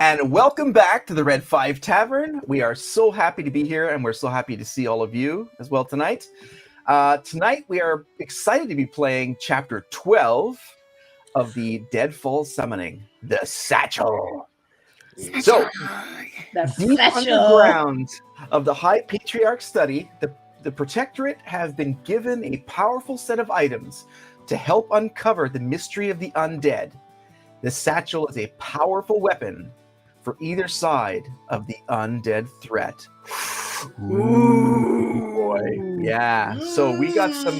And welcome back to the Red 5 Tavern. We are so happy to be here, and we're so happy to see all of you as well tonight. Tonight, we are excited to be playing Chapter 12 of the Deadfall Summoning, the Satchel. So, deep underground of the High Patriarch study, the protectorate have been given a powerful set of items to help uncover the mystery of the undead. The satchel is a powerful weapon for either side of the undead threat. Ooh, boy. Yeah. So we got some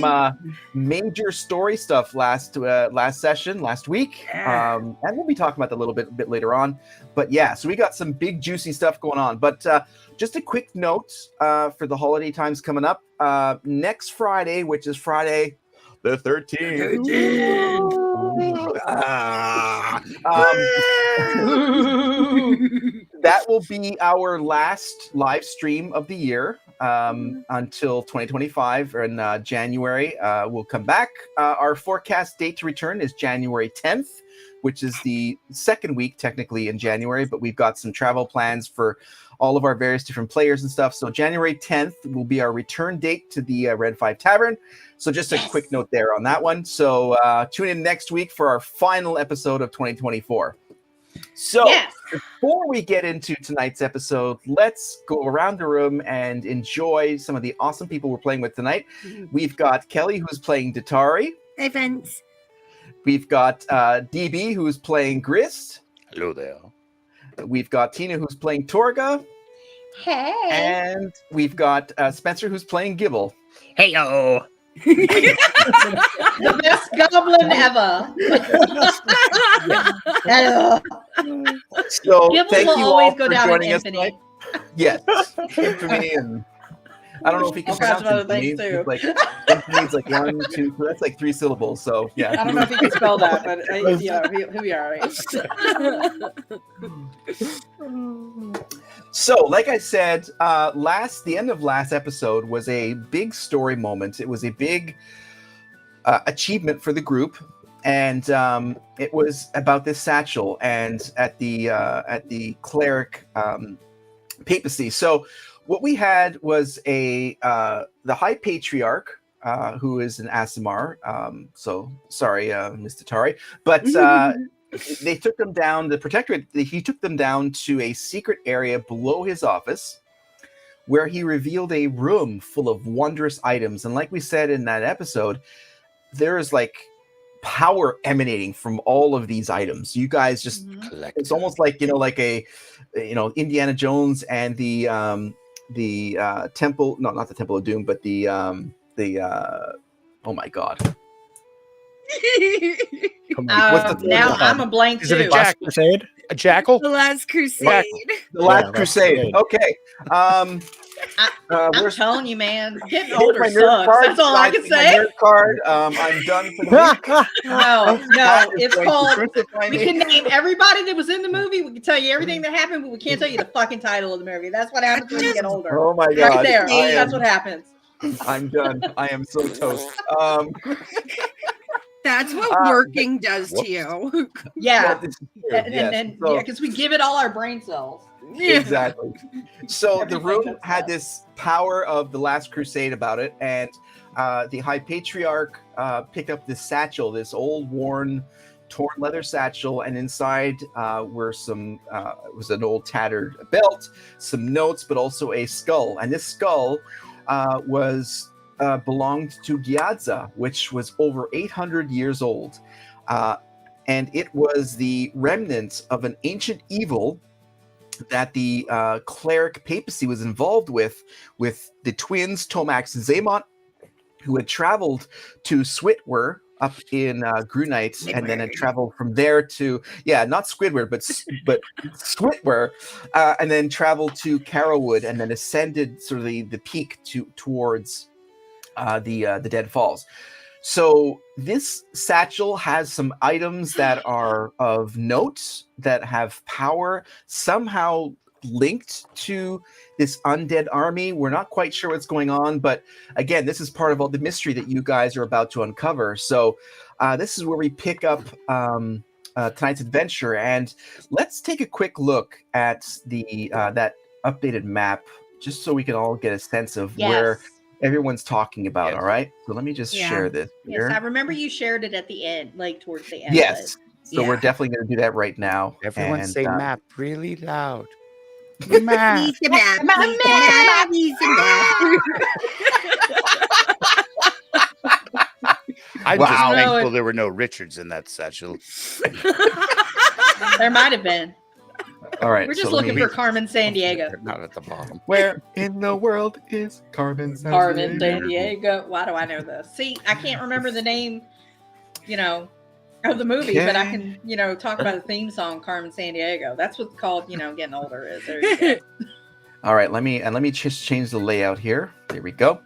major story stuff last week. And we'll be talking about that a little bit later on. But yeah, so we got some big juicy stuff going on. But just a quick note for the holiday times coming up. Next Friday, which is Friday the 13th. That will be our last live stream of the year until 2025 or in January. We'll come back. Our forecast date to return is January 10th, which is the second week technically in January, but we've got some travel plans for all of our various different players and stuff. So January 10th will be our return date to the Red 5 Tavern. So just a quick note there on that one. So tune in next week for our final episode of 2024. So before we get into tonight's episode, let's go around the room and enjoy some of the awesome people we're playing with tonight. We've got Kelly, who's playing Datari. Hey, friends. We've got DB, who's playing Grist. Hello there. We've got Tina, who's playing Torga. Hey. And we've got Spencer, who's playing Gibble. Hey-o. The best goblin ever. So Gibble thank will you always all go for down in joining us infamy. tonight. Yes, infamy, and I don't know if he can All kinds pronounce of other infamy. things, too. It's like infamy is like 1, 2, that's like 3 syllables. So yeah. I don't know if you can spell that, but he'll be all right. So, like I said, the end of last episode was a big story moment. It was a big achievement for the group, and it was about this satchel and at the cleric papacy. So, what we had was the High Patriarch, who is an Aasimar. So sorry, Mr. Tari, but. They took them down, the protectorate, he took them down to a secret area below his office where he revealed a room full of wondrous items. And like we said in that episode, there is like power emanating from all of these items. You guys just, it's almost like, like a, Indiana Jones and the temple, no, not the Temple of Doom, but oh my God. Now I'm a blank Is it too. a jackal? The Last Crusade. The Last Crusade. Okay. I'm telling you, man, getting older my nerd sucks. card. That's all I can say. My nerd card. I'm done for the week. No, it's called. We can name everybody that was in the movie. We can tell you everything that happened, but we can't tell you the fucking title of the movie. That's what happens when you get older. Oh my God! Right there. That's what happens. I'm done. I am so toast. That's what working does to you. Yeah, and because we give it all our brain cells. Exactly. So the room had this power of the Last Crusade about it, and the High Patriarch picked up this satchel, this old, worn, torn leather satchel, and inside were some. It was an old, tattered belt, some notes, but also a skull. And this skull was. Belonged to Gyadza, which was over 800 years old. And it was the remnants of an ancient evil that the cleric papacy was involved with the twins, Tomax and Zaymont, who had traveled to Switwer up in Grunite, and then had Squidward. traveled from there to not Squidward, but Switwer, and then traveled to Carrowwood, and then ascended sort of the peak towards the Dead Falls. So this satchel has some items that are of note, that have power, somehow linked to this undead army. We're not quite sure what's going on, but again, this is part of all the mystery that you guys are about to uncover. So this is where we pick up tonight's adventure, and let's take a quick look at the that updated map, just so we can all get a sense of where everyone's talking about. All right, so let me just share this here. Yes, I remember you shared it at the end, like towards the end. Yes, so we're definitely going to do that right now. Everyone say map really loud. Map. He's the map. He's the map. He's the map. I'm just thankful there were no Richards in that satchel. There might have been. All right, we're just looking for Carmen Sandiego. Not at the bottom. Where in the world is Carmen Sandiego? Carmen Sandiego. Why do I know this? See, I can't remember the name, of the movie, but I can, talk about the theme song, Carmen Sandiego. That's what's called, getting older is. There you go. All right, let me just change the layout here. There we go.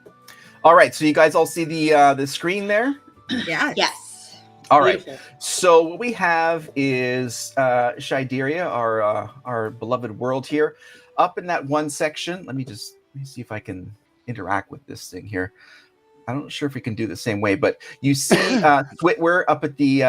All right, so you guys all see the screen there? Yeah. Yes. All Beautiful. right. So what we have is Shideria, our beloved world here, up in that one section. Let me see if I can interact with this thing here. I'm not sure if we can do the same way, but you see Switwer up at the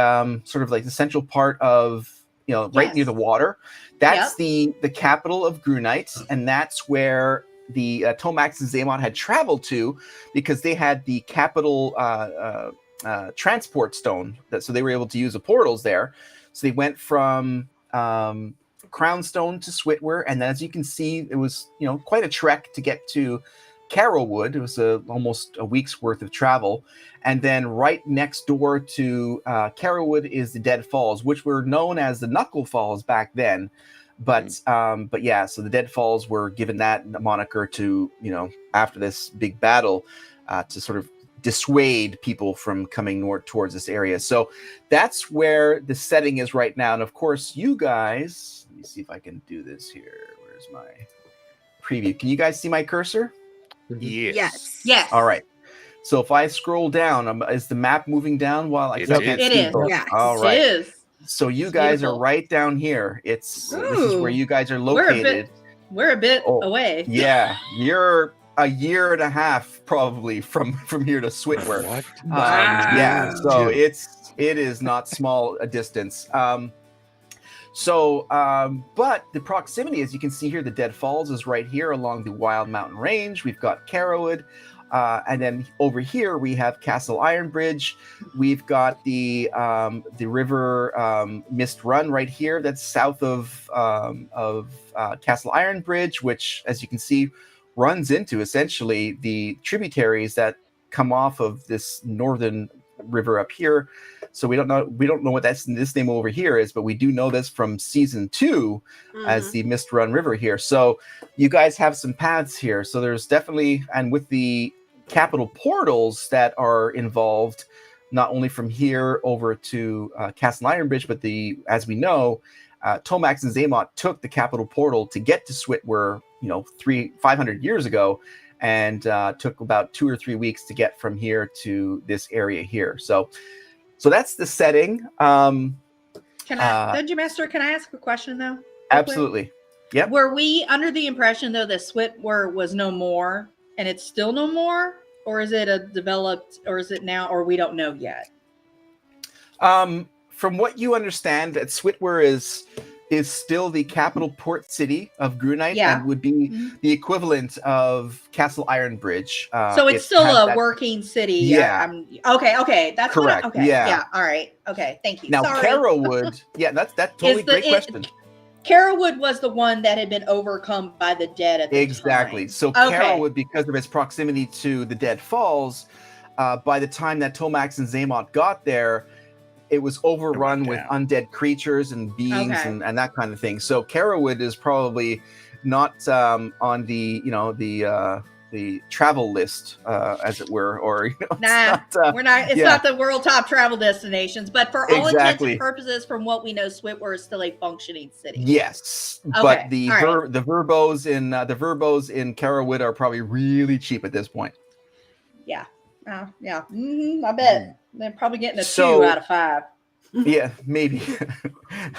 sort of like the central part of, right near the water. That's the capital of Grunite, and that's where the Tomax and Zaymot had traveled to, because they had the capital transport stone, so they were able to use the portals there. So they went from Crownstone to Switwer, and then as you can see, it was quite a trek to get to Carrowwood. It was almost a week's worth of travel, and then right next door to Carrowwood is the Dead Falls, which were known as the Knuckle Falls back then. But yeah, so the Dead Falls were given that moniker to after this big battle to sort of dissuade people from coming north towards this area. So that's where the setting is right now. And of course, you guys, let me see if I can do this here. Where's my preview? Can you guys see my cursor? Yes. Yes. All right. So if I scroll down, is the map moving down while I can't It see is. both? Yes. All right. It is. So you It's guys beautiful. are right down here. This is where you guys are located. We're a bit away. Yeah, you're a year and a half probably from here to Switwer. What? Yeah, so it is not small a distance. But the proximity, as you can see here, the Dead Falls is right here along the Wild Mountain Range. We've got Carrowwood, and then over here we have Castle Ironbridge. We've got the river Mist Run right here. That's south of Castle Ironbridge, which, as you can see, runs into essentially the tributaries that come off of this northern river up here. So we don't know what this name over here is, but we do know this from season 2 as the Mist Run River here. So you guys have some paths here. So there's definitely, and with the capital portals that are involved, not only from here over to Castle Ironbridge, but as we know, Tomax and Zaymot took the capital portal to get to Switwer, 500 years ago, and took about 2 or 3 weeks to get from here to this area here. So that's the setting. Dungeon Master, can I ask a question though? Absolutely. Yep. Were we under the impression though that Switwer was no more, and it's still no more, or is it or is it now, or we don't know yet? From what you understand, that Switwer is still the capital port city of Grunite, and would be the equivalent of Castle Ironbridge. So it's still a working city. Yeah. Okay. That's correct. Yeah. All right. Okay. Thank you. Now, Sorry. Carrowwood. Yeah, that's totally great question. Carrowwood was the one that had been overcome by the dead at the time. So Carrowwood, because of its proximity to the Dead Falls, by the time that Tomax and Zaymot got there, it was overrun with undead creatures and beings and that kind of thing. So Carrowwood is probably not on the the travel list, as it were, or Nah, we're not. It's yeah. not the world top travel destinations, but for all intents Exactly. and purposes, from what we know, Switwer is still a functioning city. Yes, Okay, but the all right. the verbos in Carrawid are probably really cheap at this point. Yeah, yeah. I bet they're probably getting a So- 2 out of 5. Yeah, maybe,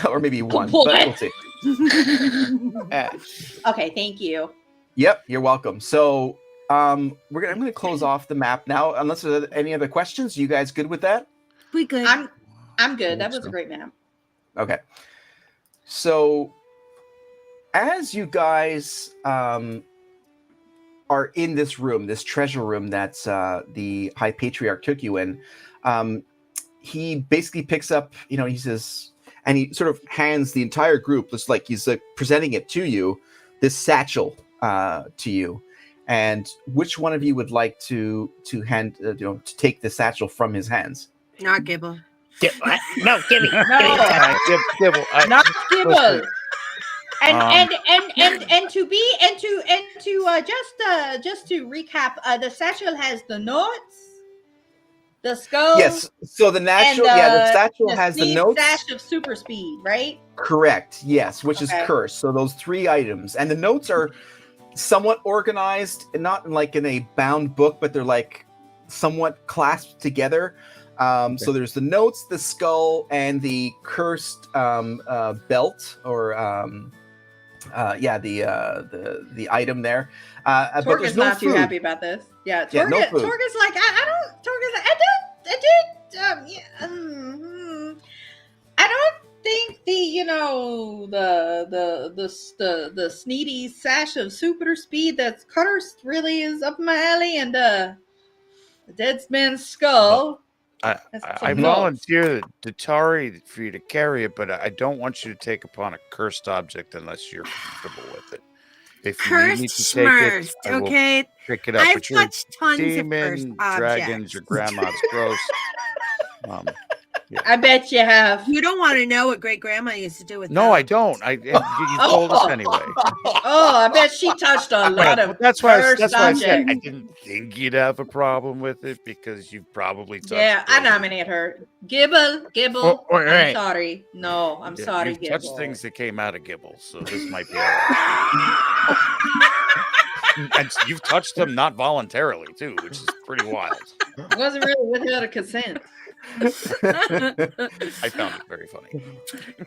or maybe 1, What? but we'll see. Okay, thank you. Yep, you're welcome. So, I'm gonna close off the map now. Unless there's any other questions, you guys good with that? We good. I'm good. That was so. a great map. Okay. So, as you guys are in this room, this treasure room that's the High Patriarch took you in, he basically picks up, he says, and he sort of hands the entire group, just like he's presenting it to you, this satchel to you. And which one of you would like to hand, to take the satchel from his hands? Not Gibble. No, give me. No. Gibble. Not Gibble. And just to recap, the satchel has the notes, the skull. Yes. So the natural, and, the satchel has the sneak notes. dash of super speed, right? Correct. Yes, which is Okay. cursed. So those 3 items, and the notes are somewhat organized, and not like in a bound book, but they're like somewhat clasped together. So there's the notes, the skull, and the cursed belt, or the item there. But Torg there's is no not food. too happy about this. Yeah, Yeah, no food. Torg is like, I don't think the sneedy sash of super speed that's cursed really is up my alley, and the dead man's skull. I some volunteer the Tari for you to carry it, but I don't want you to take upon a cursed object unless you're comfortable with it. If you need me Cursed to take it, schmurst, I will okay? pick it up. I've But your touched tons of cursed demon, objects. dragons, your grandma's gross. I bet you have. You don't want to know what great grandma used to do with No, them. I don't. You told us anyway. Oh, I bet she touched a lot of. That's why I cursed said I objects. didn't think you'd have a problem with it because you've probably touched Yeah, I things. nominate her. Gibble. Oh, all right. I'm sorry. No, I'm sorry, You've Gibble. touched things that came out of Gibble, so this might be all right. And you've touched them not voluntarily, too, which is pretty wild. It wasn't really without a consent. I found it very funny.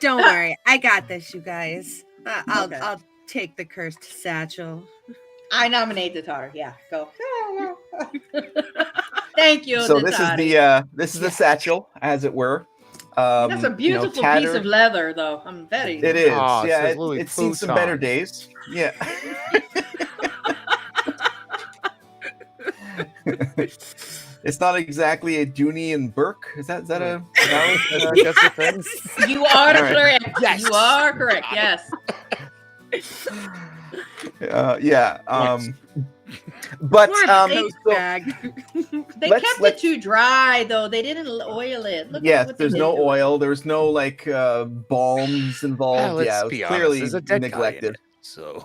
Don't worry, I got this, you guys. Okay. I'll take the cursed satchel. I nominate the Tatar. Yeah, go. Thank you. So this is the satchel, as it were. That's a beautiful piece tattered. of leather, though. I'm betting. It is. Oh, it yeah, says Louis it's seen some better days. Yeah. It's not exactly a Dooney and Burke. Is that a that's a thing? You are All right. correct. Yes. You are correct. Yes. Yeah. But Toast so- bag. They kept it too dry, though. They didn't oil it. Look yes, what they there's did no to it. oil. There's no like balms involved. Let's Yeah, it was be clearly honest, there's a dead neglected. guy in it, so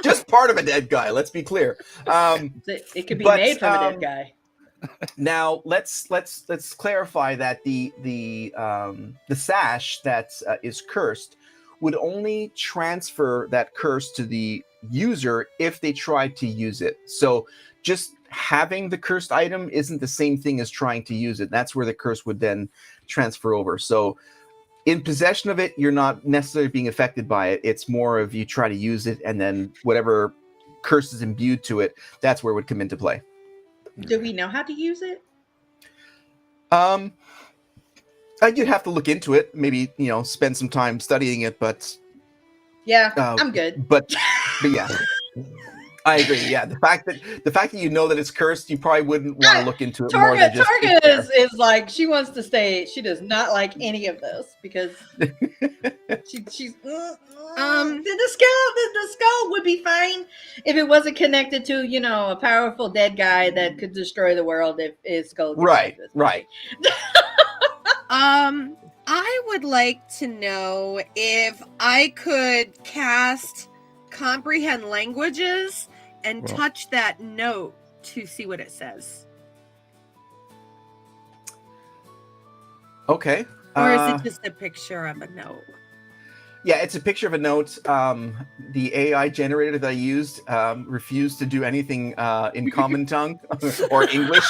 Just part of a dead guy. Let's be clear. It could be But, made from a dead guy. Now let's clarify that the sash that is cursed would only transfer that curse to the user if they tried to use it. So just having the cursed item isn't the same thing as trying to use it. That's where the curse would then transfer over. So in possession of it, you're not necessarily being affected by it. It's more of you try to use it, and then whatever curse is imbued to it, that's where it would come into play. Do we know how to use it? You'd have to look into it, maybe, spend some time studying it, but Yeah, I'm good. But yeah, I agree. Yeah, the fact that you know that it's cursed, you probably wouldn't want to look into it more than just. Targa is like, she wants to stay. She does not like any of this because she's the skull would be fine if it wasn't connected to a powerful dead guy that could destroy the world if his skull. Right. I would like to know if I could cast comprehend languages and Well. touch that note to see what it says. Okay. Or is it just a picture of a note? Yeah, it's a picture of a note. The AI generator that I used refused to do anything in common tongue or English.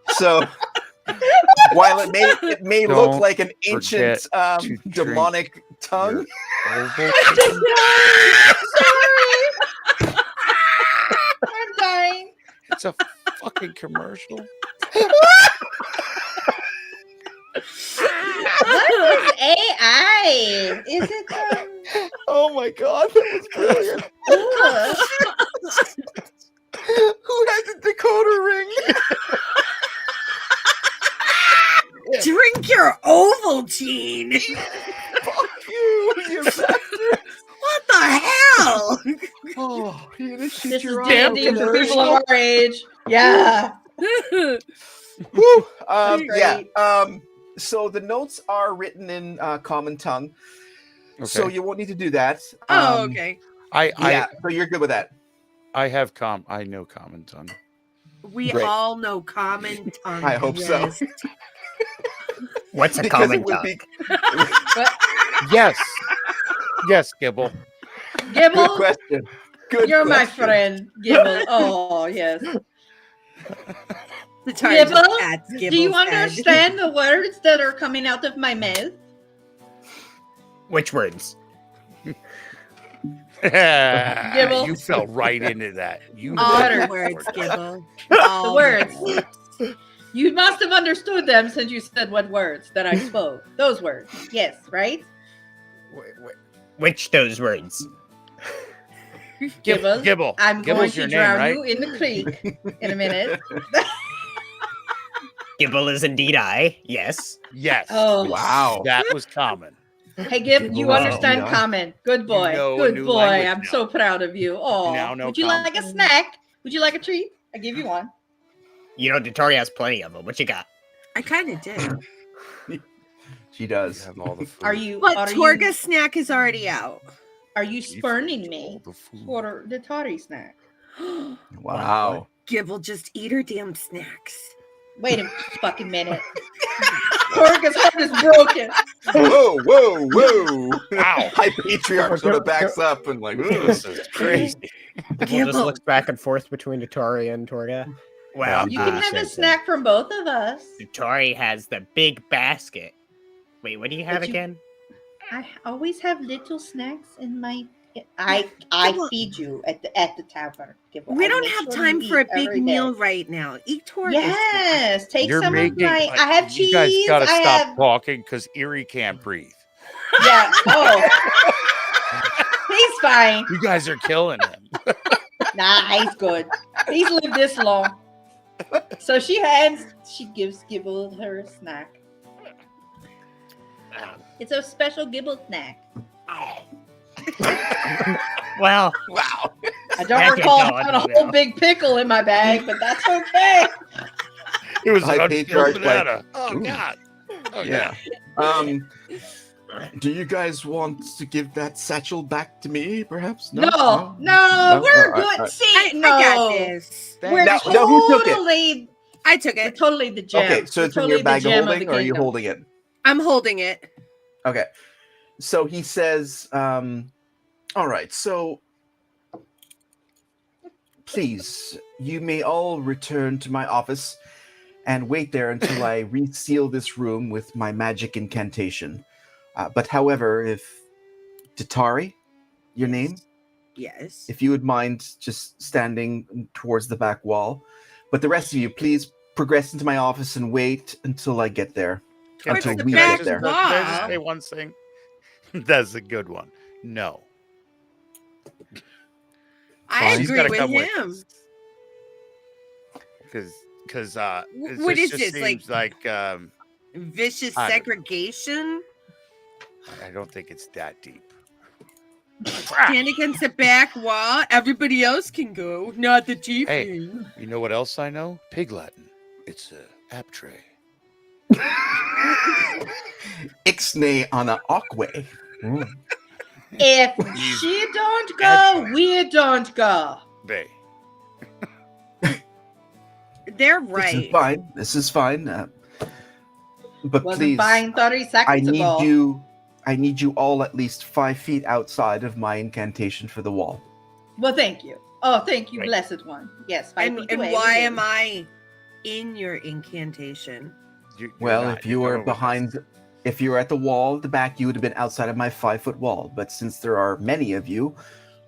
So while it may look Don't like an ancient forget to demonic tongue, Ovaltine. Sorry. I'm dying. It's a fucking commercial. What is AI? Is it oh my god, that was brilliant. ugh. Who has a decoder ring? Drink your Ovaltine. Fuck you, you bastard. What the hell? Oh, you're gonna shoot This is your eye out D&D for people commercial? of our age. Yeah. Whew. That's Yeah. great. So the notes are written in common tongue, Okay. so you won't need to do that. Oh, okay. Yeah, so you're good with that. I know common tongue. We Great. all know common tongue. I hope so. yes. What's a Because common it would tongue? be What? Yes. Yes, Gibble. good Gibble, question. Good you're my question. friend. Gibble. Oh, yes. The target Gibble? at Do you Gibble's head. understand the words that are coming out of my mouth? Which words? Gibble. You fell right into that. You All Better. the words, Gibble. The All words. You must have understood them since you said what words that I spoke. Those words. Yes, right? Which those words? Gibble. Gibble. I'm Gibble's going your to name, drown right? you in the creek in a minute. Gibble is indeed I. Yes. Yes. Oh. Wow. That was common. Hey, Gib, you Wow. understand Yeah. common. Good boy. know a Good new boy. language I'm now. so proud of you. Oh, now know would you common. like a snack? Would you like a treat? I give you one. You know, Dottore has plenty of them. What you got? I kind of did. She You does. have all the food. Are you? But are Torga's snack is already out. Are you You spurning all me the food. for the toddy snack? Wow. Gibble, just eat her damn snacks. Wait a fucking minute. Torga's heart is broken. Whoa, whoa, whoa. Ow. High Patriarch sort of backs up and like, "Ugh." This is crazy. Gibble just Gibble. looks back and forth between Dottore and Torga. Well, You can have a snack from both of us. Dottore has the big basket. Wait, what do you have But you- again? I always have little snacks in my. I Gibble. feed you at the tavern. Gibble. We I don't make have sure time you for a eat every big day. meal right now. Eat Torga's. Yes, take You're some making. of my. I have cheese. You guys got to I stop have. talking because Erie can't breathe. Yeah. Oh. He's fine. You guys are killing him. Nah, he's good. He's lived this long. So she gives Gibble her snack. It's a special Gibble snack. Well, Wow. I don't Yeah, recall no, I having a don't whole know. big pickle in my bag, but that's okay. It was High an Patriarch, unpeeled like, banana. Oh ooh. God. Oh, Yeah. Do you guys want to give that satchel back to me, perhaps? No, No? we're All good. right. See, I no, got this. we're Now, who took it? totally, I took we're it. totally the gem. Okay, so We're it's in totally your the bag of gem holding, the or are you kingdom. holding it? I'm holding it. Okay. So he says, all right, so please, you may all return to my office and wait there until I reseal this room with my magic incantation. But however, if Dottore, your name, Yes. if you would mind just standing towards the back wall. But the rest of you, please progress into my office and wait until I get there. Towards Until the we back get there. Can I just wall. say one thing? That's a good one. No. I She's agree gotta with come with him. Because What is just this, like- seems like Vicious I don't know. segregation. I don't think it's that deep. Stand against the back wall. Everybody else can go, not the chief. Hey. You know what else I know? Pig Latin. It's a app tray. Ixnay on a Aquay. If she don't go, we don't go. Bay. They're This is right. fine. This is fine. But Wasn't please, fine 30 I seconds need ago. you. I need you all at least 5 feet outside of my incantation for the wall. Well, thank you. Oh, thank you, Right. blessed one. Yes, 5 And, feet and away. why we am live. I in your incantation? Well, if you were behind, if you were at the wall at the back, you would have been outside of my 5-foot wall. But since there are many of you,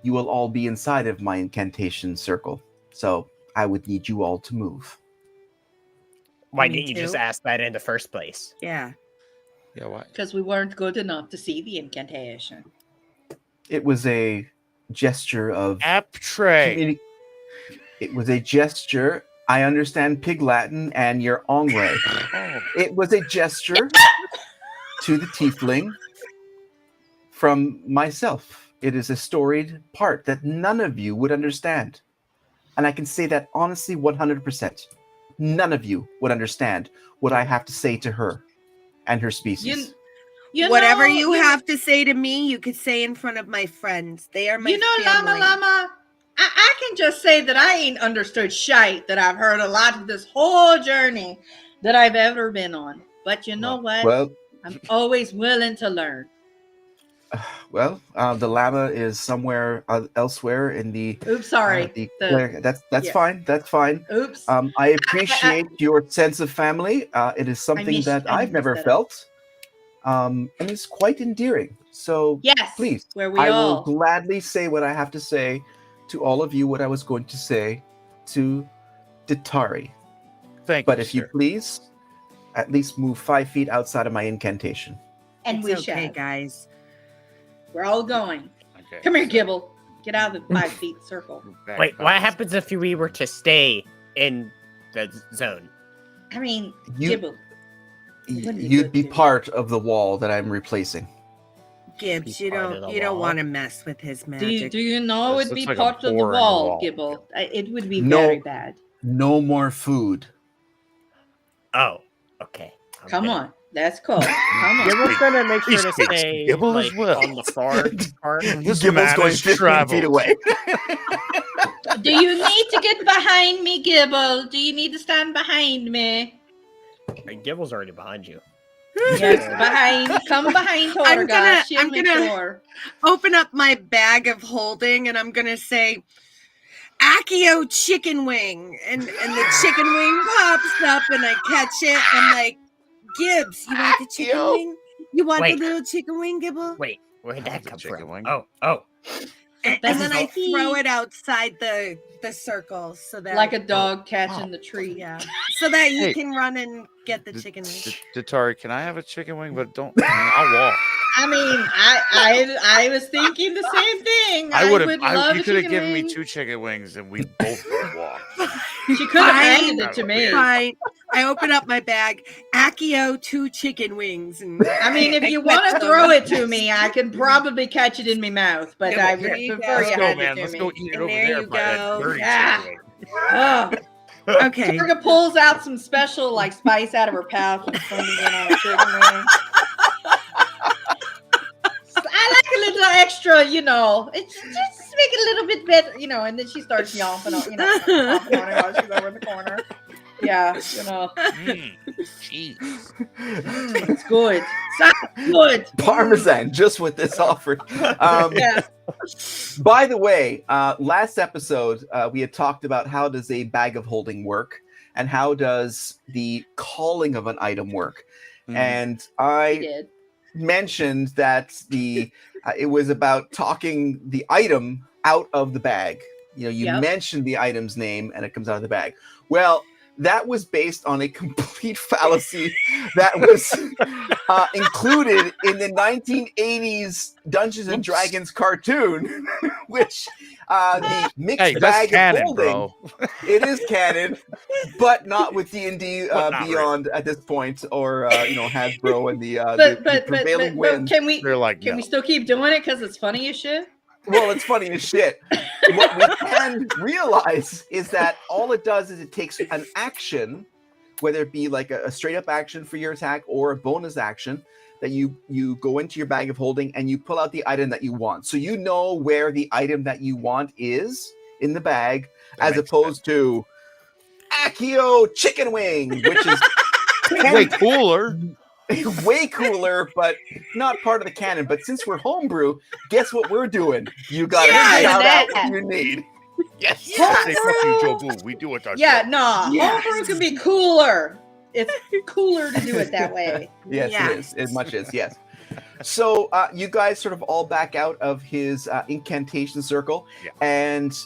you will all be inside of my incantation circle. So I would need you all to move. Why Me didn't you just too. ask that in the first place? Yeah. Yeah, why? Because we weren't good enough to see the incantation. It was a gesture of Aptray. It was a gesture. I understand Pig Latin and your Ongre. Oh, It was a gesture to the tiefling from myself. It is a storied part that none of you would understand. And I can say that honestly 100%. None of you would understand what I have to say to her and her species. Whatever you have to say to me, you could say in front of my friends. They are my family. Llama, I can just say that I ain't understood shite that I've heard a lot of this whole journey that I've ever been on. But you know what? Well, I'm always willing to learn. the llama is somewhere elsewhere in the. Oops, sorry. That's yeah. fine. That's fine. Oops. I appreciate your sense of family. It is something that I've never felt, and it's quite endearing. So yes, please, where we I all will gladly say what I have to say to all of you. What I was going to say to Ditari. thank But you, if you sir. please, at least move 5 feet outside of my incantation. and It's we okay, shall. guys. We're all going. Okay, Come here, so Gibble. Get out of the 5 feet circle. move back Wait, about what this. happens if we were to stay in the zone? I mean, You- Gibble. Wouldn't be You'd good be to- part of the wall that I'm replacing. Gibbs, Be you part of don't the you don't wall. want to mess with his Do magic. you know This it'd be looks like a part of the bore in the wall, wall. Gibble? It would be No. very bad. No more food. Oh, okay. Come on. That's cool. Come on. Gibble's gonna make sure He to speaks stay Gibble as like, well. on the far part. This Gibble's man going has 15 feet traveled. away. Do you need to get behind me, Gibble? Do you need to stand behind me? Gibble's already behind you. Yes, behind. Come behind I'm Torga. gonna- She'll I'm make gonna- sure. Open up my bag of holding and I'm gonna say Accio chicken wing, and the chicken wing pops up and I catch it. I'm like, Gibbs, you want the chicken Accio. wing? You want Wait. the little chicken wing, Gibble? Wait, where'd that That's a come chicken from? wing. Oh. And That's then I healthy. throw it outside the circle so that Like a dog catching the tree. yeah, so that you Hey. can run and get the D- chicken wing. Ditari, can I have a chicken wing? But don't. I'll walk. I mean, I was thinking the same thing. I would have. love You a could have chicken given me wing. 2 chicken wings, and we both would walk. She could have Fine. handed it to me. Fine. I open up my bag, Accio 2 chicken wings, and I mean, if you catch want to them. throw it to me, I can probably catch it in my mouth. But Yeah, I there would you prefer go. Let's you go, hand man. it to Let's me. go eat it And over there there you by that go. dirty Yeah. chicken wing. Oh. Okay. Torga pulls out some special like spice out of her pouch and springs it on a chicken wing. I like a little extra, It's just make it a little bit better, And then she starts yomping on, chomping on it while she's over in the corner. Yeah, Cheese. it's good. It's good. Parmesan, just with this offering. Yeah. By the way, last episode we had talked about how does a bag of holding work and how does the calling of an item work. And She I did. mentioned that it was about talking the item out of the bag. You Yep. mention the item's name and it comes out of the bag. Well, that was based on a complete fallacy that was included in the 1980s Dungeons and Oops. Dragons cartoon, which the mixed Hey, that's bag canon, of holding. bro. It is canon, but not with D&D But not Beyond at this point, or Hasbro and the But prevailing winds. can we They're like, can no. we still keep doing it because it's funny as shit? Well, it's funny as shit. What we can realize is that all it does is it takes an action whether it be like a straight up action for your attack or a bonus action, that you go into your bag of holding and you pull out the item that you want. So you know where the item that you want is in the bag, That as makes opposed to Accio chicken wing, which is Way cooler. way cooler, but not part of the canon. But since we're homebrew, guess what we're doing? You got to Yeah, shout out that. what you need. Yes. Say fuck you, Joe Boo. We do it ourselves. Yeah, no, Yes. homebrew can be cooler. It's cooler to do it that way. Yes, Yes. it is. It much is. Yes. So you guys sort of all back out of his incantation circle, Yeah. and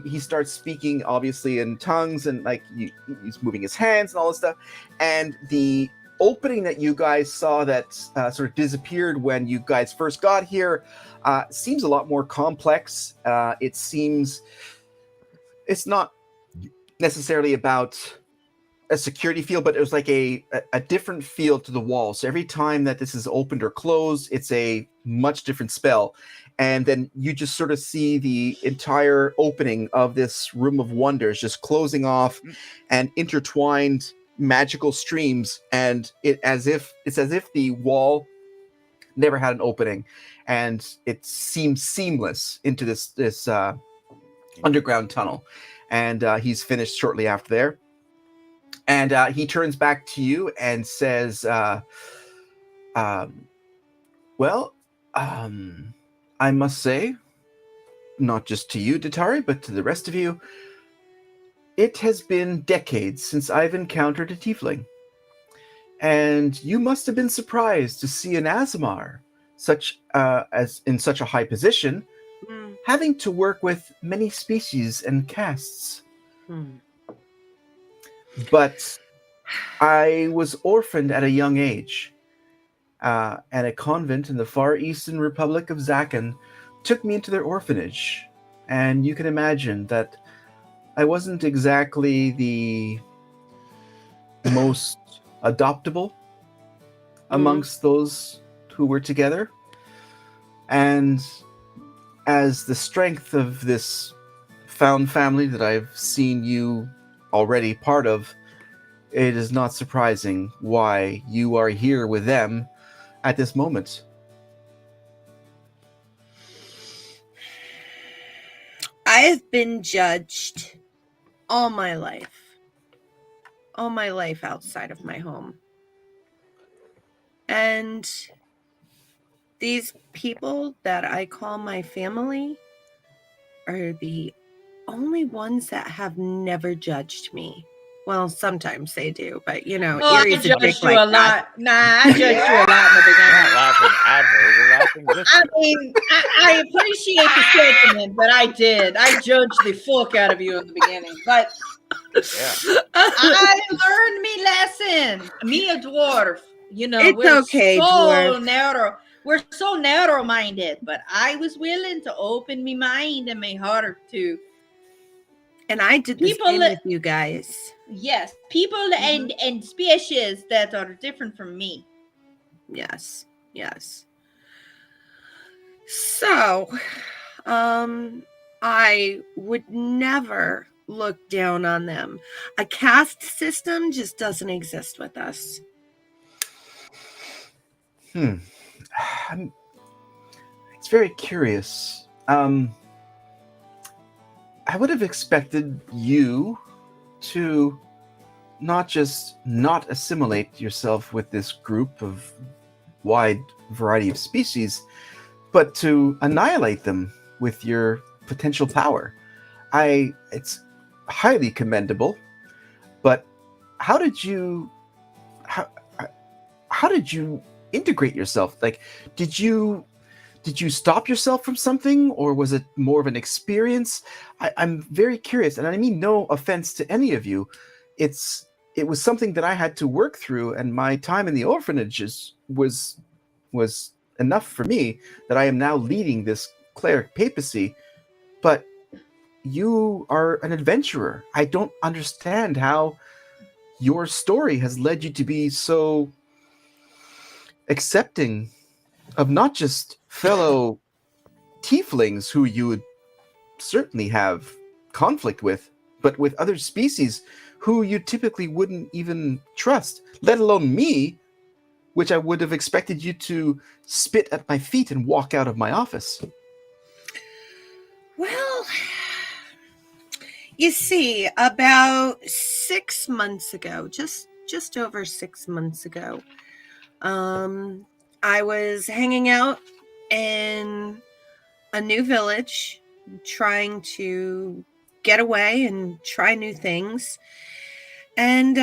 he starts speaking, obviously in tongues, and like he's moving his hands and all this stuff. And the opening that you guys saw that sort of disappeared when you guys first got here seems a lot more complex. It seems it's not necessarily about a security field, but it was like a different feel to the wall. So every time that this is opened or closed, it's a much different spell. And then you just sort of see the entire opening of this room of wonders just closing off and intertwined magical streams, and it's as if the wall never had an opening, and it seems seamless into this underground tunnel. And he's finished shortly after there. And he turns back to you and says, I must say, not just to you, Datari, but to the rest of you, it has been decades since I've encountered a tiefling. And you must have been surprised to see an Azamar, as in such a high position, having to work with many species and castes. But I was orphaned at a young age, and a convent in the far eastern Republic of Zakan took me into their orphanage. And you can imagine that I wasn't exactly the most adoptable amongst those who were together. And as the strength of this found family that I've seen you already part of, it is not surprising why you are here with them at this moment. I have been judged all my life outside of my home. And these people that I call my family are the only ones that have never judged me. Well, sometimes they do, but I Erie's a dick judged you like a that. lot. Nah, I judged you a lot in the We're beginning. not laughing at her. We're laughing with I her. mean, I appreciate the sentiment, but I did. I judged the fuck out of you in the beginning. But Yeah. I learned me lesson. Me a dwarf. It's we're okay, so dwarf. narrow. We're so narrow-minded, but I was willing to open my mind and my heart to And I did the People same that- with you guys. yes, people and species that are different from me. Yes. So, I would never look down on them. A caste system just doesn't exist with us. It's very curious. I would have expected you to not just not assimilate yourself with this group of wide variety of species, but to annihilate them with your potential power. It's highly commendable, but how did you integrate yourself? Like, did you stop yourself from something, or was it more of an experience? I'm very curious, and I mean no offense to any of you. It was something that I had to work through, and my time in the orphanages was enough for me that I am now leading this cleric papacy. But you are an adventurer. I don't understand how your story has led you to be so accepting of not just fellow tieflings who you would certainly have conflict with, but with other species who you typically wouldn't even trust, let alone me, which I would have expected you to spit at my feet and walk out of my office. Well, you see, about 6 months ago, just over 6 months ago, I was hanging out in a new village, trying to get away and try new things. And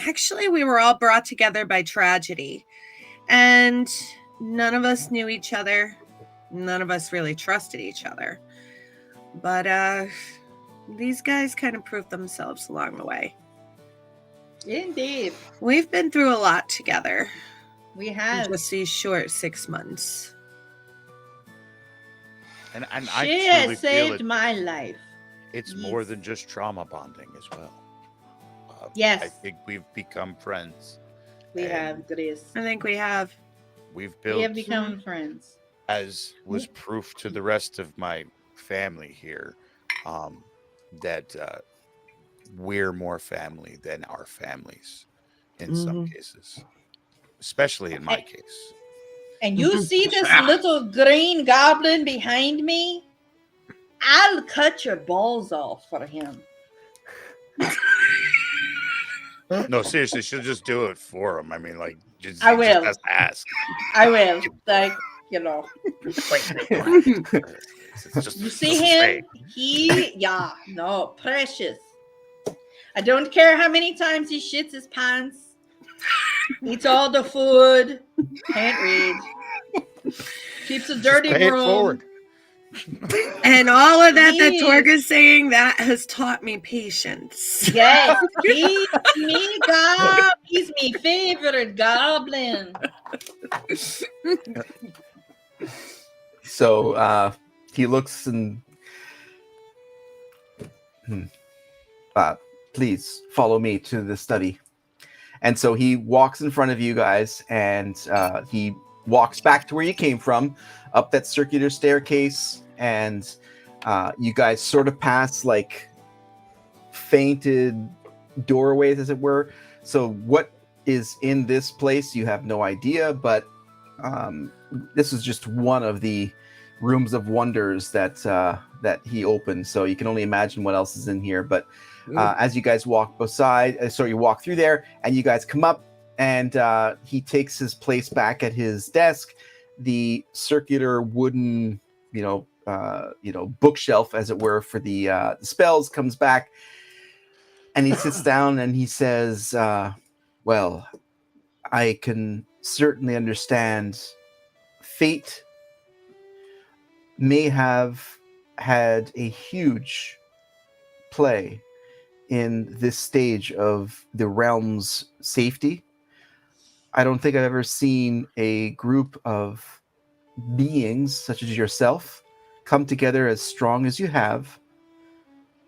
actually, we were all brought together by tragedy. And none of us knew each other. None of us really trusted each other. But these guys kind of proved themselves along the way. Indeed. We've been through a lot together. We In have. just these short 6 months. And I She truly has feel saved it. my life. It's more Yes. than just trauma bonding as well. Yes. I think we've become friends. We And have, Grace. I think we have. We've We have built, become friends. as was proof to the rest of my family here, that we're more family than our families in some cases, especially in my case. And you see this little green goblin behind me? I'll cut your balls off for him. No, seriously, she'll just do it for him. I mean, like, just, I he just will. has to ask. I will. Like, you know. It's just, You it's see just a him? Precious. I don't care how many times he shits his pants. Eats all the food. Can't read. Keeps a dirty pay it broom. forward. And all of that Please. Torg is saying, that has taught me patience. Yes, he's me He's my favorite goblin. So he looks and please follow me to the study. And so he walks in front of you guys, and he walks back to where you came from, up that circular staircase, and you guys sort of pass like fainted doorways, as it were. So what is in this place, you have no idea, but this is just one of the rooms of wonders that he opened. So you can only imagine what else is in here. But as you guys walk you walk through there, and you guys come up, and he takes his place back at his desk. The circular wooden, bookshelf, as it were, for the spells comes back, and he sits down and he says, "Well, I can certainly understand. Fate may have had a huge play in this stage of the realm's safety. I don't think I've ever seen a group of beings such as yourself come together as strong as you have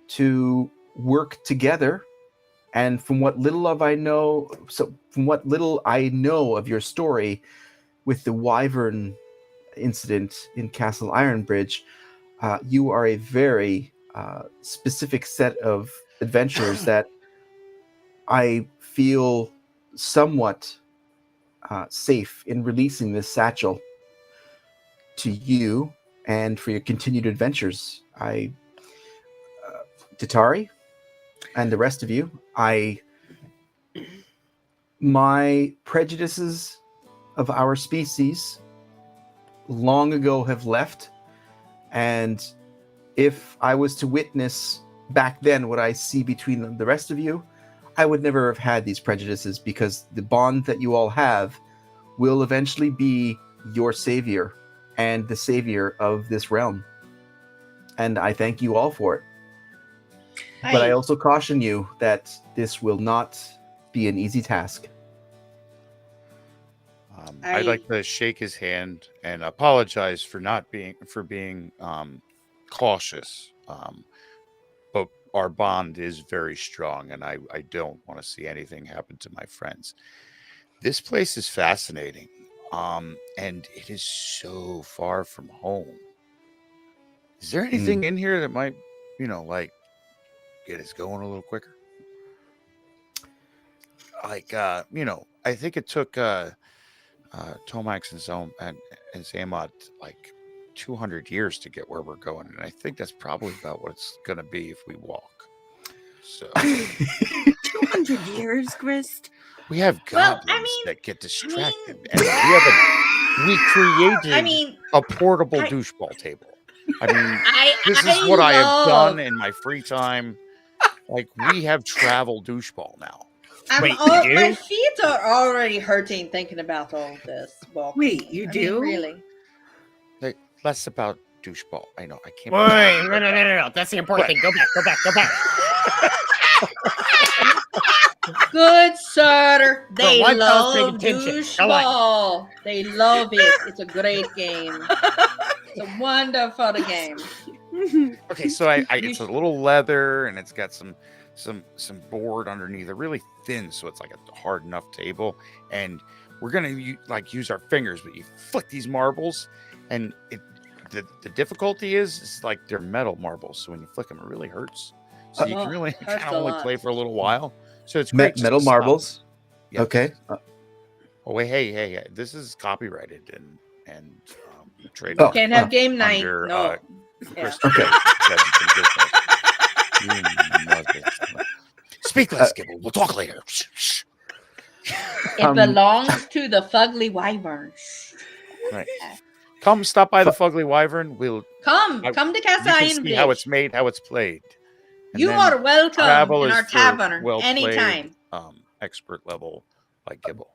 to work together. And from what little I know of your story with the Wyvern incident in Castle Ironbridge, you are a very specific set of adventurers that I feel somewhat safe in releasing this satchel to you and for your continued adventures. Tatari and the rest of you, my prejudices of our species long ago have left, and if I was to witness back then what I see between the rest of you, I would never have had these prejudices, because the bond that you all have will eventually be your savior and the savior of this realm. And I thank you all for it. But I also caution you that this will not be an easy task. I'd like to shake his hand and apologize for being cautious. But our bond is very strong, and I don't want to see anything happen to my friends. This place is fascinating, and it is so far from home. Is there anything in here that might, get us going a little quicker? Like, I think it took Tomax and Zamot like 200 years to get where we're going, and I think that's probably about what it's gonna be if we walk. So 200 years, Grist. we have Well, goblins I mean- that get distracted, I mean- and we created I mean, a portable I- doucheball table. I mean, I this is I what I have love- done in my free time. Like, we have travel doucheball now. Wait, my you do? feet are already hurting thinking about all this. Well, Wait, you do? really? Like, less about doucheball. I know I can't. Wait, no. That's the important thing. Go back. Good sir. They one fellow's paying love attention. Go doucheball. They love it. It's a great game. It's a wonderful game. Okay, so it's a little leather, and it's got some board underneath. They're really thin, so it's like a hard enough table. And we're gonna use our fingers, but you flick these marbles, and the difficulty is like they're metal marbles, so when you flick them, it really hurts. So you can really kind hurts of a only lot. play for a little while. So it's great. just Metal to stop. marbles. Yes. Okay. Oh wait, hey, this is copyrighted and Oh. trademarked. Can't have game night. under, No. Yeah. Crystal Okay. Speak less, Gibble. We'll talk later. Shh. It belongs to the fugly wyvern. Right. Come stop by the Fugly Wyvern. We'll Come to you Castle can see Iron how it's made, how it's played. And You then are welcome travel in is our for tavern well-played, anytime. Expert level like Gibble.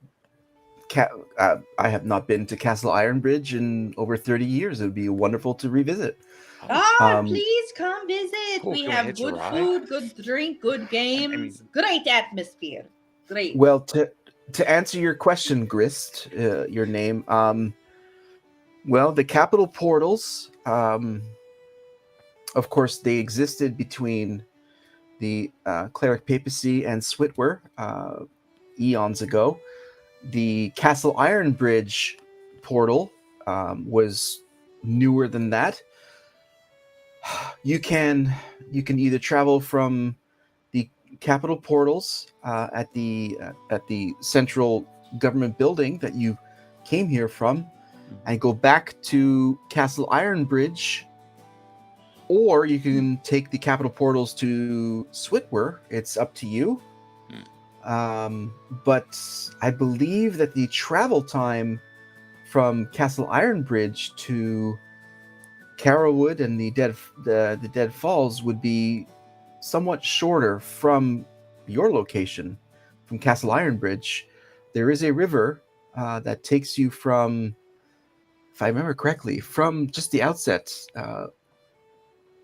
I have not been to Castle Ironbridge in over 30 years. It would be wonderful to revisit. Please come visit. Cool, We can we have hitch a good ride? food, good drink, good games, great atmosphere. Great. Well, to answer your question, Grist, your name, well, the capital portals, of course, they existed between the cleric papacy and Switwer eons ago. The Castle Ironbridge portal was newer than that. You can either travel from the capital portals at the central government building that you came here from, and go back to Castle Ironbridge, or you can take the capital portals to Switwer. It's up to you. But I believe that the travel time from Castle Ironbridge to Carrowwood and the Dead Falls would be somewhat shorter from your location, from Castle Ironbridge. There is a river that takes you from, if I remember correctly, from just the outset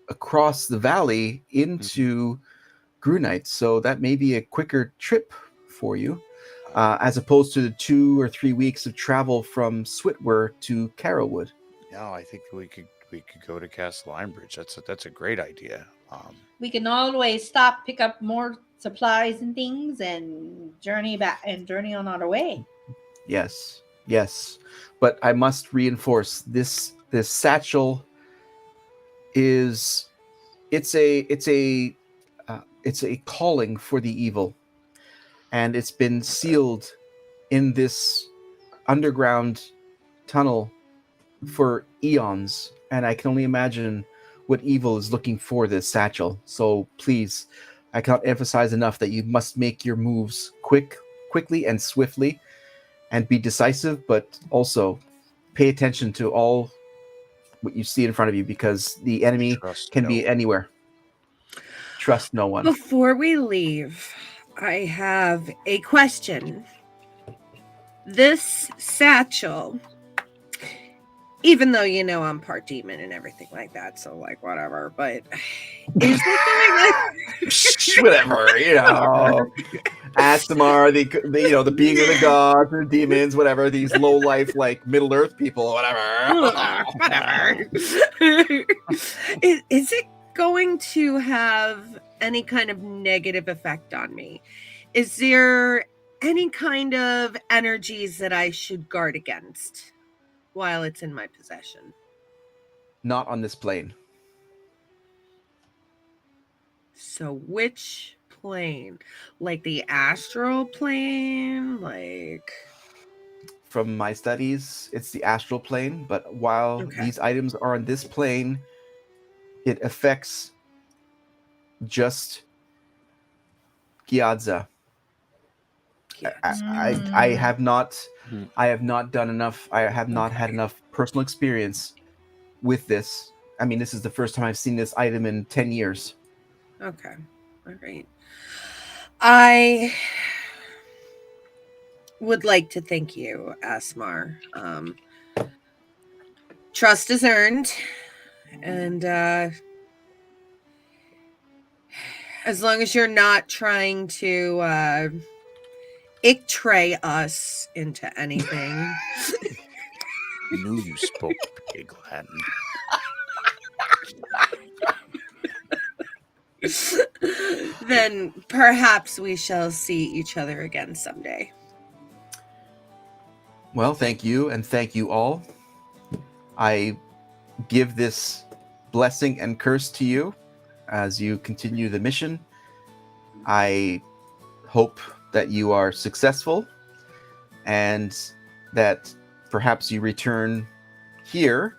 across the valley into Grunite. So that may be a quicker trip for you, as opposed to the 2 or 3 weeks of travel from Switwer to Carrowwood. No, I think we could go to Castle Ironbridge. That's a great idea. We can always stop, pick up more supplies and things, and journey on our way. Yes, but I must reinforce this satchel is it's a calling for the evil, and it's been sealed in this underground tunnel for eons, and I can only imagine what evil is looking for this satchel. So please, I can't emphasize enough that you must make your moves quickly and swiftly, and be decisive, but also pay attention to all what you see in front of you, because the enemy can be anywhere. Trust no one. Before we leave, I have a question. This satchel, even though I'm part demon and everything like that, so like whatever, but is it Whatever, Astamar, the being of the gods or demons, whatever, these low life like Middle Earth people, whatever. Is it going to have any kind of negative effect on me? Is there any kind of energies that I should guard against while it's in my possession? Not on this plane. So which plane? Like the astral plane? Like From my studies, it's the astral plane, but while Okay. these items are on this plane, it affects just Gyadza. I have not done enough. I have not had enough personal experience with this. I mean, this is the first time I've seen this item in 10 years. Okay. All right. I would like to thank you, Asmar. Trust is earned, and as long as you're not trying to ick-tray us into anything, Knew you spoke pig Latin. then perhaps we shall see each other again someday. Well, thank you, and thank you all. I give this blessing and curse to you as you continue the mission. I hope that you are successful and that perhaps you return here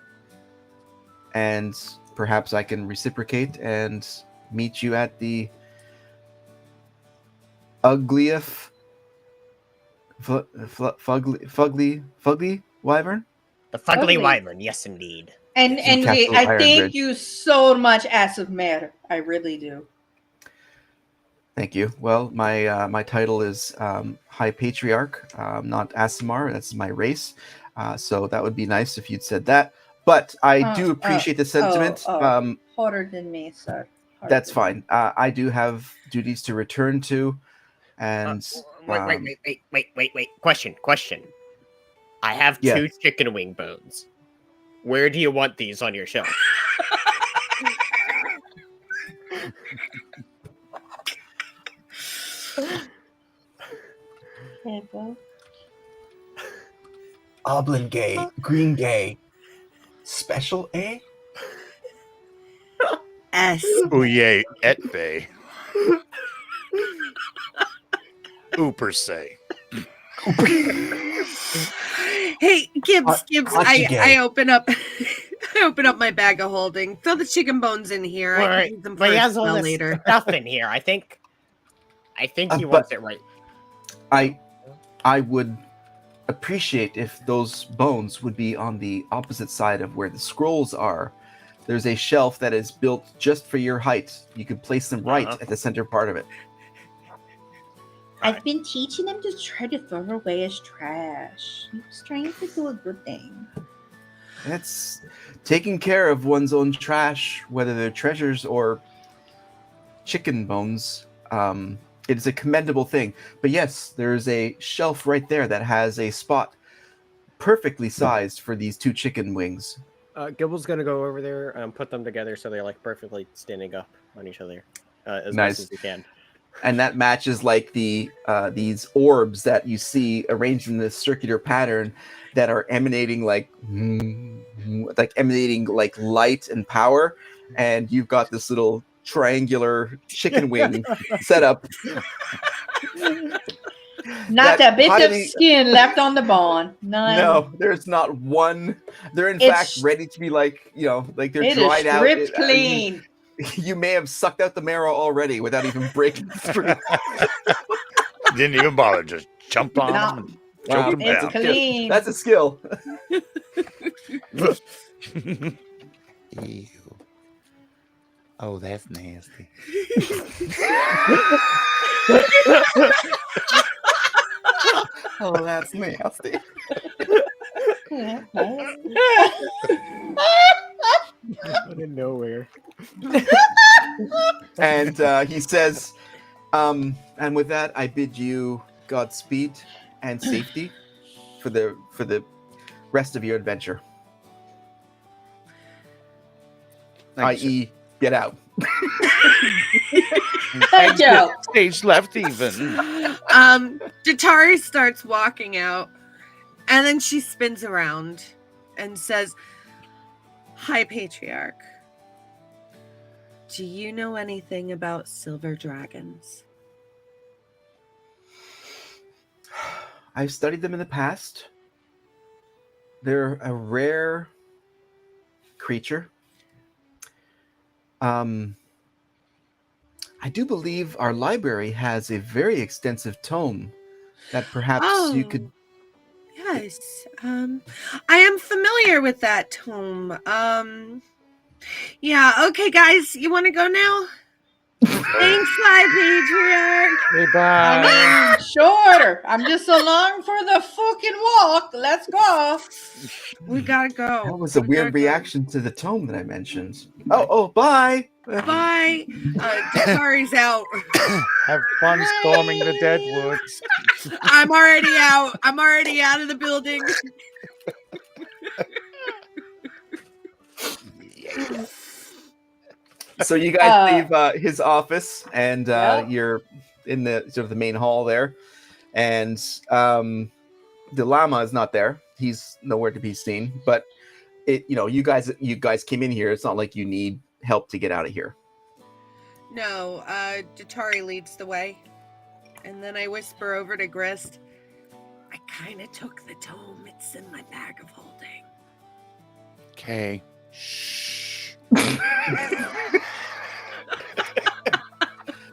and perhaps I can reciprocate and meet you at the ugliest fugly wyvern. The Fugly Fugly. Wyvern, yes indeed. And Castle I Iron thank Bridge. you so much, Ass of Mare. I really do. Thank you. Well, my title is High Patriarch, not Asimar. That's my race. So that would be nice if you'd said that. But I do appreciate the sentiment. Harder than me, sir. Harder That's than fine. I do have duties to return to, and Wait. Question. I have Yeah. 2 chicken wing bones. Where do you want these on your shelf? me. Oblongay, Green Gay, Special A. S. Ouye et bay. Ou per se. Hey, Gibbs, Conjugate. I open up I open up my bag of holding. Throw the chicken bones in here. I can Alright, use them for but he a has all spell this later. stuff in here. I think he but- wants it right. I would appreciate if those bones would be on the opposite side of where the scrolls are. There's a shelf that is built just for your height. You could place them right at the center part of it. I've been teaching him to try to throw away his trash. He's trying to do a good thing. It's taking care of one's own trash, whether they're treasures or chicken bones. It is a commendable thing. But yes, there is a shelf right there that has a spot perfectly sized for these 2 chicken wings. Gibble's gonna go over there and put them together so they're like perfectly standing up on each other as Nice. best as we can. And that matches like the these orbs that you see arranged in this circular pattern that are emanating like light and power. And you've got this little triangular chicken wing setup. Not That a bit of highly- skin left on the bone. None. No, there's not one. They're in It's- fact ready to be like they're It is dried out. stripped clean. You may have sucked out the marrow already without even breaking through. Didn't even bother. Just jumped on No. them and Wow, choked them It's down. clean. That's a skill. Ew. Oh, that's nasty. Oh, that's nasty. Out of nowhere. And he says, and with that, I bid you Godspeed and safety for the rest of your adventure. I.e., get out. Thank you. Stage left even. Jatari starts walking out, and then she spins around and says, "High Patriarch, do you know anything about silver dragons? I've studied them in the past. They're a rare creature. I do believe our library has a very extensive tome that perhaps you could. Yes. I am familiar with that tome. Yeah, okay, guys, you want to go now? Thanks, High Patriarch. Goodbye. I mean, sure. I'm just along for the fucking walk. Let's go. We gotta go. That was a We weird gotta go. reaction to the tome that I mentioned. Oh, bye. Bye. Datari's out. Have fun storming the dead woods. I'm already out. I'm already out of the building. So you guys leave his office, and Yep. you're in the sort of the main hall there, and the llama is not there. He's nowhere to be seen. But you guys came in here. It's not like you need help to get out of here. No, Datari leads the way. And then I whisper over to Grist, I kind of took the tome. It's in my bag of holding. Okay. Shh.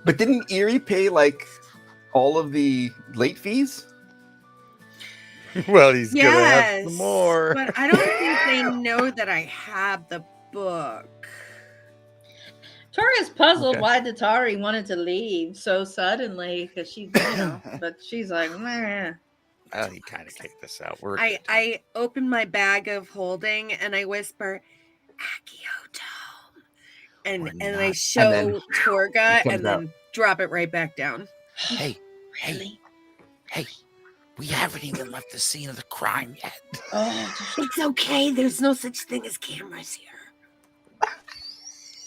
But didn't Erie pay like all of the late fees? Well, he's gonna have some more. But I don't think they know that I have the book. Toria's puzzled Okay. why Datari wanted to leave so suddenly because she, but she's like, meh. Well, he kind of kicked us out. I open my bag of holding and I whisper, Accio tome. And I show then Torga it comes and then drop it right back down. Hey, Really? hey, we haven't even left the scene of the crime yet. Oh, It's okay. There's no such thing as cameras here.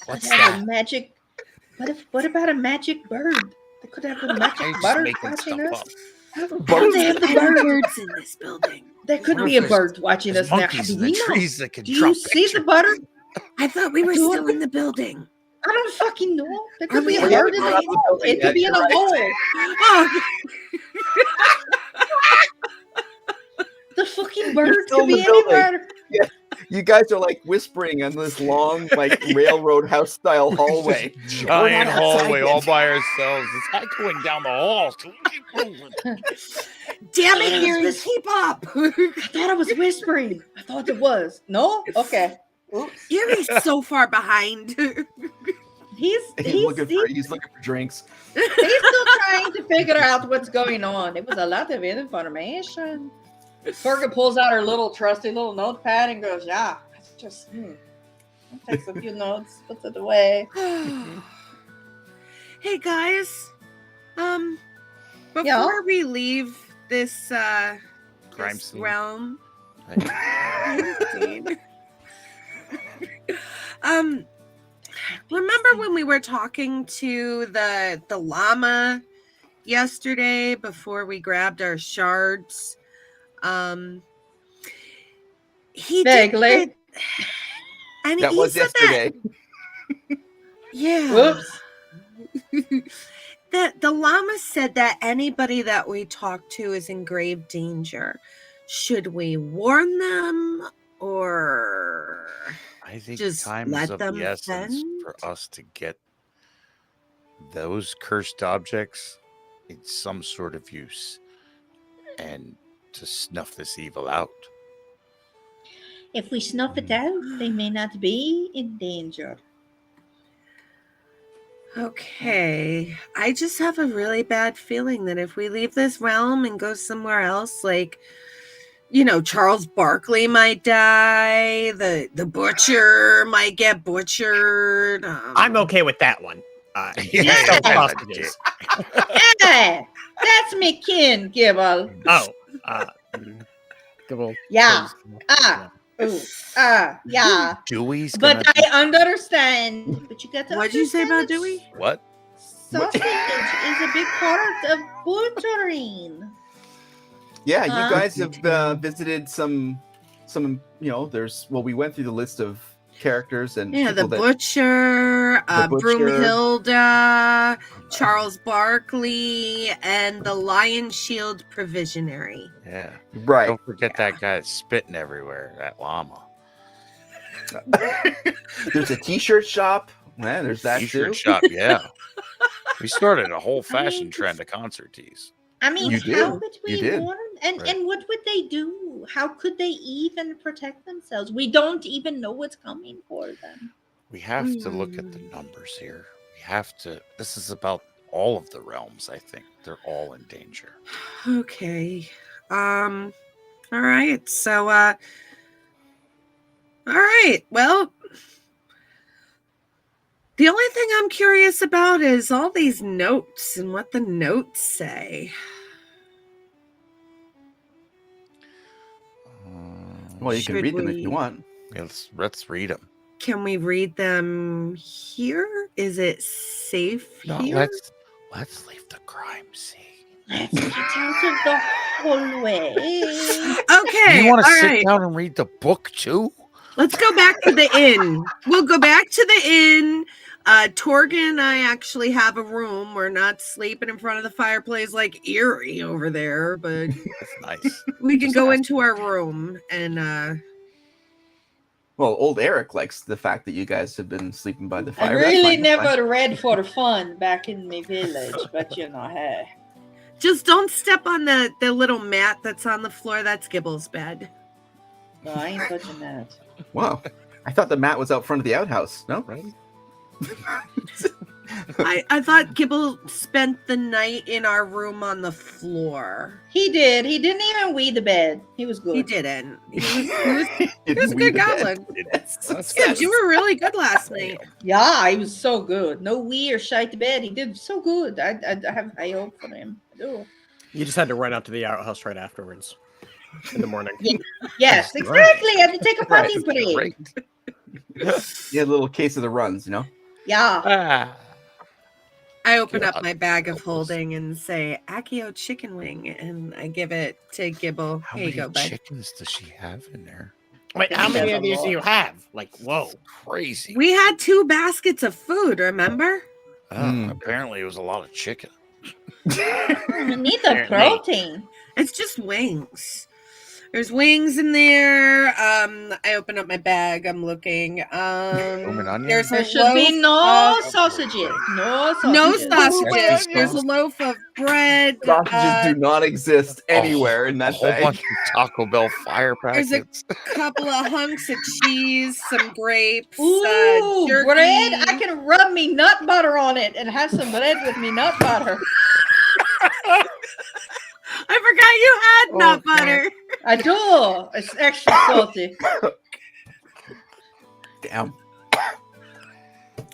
What's could have that? a magic. What about a magic bird? They could have a You're magic just bird making watching stuff us. up. How do they have the There are bird? birds in this building. There could What be if a there's- bird watching There's us now. monkeys Do in we the know? trees that can Do you drop see the pictures. butter? I thought we were Do still it. in the building. I don't fucking know. There Are could be we a bird in in the the hole. It could be in a hole. Oh, The fucking bird still could in be the building. anywhere. You guys are like whispering on this long, like railroad house style hallway. Giant We're not outside hallway yet. all by ourselves. It's echoing down the hall. So keep moving. damn it, Erie, keep up. I thought I was whispering. I thought it was. No? Okay. Oops. Erie's so far behind. He's looking He's for drinks. still trying to figure out what's going on. It was a lot of information. Torga pulls out her little trusty little notepad and goes, yeah, it's just, takes a few notes, puts it away. Hey guys, before Yeah? we leave this Crime this scene. realm, remember when we were talking to the llama yesterday before we grabbed our shards? He Vaguely. did, and That he was said yesterday. that, yeah. Whoops. That the llama said that anybody that we talk to is in grave danger. Should we warn them or I think just time let is of them the essence fend? for us to get those cursed objects in some sort of use and to snuff this evil out. If we snuff it out, they may not be in danger. Okay. I just have a really bad feeling that if we leave this realm and go somewhere else, like, Charles Barkley might die, the butcher might get butchered. I'm okay with that one. Yeah, still yeah, hostages. Hey, that's me kin, Gibble. Oh, good old- Yeah. Ooh, yeah. Dewey's gonna But I understand. But you got to What'd you say about understand Dewey? what? Sausage is a big part of butchering. Yeah, you Huh? guys have visited some. We went through the list of characters and Yeah, the people that. butcher. The butcher. Broomhilda, Charles Barkley, and the Lion Shield Provisionary. Yeah. Right. Don't forget that guy that's spitting everywhere, that llama. There's a t-shirt shop. Man, there's that T-shirt too. shop, yeah. We started a whole fashion trend of concert tees. I mean, You how did. would You we did. warn? And Right. and what would they do? How could they even protect themselves? We don't even know what's coming for them. We have to look at the numbers here. We have to. This is about all of the realms, I think. They're all in danger. Okay. All right. So all right. Well, the only thing I'm curious about is all these notes and what the notes say. Well, you can Should read them if we- you want. Let's read them. Can we read them here? Is it safe No, here? let's leave the crime scene. Let's get out of the hallway. Okay. You want to all sit right. down and read the book too? Let's go back to the inn. We'll go back to the inn. Torgan and I actually have a room. We're not sleeping in front of the fireplace like Eerie over there, but That's nice. we can Just go ask into our room and Well, old Eric likes the fact that you guys have been sleeping by the I fire. That's really fine, that's fine. never read for fun back in my village, but you know, hey. just don't step on the little mat that's on the floor. That's Gibble's bed. No, I ain't touching that. Wow. I thought the mat was out front of the outhouse. No? Right? I thought Gibble spent the night in our room on the floor. He did. He didn't even weed the bed. He was good. He didn't. He was It's a good goblin. That's Gibbs, you were really good last night. Yeah, he was so good. No wee or shite the bed. He did so good. I have high hope for him. I do. You just had to run out to the outhouse right afterwards in the morning. Yes, Right. exactly. I had to take a Right. potty break. Great. You had a little case of the runs, you know? Yeah. Ah. I open up God, my bag of help us. holding and say Accio chicken wing, and I give it to Gibble. How Here you many go, bud. chickens does she have in there? Wait, how many There's of a these do lot. you have? Like, whoa. Crazy. We had 2 baskets of food, remember? Apparently, it was a lot of chicken. We need the protein. It's just wings. There's wings in there. I open up my bag. I'm looking. Roman onion? There's a There should be loaf no of- sausages. No sausages. no Sausages. sausages. There's a loaf of bread. Sausages do not exist anywhere in A that whole bag. bunch of Taco Bell fire There's a packets. couple of hunks of cheese, some grapes, Ooh, jerky. bread. I can rub me nut butter on it and have some bread with me nut butter. I forgot you had nut God. butter. I do. It's extra salty. Damn.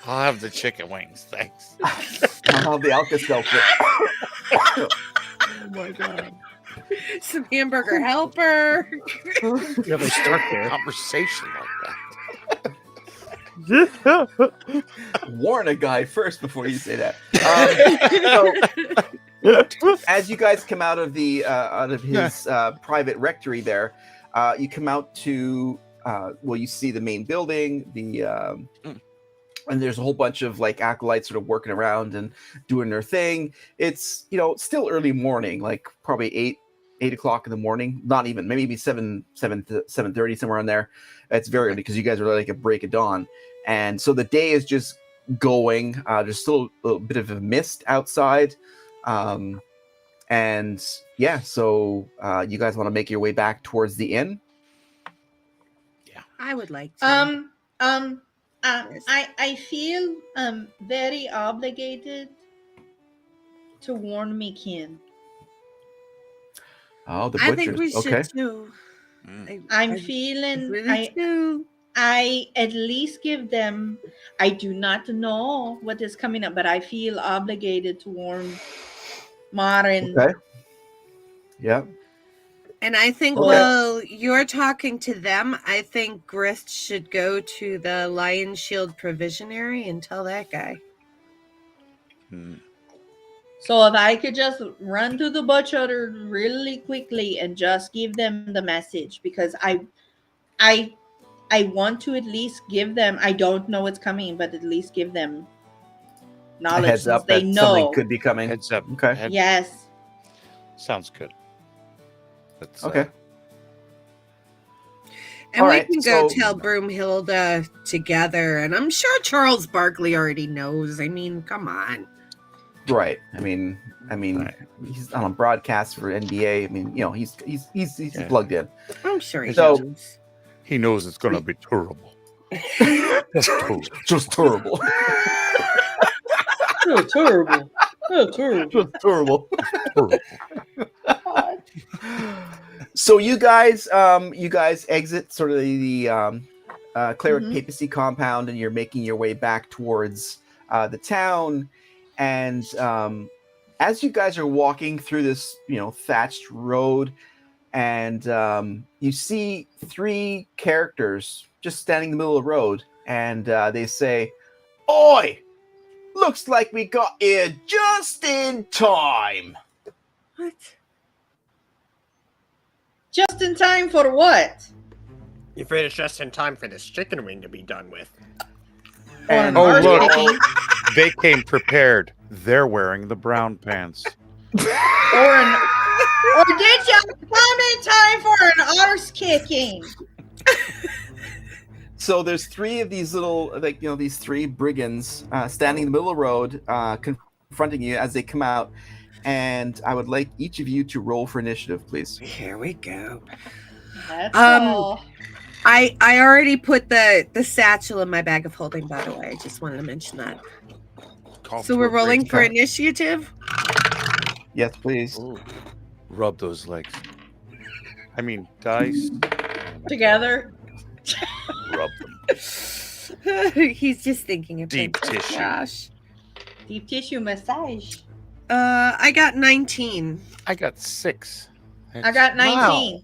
I'll have the chicken wings, thanks. I'll have the Alka-Seltzer. Oh my god. Some hamburger helper. Yeah, they start there. Conversation like that. Warn a guy first before you say that. So, as you guys come out of the out of his private rectory there, you come out to well, you see the main building, and there's a whole bunch of like acolytes sort of working around and doing their thing. It's, you know, still early morning, like probably 8 o'clock in the morning, not even, maybe 7:30, somewhere in there. It's very early because you guys are like a break of dawn, and so the day is just going. There's still a little bit of a mist outside, and yeah, so you guys want to make your way back towards the inn. I would like to. I feel very obligated to warn me kin. Oh, the I butchers. think we should Okay. too. Mm. I'm I feeling really do. I at least give them. I do not know what is coming up, but I feel obligated to warn Marin. Okay. Yeah. And I think Okay. while you're talking to them, I think Grist should go to the Lion Shield Provisionary and tell that guy. Hmm. So if I could just run to the butcher really quickly and just give them the message, because I I want to at least give them. I don't know what's coming, but at least give them A knowledge heads since up they that know. something could be coming. Heads up. Okay. Yes. Sounds good. That's, Okay. And All we right, can go so- tell Broomhilda together, and I'm sure Charles Barkley already knows. I mean, come on. Right. I mean, Right. he's on a broadcast for NBA. I mean, you know, he's Yeah. plugged in. I'm sure he So- knows. He knows it's going to be terrible. Just terrible. Oh, terrible. Oh, terrible. Just terrible. Terrible. So you guys exit sort of the cleric Mhm. papacy compound, and you're making your way back towards the town. And as you guys are walking through this, thatched road, and you see three characters just standing in the middle of the road, and they say, "Oi! Looks like we got here just in time." What? Just in time for what? You finished just in time for this chicken wing to be done with. Or And- an Oh, arse look. kicking, They came prepared. They're wearing the brown pants. or did you come in time for an arse kicking? So there's three of these little, these three brigands standing in the middle of the road, confronting you as they come out. And I would like each of you to roll for initiative, please. Here we go. That's Um, all. I already put the satchel in my bag of holding, by the way. I just wanted to mention that. Call So for we're a break. rolling for Okay. initiative? Yes, please. Ooh. Rub those legs. I mean, dice. Together. Rub them. He's just thinking of Deep things. tissue. Gosh. Deep tissue massage. I got 19. I got 6. I got 19.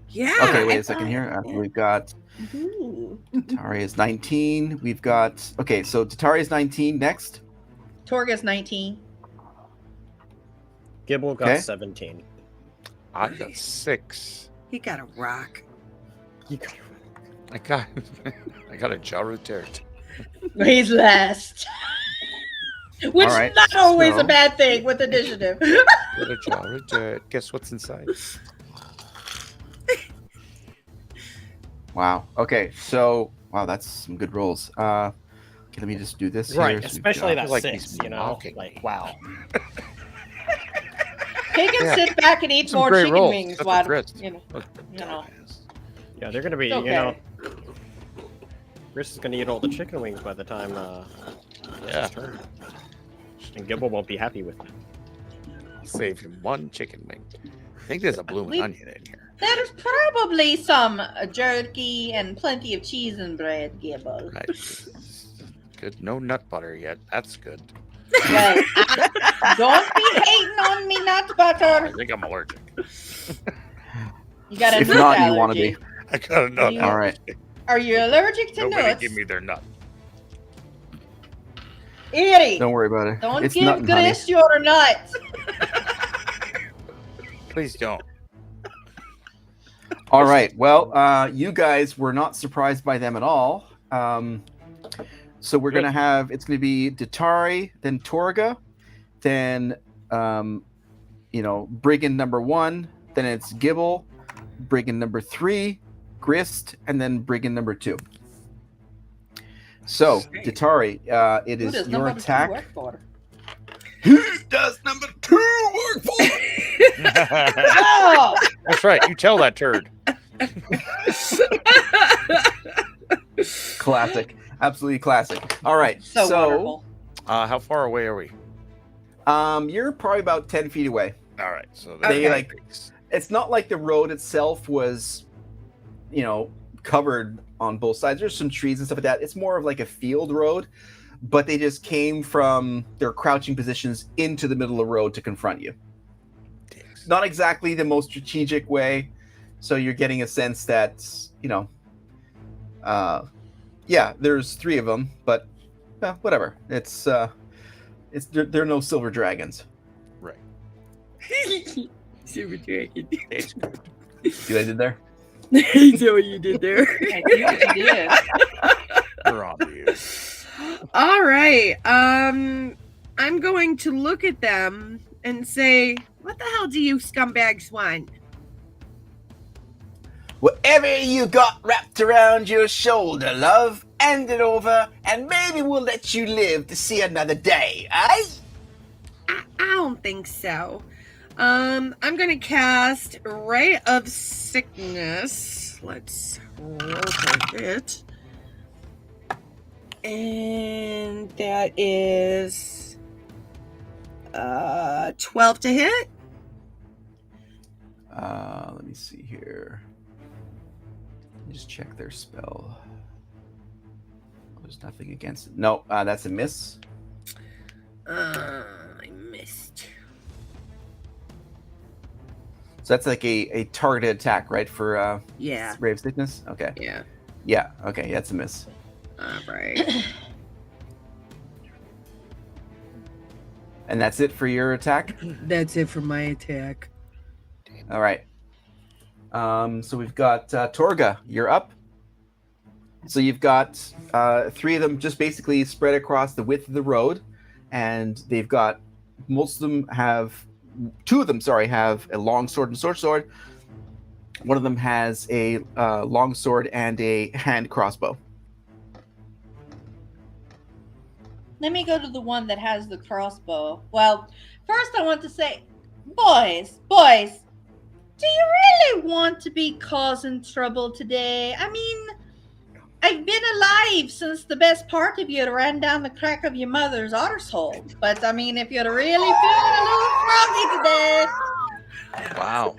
Yeah. Okay, wait I a second thought- here. We've got Ooh. Tatari is 19. We've got, okay, so Tatari is 19 next. Torga's 19. Gibble got Okay. 17. I got 6. He got a rock. You got I got I got a jar of dirt. He's last. Which All right, is not always so- a bad thing with initiative. Got a jar of dirt. Guess what's inside? Wow. Okay, so, wow, that's some good rolls. Okay, let me just do this right, here. So we've especially got- that like 6, he's you know? mocking Like, me. wow. He can Yeah. sit back and eat Some more great chicken rolls. wings Got the while, grits. you know. Look, You know. Yeah, they're gonna be, It's okay. Chris is gonna eat all the chicken wings by the time it's Yeah. his turn. And Gibble won't be happy with it. Save him one chicken wing. I think there's a blooming We- onion in here. There's probably some jerky and plenty of cheese and bread, Gibble. Right. Good. No nut butter yet. That's good. Well, don't be hating on me nut I butter. think I'm allergic. You got a If nut not, you allergy. want to be. I got a nut. You- All right. Are you allergic to Nobody nuts? give me their nut. Edie, Don't worry about it. don't It's give nut and honey. Chris your nuts. Please don't. All right. Well, you guys were not surprised by them at all. So we're Good. gonna have, it's gonna be Datari, then Torga, then Brigand number 1, then it's Gibble, Brigand number 3, Grist, and then Brigand number 2. So Datari, it Who is does your number two attack. work for? Who does number 2 work for? Oh, That's right. You tell that turd. Classic, absolutely classic. All right, so wonderful. How far away are we? You're probably about 10 feet away. All right. So They, that's like, it's not like the road itself was, covered on both sides. There's some trees and stuff like that. It's more of like a field road, but they just came from their crouching positions into the middle of the road to confront you. Not exactly the most strategic way. So you're getting a sense that, there's 3 of them, but whatever. They're no silver dragons. right. Super dragon. It's good. See what I did there? You know what you did there. I see what you did. We're on to you. All right. I'm going to look at them and say, "What the hell do you scumbags want?" Whatever you got wrapped around your shoulder, love, hand it over, and maybe we'll let you live to see another day, eh? I don't think so. I'm gonna cast Ray of Sickness. Let's roll for it. And that is 12 to hit. Let me see here. Just check their spell. There's nothing against it. No, that's a miss. I missed. So that's like a targeted attack, right? For Yeah. Rave Sickness? Okay. Yeah. Yeah, okay, that's a miss. All right. And that's it for your attack? That's it for my attack. All right. So we've got Torga, you're up. So you've got 3 of them just basically spread across the width of the road, and they've got most of them have 2 of them, have a long sword and short sword. One of them has a long sword and a hand crossbow. Let me go to the one that has the crossbow. Well, first I want to say, boys, do you really want to be causing trouble today? I mean, I've been alive since the best part of you had ran down the crack of your mother's arsehole. But I mean, if you're really feeling a little froggy today, Wow.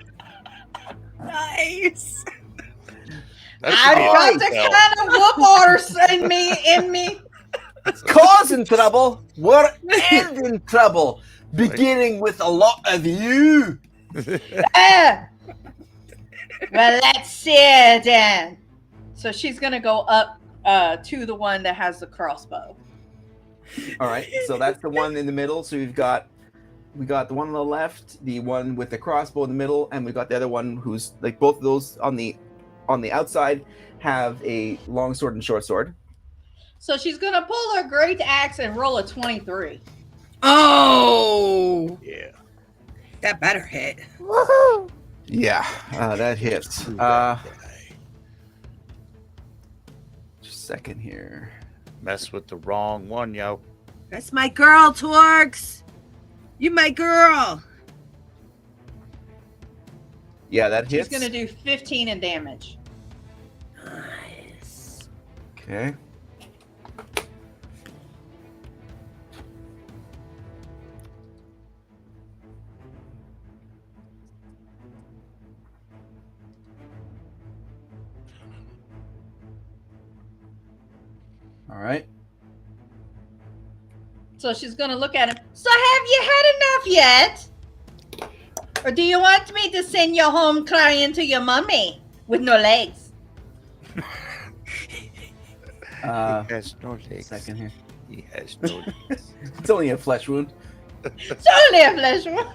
Nice. That should be I've a got to spell. kind of whoop arse in me. Causing trouble? We're ending trouble, beginning with a lot of you. Ah. Well, let's see it then. So she's gonna go up to the one that has the crossbow. All right, so that's the one in the middle. So we got the one on the left, the one with the crossbow in the middle, and we got the other one who's like both of those on the outside have a long sword and short sword. So she's gonna pull her great axe and roll a 23. Oh, Yeah. that better hit. Yeah, that hits. True that guy. Just a second here. Mess with the wrong one, yo. That's my girl, Torx. You my girl. Yeah, that She's hits. gonna do 15 in damage. Nice. Okay. All right. So she's gonna look at him. So have you had enough yet? Or do you want me to send you home crying to your mummy with no legs? He has no legs. Second here. He has no legs. It's only a flesh wound. It's only a flesh wound.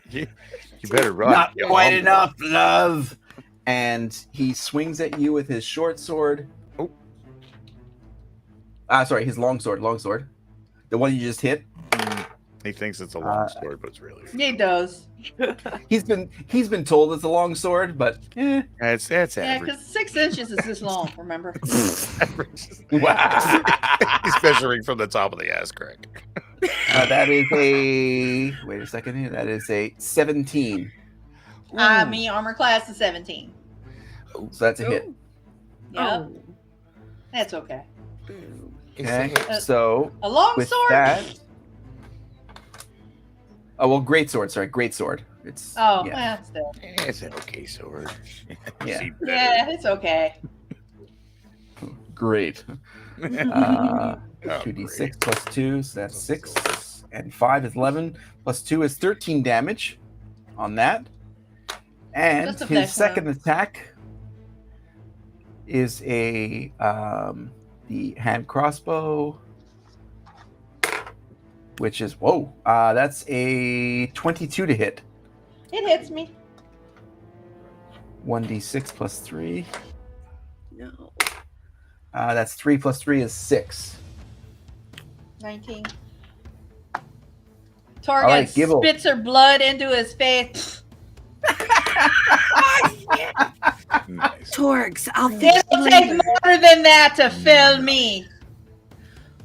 You better run. Not yo. quite enough, love. And he swings at you with his short sword. Oh. Sorry, his long sword. The one you just hit. He thinks it's a long sword, but it's really. He does. He's been told it's a long sword, but That's Yeah, average. because 6 inches is this long, remember? wow. He's measuring from the top of the ass crack. That is a wait a second here. That is a 17. Me armor class is 17. So that's a hit. Yeah, that's okay. Okay. So A long with sword? that. Oh well, great sword. Sorry, great sword. It's Oh, yeah. well, still. It's an okay sword. Yeah. See better. Yeah, it's okay. Great. Oh, 2d6 great. plus 2, so that's 6. And 5 is 11. Plus 2 is 13 damage on that. And Just a his flesh second attack is the hand crossbow, which is, that's a 22 to hit. It hits me. 1d6 plus 3. No. That's 3 plus 3 is 6. 19. All Target right, Gibble. spits her blood into his face. Nice. Torgs, I'll fix It'll you take later. more than that to fill me.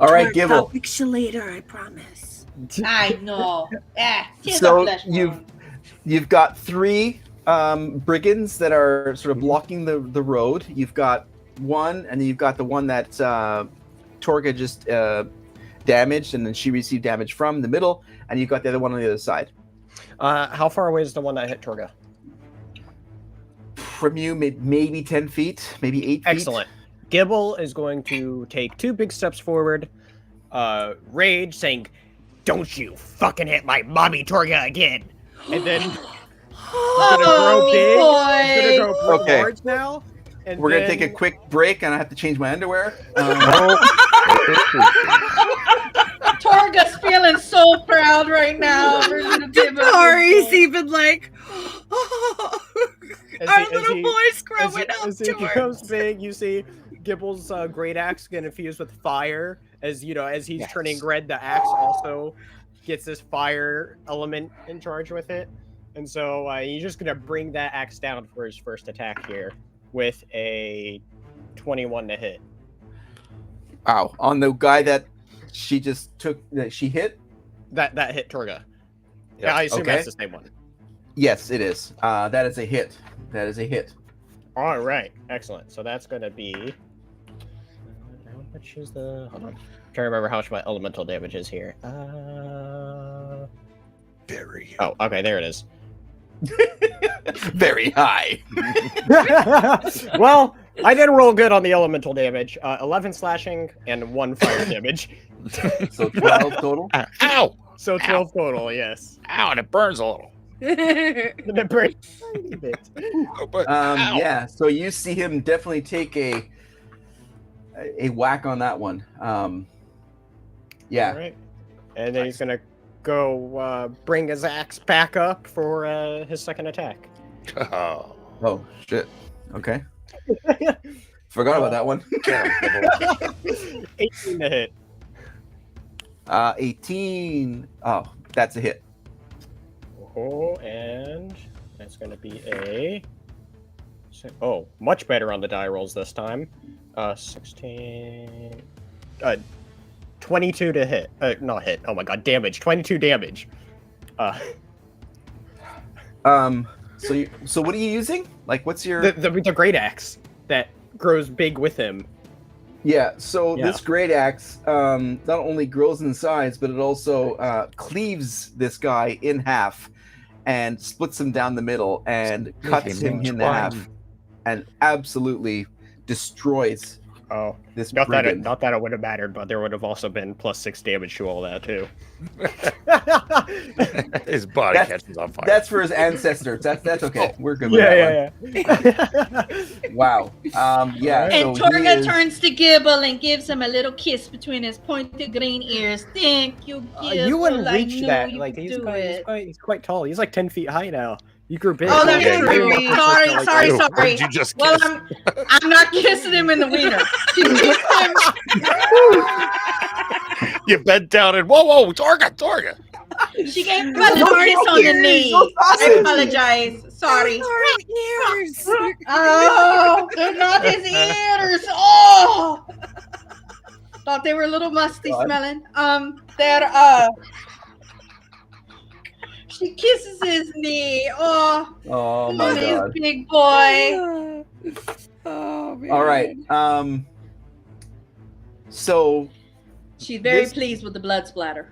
All right, Torgs, I'll Gibble. fix you later, I promise. I know. Tis So a flesh wound. You've got 3 brigands that are sort of blocking the road. You've got one, and then you've got the one that Torga just damaged, and then she received damage from the middle, and you've got the other one on the other side. How far away is the one that hit Torga? From you, maybe 10 feet, maybe 8 feet. Excellent. Gibble is going to take 2 big steps forward, rage, saying, "Don't you fucking hit my mommy Torga again!" And then he's gonna grow big. He's gonna grow Okay. large now. And We're gonna then- take a quick break, and I have to change my underwear. Torga's feeling so proud right now. We're gonna give him a Tori's big- even like, As our he- as little he- boy's growing up, as he Torgs. grows big, you see Gibble's great axe gonna fuse with fire. As you know, as he's Yes. turning red, the axe also gets this fire element in charge with it. And so he's just gonna bring that axe down for his first attack here with a 21 to hit. Wow, on the guy that she just took, that she hit. That hit Torga. Yep. Yeah, I assume Okay. that's the same one. Yes, it is. That is a hit. That is a hit. All right, excellent. So that's gonna be. How much is the? Hold on. I'm trying to remember how much my elemental damage is here. Very. Oh, okay, there it is. Very high. Well, I did roll good on the elemental damage. 11 slashing and 1 fire damage. So 12 total. Ow! So 12 total, yes. Ow! And it burns a little. The brain tiny bit. Oh, but, ow. Yeah. So you see him definitely take a whack on that one. Yeah. All right. And then he's gonna go bring his axe back up for his second attack. Oh. Oh shit. Okay. Forgot about that one. 18 to hit. 18. Oh, that's a hit. Oh, and that's gonna be a. Oh, much better on the die rolls this time. 16. 22 to hit. Not hit. Oh my god, damage. 22 damage. So what are you using? Like, what's your? The great axe that grows big with him. Yeah. So Yeah. this great axe not only grows in size, but it also cleaves this guy in half and splits him down the middle and cuts him in half and absolutely destroys Oh, this not brigand. that it would have mattered, but there would have also been +6 damage to all that too. His body That's- catches on fire. That's for his ancestors. That's okay. We're good with Yeah. that one. Wow. Yeah. And so he Torga is- turns to Gibble and gives him a little kiss between his pointed green ears. Thank you, Gibble. You wouldn't I reach knew that. you Like could he's do quite, he's, it. quite, he's quite tall. He's like 10 feet high now. You grew big. Oh, that's Yeah, true. you- Sorry. Ew, what did you just Well, kiss? I'm not kissing him in the wiener. She kissed him. You bent down and whoa, Torga. She gave him a little kiss on the knee. I apologize. Sorry. Ears. Oh, they're not his ears. Oh, thought they were a little musty God. smelling. She kisses his knee. Oh, Oh my his god. big boy. Oh man. All right. So She's very This- pleased with the blood splatter.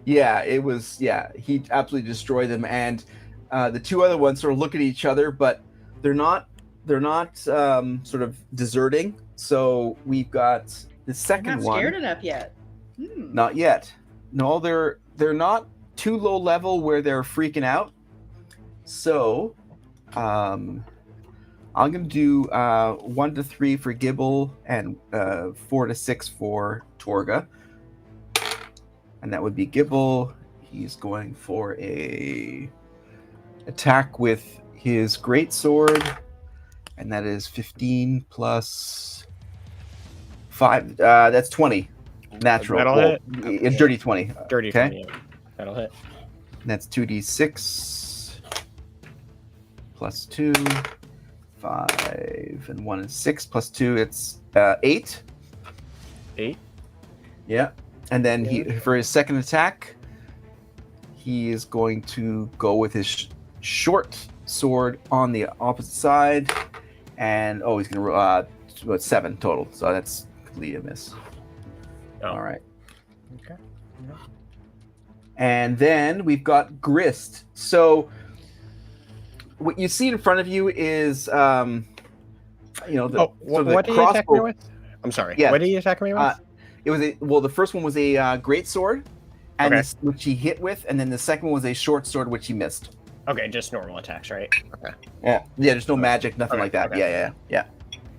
yeah, it was. Yeah, he absolutely destroyed them, and the two other ones sort of look at each other, but they're not. They're not sort of deserting. So we've got the I'm second not one. scared enough yet. Hmm. Not yet. No, they're not too low level where they're freaking out. So, I'm gonna do 1 to 3 for Gibble and 4 to 6 for Torga, and that would be Gibble. He's going for a attack with his great sword, and that is 15 plus 5. That's 20 natural. That'll Well, hit. a dirty 20. Dirty Okay. 20. Yeah. That'll hit. And that's 2d6 plus 2, 5, and 1 is 6 plus 2. It's 8. 8. Yeah. And then he for his second attack, he is going to go with his short sword on the opposite side, and he's going to 7 total. So that's completely a miss. Oh. All right. Okay. And then we've got Grist. So what you see in front of you is, the what did he attack me with? I'm sorry. Yeah. What did he attack me with? It was the first one was a great sword, and Okay. which he hit with, and then the second one was a short sword which he missed. Okay, just normal attacks, right? Okay. Yeah, there's no magic, nothing Okay, like that. okay. Yeah.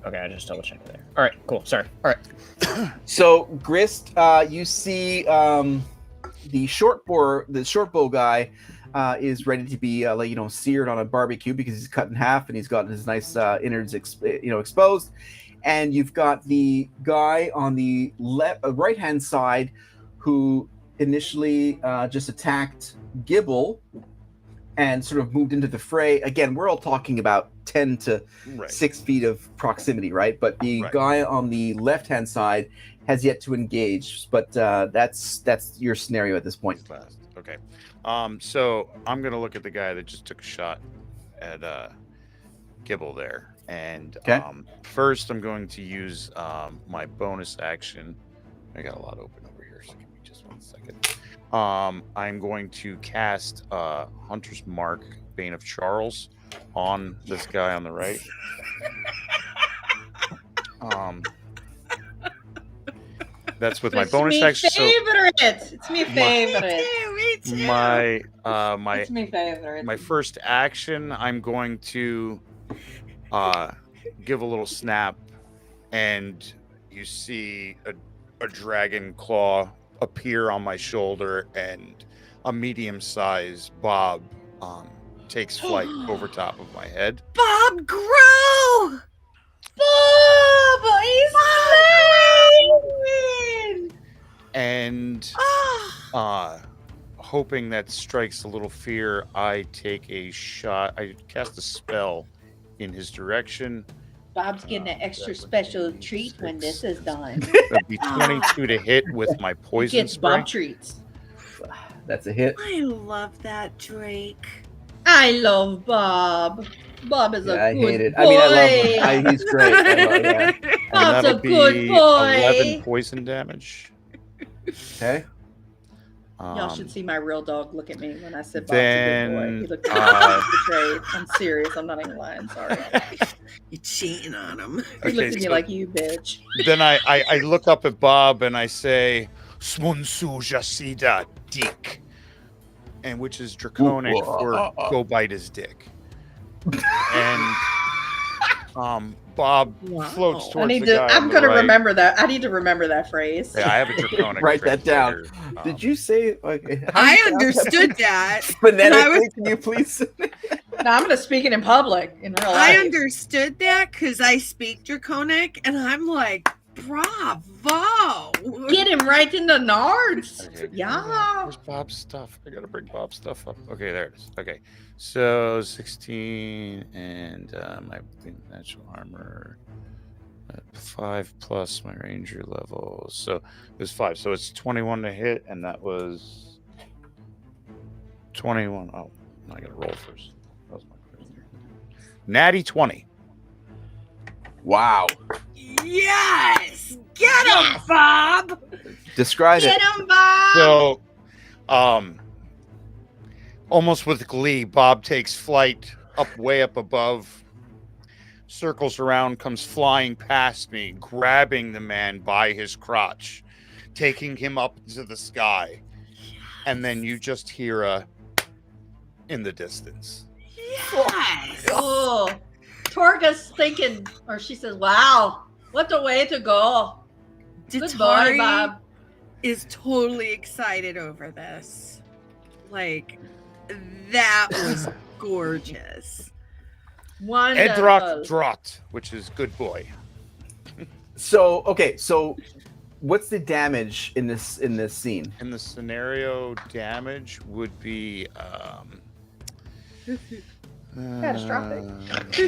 Okay, I just double checked there. All right, cool. Sorry. All right. So Grist, you see the short bow guy is ready to be seared on a barbecue because he's cut in half and he's got his nice innards exposed. And you've got the guy on the right hand side who initially just attacked Gibble and sort of moved into the fray. Again, we're all talking about 10 to 6 feet of proximity, right? But the guy on the left-hand side has yet to engage. But that's your scenario at this point. Okay. So I'm going to look at the guy that just took a shot at Gibble there. And first I'm going to use my bonus action. I got a lot open over here, so give me just 1 second. I'm going to cast Hunter's Mark, Bane of Charles, on this guy on the right. That's with my bonus action. It's my favorite. Me too. It's my favorite. My first action, I'm going to give a little snap, and you see a dragon claw appear on my shoulder, and a medium-sized Bob takes flight over top of my head. Bob grew. Bob, he's flying. And hoping that strikes a little fear, I take a shot. I cast a spell in his direction. Bob's getting an extra special treat when this is done. That'd be 22 to hit with my He poison gets spray. Bob treats. That's a hit. I love that Drake. I love Bob. Bob is I a good hate it. boy. I mean, I love him. He's great. And Bob's a that'll good be boy. 11 poison damage. Okay. Y'all should see my real dog look at me when I said Bob's a then, good boy. He looked at me betrayed. I'm serious. I'm not even lying. Sorry. You're cheating on him. He looked at me like, you bitch. Then I look up at Bob and I say, Smunsu Jasida Dick. And which is draconic for go bite his dick. And Bob floats towards the guy. I'm gonna remember that. I need to remember that phrase. Yeah, I have a draconic. Write that down. translator. Did you say? I understood that. Phonetically, can you please? No, I'm gonna speak it in public in real life. I understood that because I speak Draconic, and I'm like, bravo! Get him right in the nards. Okay, Yeah. where's Bob's stuff? I gotta bring Bob's stuff up. Okay, there it is. Okay, so 16 and my natural armor 5 plus my ranger level. So it was 5. So it's 21 to hit, and that was 21. Oh, I gotta roll first. That was my natty 20. Wow. Yes! Get him, Bob! Describe Get it. him, Bob. So, almost with glee, Bob takes flight way up above, circles around, comes flying past me, grabbing the man by his crotch, taking him up into the sky, and then you just hear a in the distance. Yes! Oh, Torga's thinking, or she says, "Wow, what a way to go." Good boy, Datari Bob. is totally excited over this. Like, that was gorgeous. Edrock Drot, which is good boy. So what's the damage in this scene? In the scenario, damage would be Catastrophic.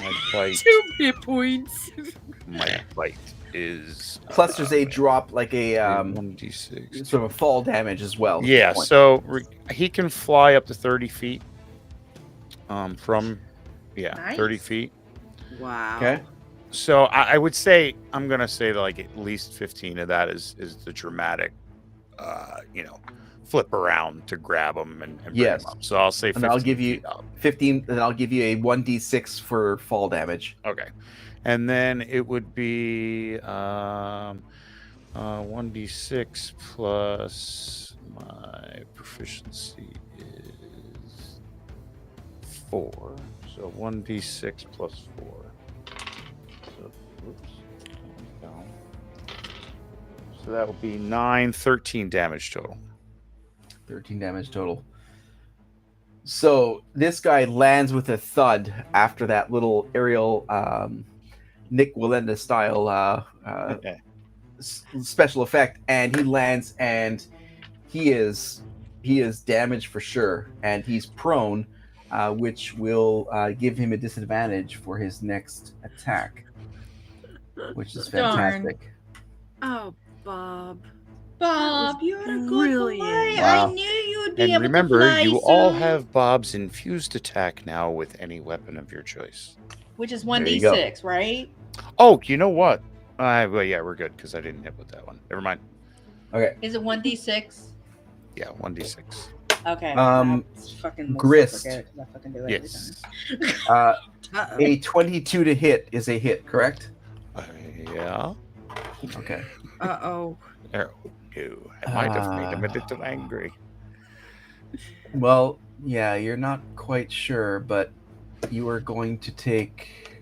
My bite, 2 hit points. my bite is Plus, there's a drop, like a 1d6. sort of a fall damage as well. Yeah, so he can fly up to 30 feet. From Nice. 30 feet. Wow. Okay. So I would say I'm gonna say that, like, at least 15 of that is the dramatic, flip around to grab him and bring Yes. him up. So I'll say 15 And I'll give you feet up. 15, and I'll give you a 1d6 for fall damage. Okay, and then it would be 1d6 plus my proficiency is 4. So 1d6 plus 4. So, oops, down. So that would be 9, 13 damage total. 13 damage total. So this guy lands with a thud after that little aerial Nick Wallenda style special effect, and he lands, and he is damaged for sure, and he's prone, which will give him a disadvantage for his next attack, which is fantastic. Oh, Bob. Bob, you're a good brilliant. boy. Wow. I knew you would be And able remember, to fly you all soon. have Bob's infused attack now with any weapon of your choice. Which is There you go. 1d6, right? Oh, you know what? Well, yeah, we're good because I didn't hit with that one. Never mind. Okay. Is it 1d6? Yeah, 1d6. Okay. Um, I fucking Grist. forget 'cause I fucking do it Yes. every time. Uh-oh. A 22 to hit is a hit, correct? Yeah. Okay. Uh-oh. No, I might have made him a little angry. Well, yeah, you're not quite sure, but you are going to take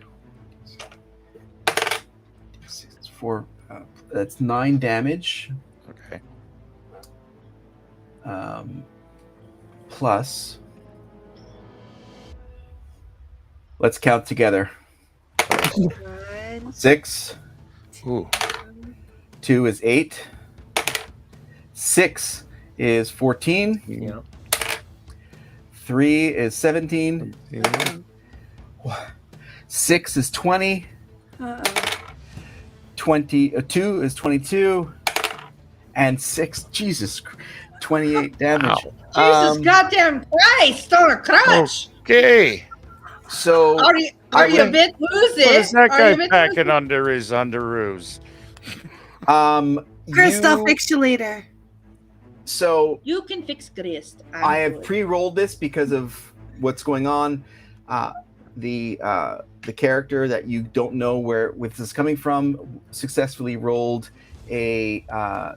4. That's 9 damage. Okay. Plus, let's count together. 1, 6, Ooh. 2 is 8, 6 is 14, Yeah. 3 is 17, Yeah. 6 is 20, uh-oh. 2 is 22, and 6, Jesus, 28 damage. Jesus goddamn Christ, on a crutch. Okay. So Are you a bit woozy? What is that Are you a guy bit packing woozy? under his underoos? Crystal you- Fixulator. So You can fix grist. I have pre-rolled this because of what's going on. The character that you don't know where this is coming from successfully rolled a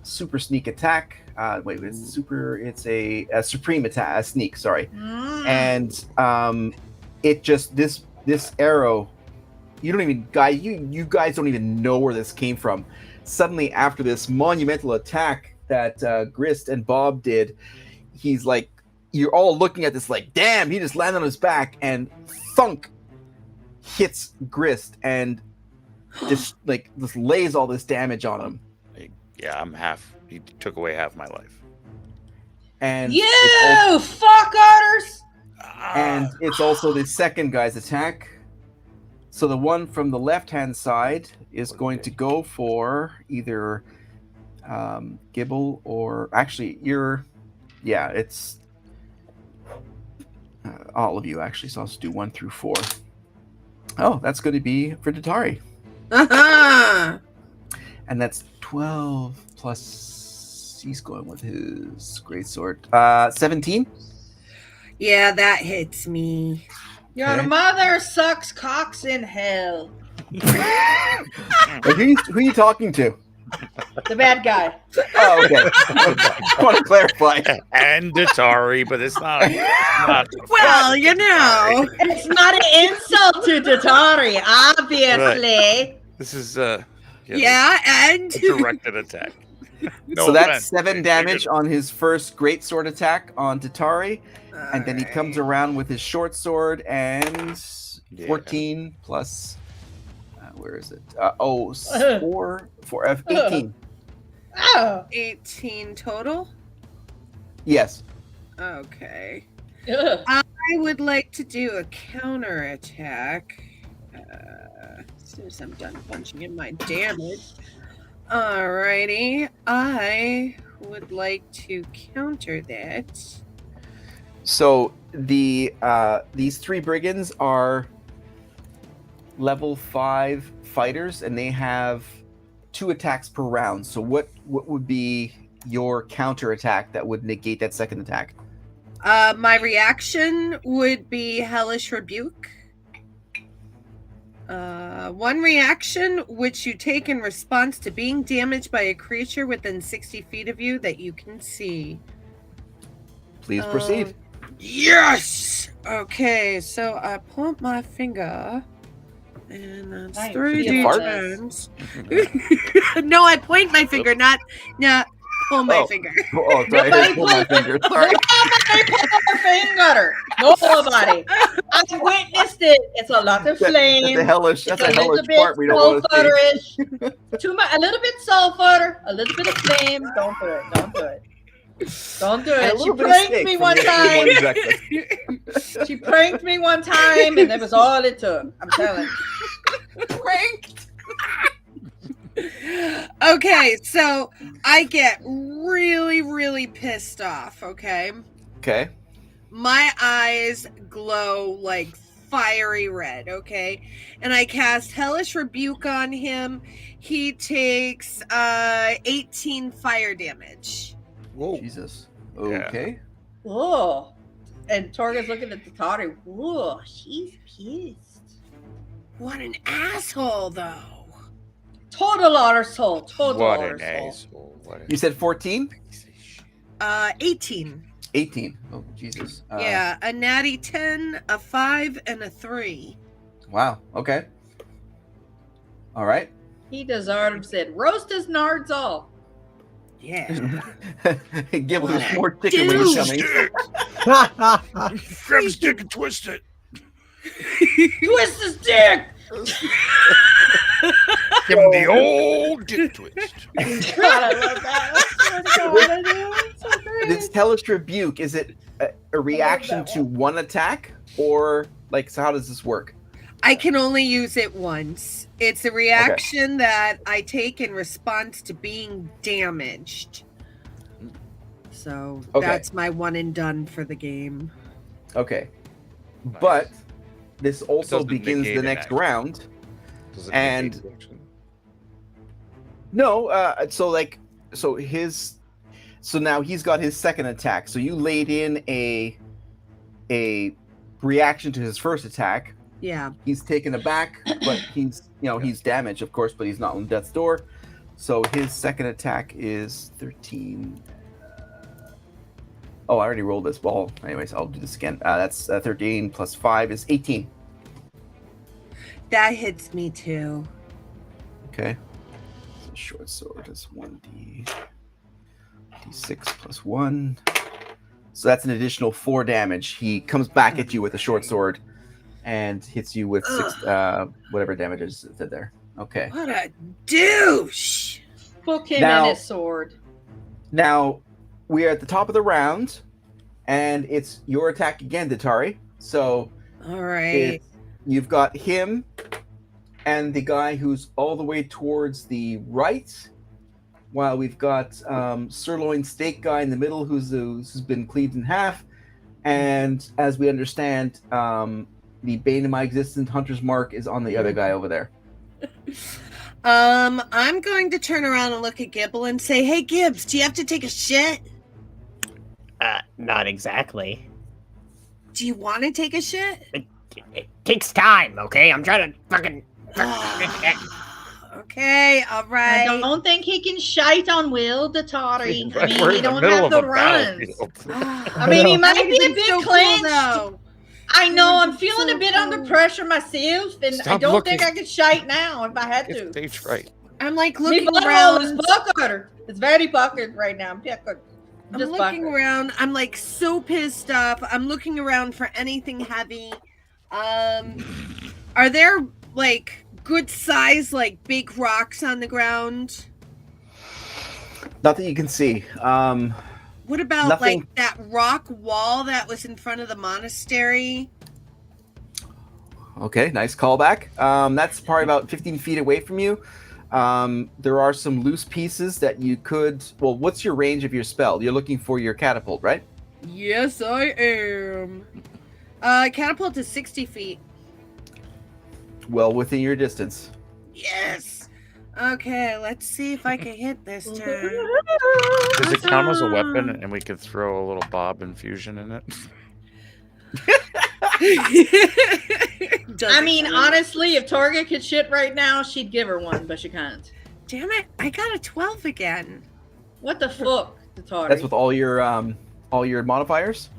super sneak attack. It's a supreme attack, a sneak. Sorry, and it just this arrow. You guys don't even know where this came from. Suddenly, after this monumental attack that Grist and Bob did, he's like, you're all looking at this like, damn, he just landed on his back, and thunk hits Grist and just lays all this damage on him. Yeah, I'm half. He took away half my life. And You it's fuckers! it's also the second guy's attack. So the one from the left-hand side is going to go for either Gibble or actually it's all of you actually. So I'll just do 1 through 4. Oh, that's going to be for Datari, Uh-huh. and that's 12 plus. He's going with his greatsword. 17. Yeah, that hits me. Your Okay. mother sucks cocks in hell. Wait, who are you talking to? The bad guy. Oh, okay. I want to clarify. And Atari, but it's not. Well, you know. It's not an insult to Datari, obviously. This is Yeah, and a directed attack. No So that's offense. 7 damage on his first greatsword attack on Tatari, and then he comes around with his short sword and Yeah. 14 plus. Where is it? 18. Oh. 18 total. Yes. Okay. Ugh. I would like to do a counterattack. As soon as I'm done punching in my damage. Alrighty. I would like to counter that. So these 3 brigands are level 5 fighters, and they have 2 attacks per round. So what would be your counterattack that would negate that second attack? My reaction would be Hellish Rebuke. 1 reaction which you take in response to being damaged by a creature within 60 feet of you that you can see. Please proceed. Yes! Okay, so I point my finger, and that's I 3 feel times. No, I point my finger, not pull my finger. Oh, sorry. I pulled my finger. Sorry. Nobody pull her finger. Nobody. I witnessed it. It's a lot of flame. That's a hellish It's a little hellish bit part we don't want to see. sulfurish. Too much. A little bit sulfur. A little bit of flame. Don't do it. Don't do it. Don't do And a it. She little bit of pranked steak me from one yesterday time. morning's breakfast. She pranked me one time, and that was all it took. I'm telling you. Pranked. Okay, so I get really, really pissed off, okay? Okay. My eyes glow like fiery red, okay? And I cast Hellish Rebuke on him. He takes 18 fire damage. Whoa. Jesus. Yeah. Okay. Oh. And Torga's looking at the Tari. Whoa, she's pissed. What an asshole, though. Total arsehole. Total What an arsehole. asshole. What You said 14? 18. 18. Oh, Jesus. Yeah, a natty 10, a 5, and a 3. Wow. Okay. All right. He deserves it. Roast his nards off. Yeah. Give us more chicken wings coming. Grab his dick and twist it. Twist his dick. Give him the old dick twist. God, I love that. Oh, God, I do. It's so great. This hellish rebuke, is it a reaction to one attack, or like, so how does this work? I can only use it once. It's a reaction that I take in response to being damaged. So that's my one and done for the game. Okay. Nice. But this also doesn't begins negate the an next action. round. Does it And- negate the action? No, so now he's got his second attack. So you laid in a reaction to his first attack. Yeah. He's taken aback, but he's damaged, of course, but he's not on death's door. So his second attack is 13. I already rolled this ball. Anyways, I'll do this again. That's 13 plus 5 is 18. That hits me too. Okay. So short sword is 1d6 plus 1. So that's an additional 4 damage. He comes back at you with a short sword and hits you with 6 whatever damage is there. Okay. What a douche. Hook him Now- in his sword. Now we are at the top of the round, and it's your attack again, Datari. So All right. you've got him and the guy who's all the way towards the right, while we've got sirloin steak guy in the middle who's been cleaved in half, and as we understand, the bane of my existence hunter's mark is on the other guy over there. I'm going to turn around and look at Gibble and say, "Hey, Gibbs, do you have to take a shit? Not exactly. Do you want to take a shit?" It takes time, okay? I'm trying to fucking... Okay, all I right. don't think he can shite on Will, the Tari. I mean, We're he in the don't middle have of the a runs. battlefield. I mean, he That might would've be a been bit so cool, clenched. though. I know, That I'm would've been feeling so a bit under cool. pressure myself, and I Stop don't think looking. I could shite now if I had If to. Dave's right. I'm like My looking butthole is around. puckered. It's very puckered right now. I'm puckered. I'm Just looking puckered. around. I'm like so pissed off. I'm looking around for anything heavy. Are there like good size, like big rocks on the ground? Not that you can see. What about Nothing- like that rock wall that was in front of the monastery? Okay, nice callback. That's probably about 15 feet away from you. There are some loose pieces that you could. Well, what's your range of your spell? You're looking for your catapult, right? Yes, I am. Catapult is 60 feet. Well, within your distance. Yes. Okay, let's see if I can hit this time. Does it count as a weapon and we could throw a little bob infusion in it? I mean, honestly, if Torga could shit right now, she'd give her one, but she can't. Damn it! I got a 12 again. What the fuck, Tatari? That's with all your modifiers.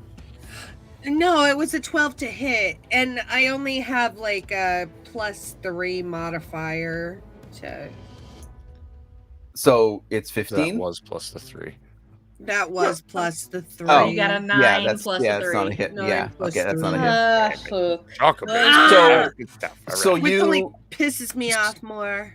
No, it was a 12 to hit, and I only have like a +3 modifier to. So it's That 15. was plus the 3. That was plus the 3. Oh, you got a 9 yeah, that's plus yeah, a 3. it's not a hit. 9 Yeah, plus okay, that's not a 3. hit. Fuck. Chocolate. Ah! Good stuff. All So right. Which you- only pisses me off more.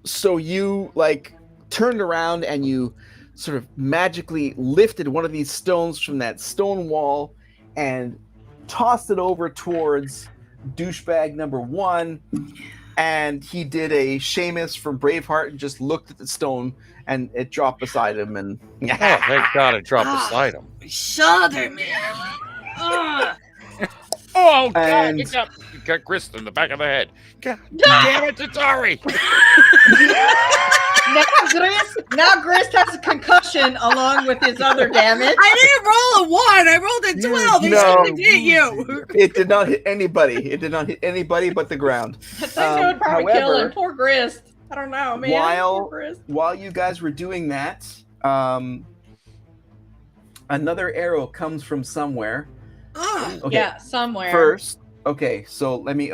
So you like turned around and you sort of magically lifted one of these stones from that stone wall and tossed it over towards douchebag number 1, and he did a Seamus from Braveheart and just looked at the stone and it dropped beside him and Oh, thank God it dropped Ah. beside him. Shudder, man. Ugh. Oh, God, And- you got grist in the back of the head. God damn it, Tatari! Now Grist has a concussion along with his other damage. I didn't roll a 1. I rolled a 12. It No. shouldn't have hit you. it did not hit anybody. It did not hit anybody but the ground. I think that would probably kill however, him. Poor Grist. I don't know, man. While- Poor Grist. While you guys were doing that, another arrow comes from somewhere. Ugh. Okay, Yeah, somewhere. first. Okay, so let me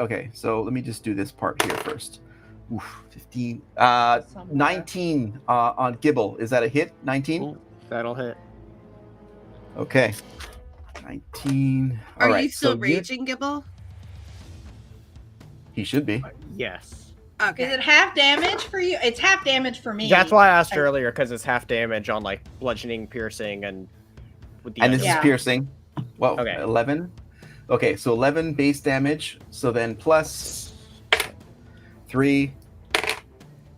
just do this part here first. Oof, 15. Somewhere. 19 on Gibble. Is that a hit? 19? Ooh, that'll hit. Okay. 19. Are All right. you still so raging, Gibble? He should be. Yes. Okay. Is it half damage for you? It's half damage for me. That's why I asked earlier, because it's half damage on like bludgeoning, piercing, and with the And this Yeah. is piercing. Well, Okay. 11. Okay, so 11 base damage. So then plus 3.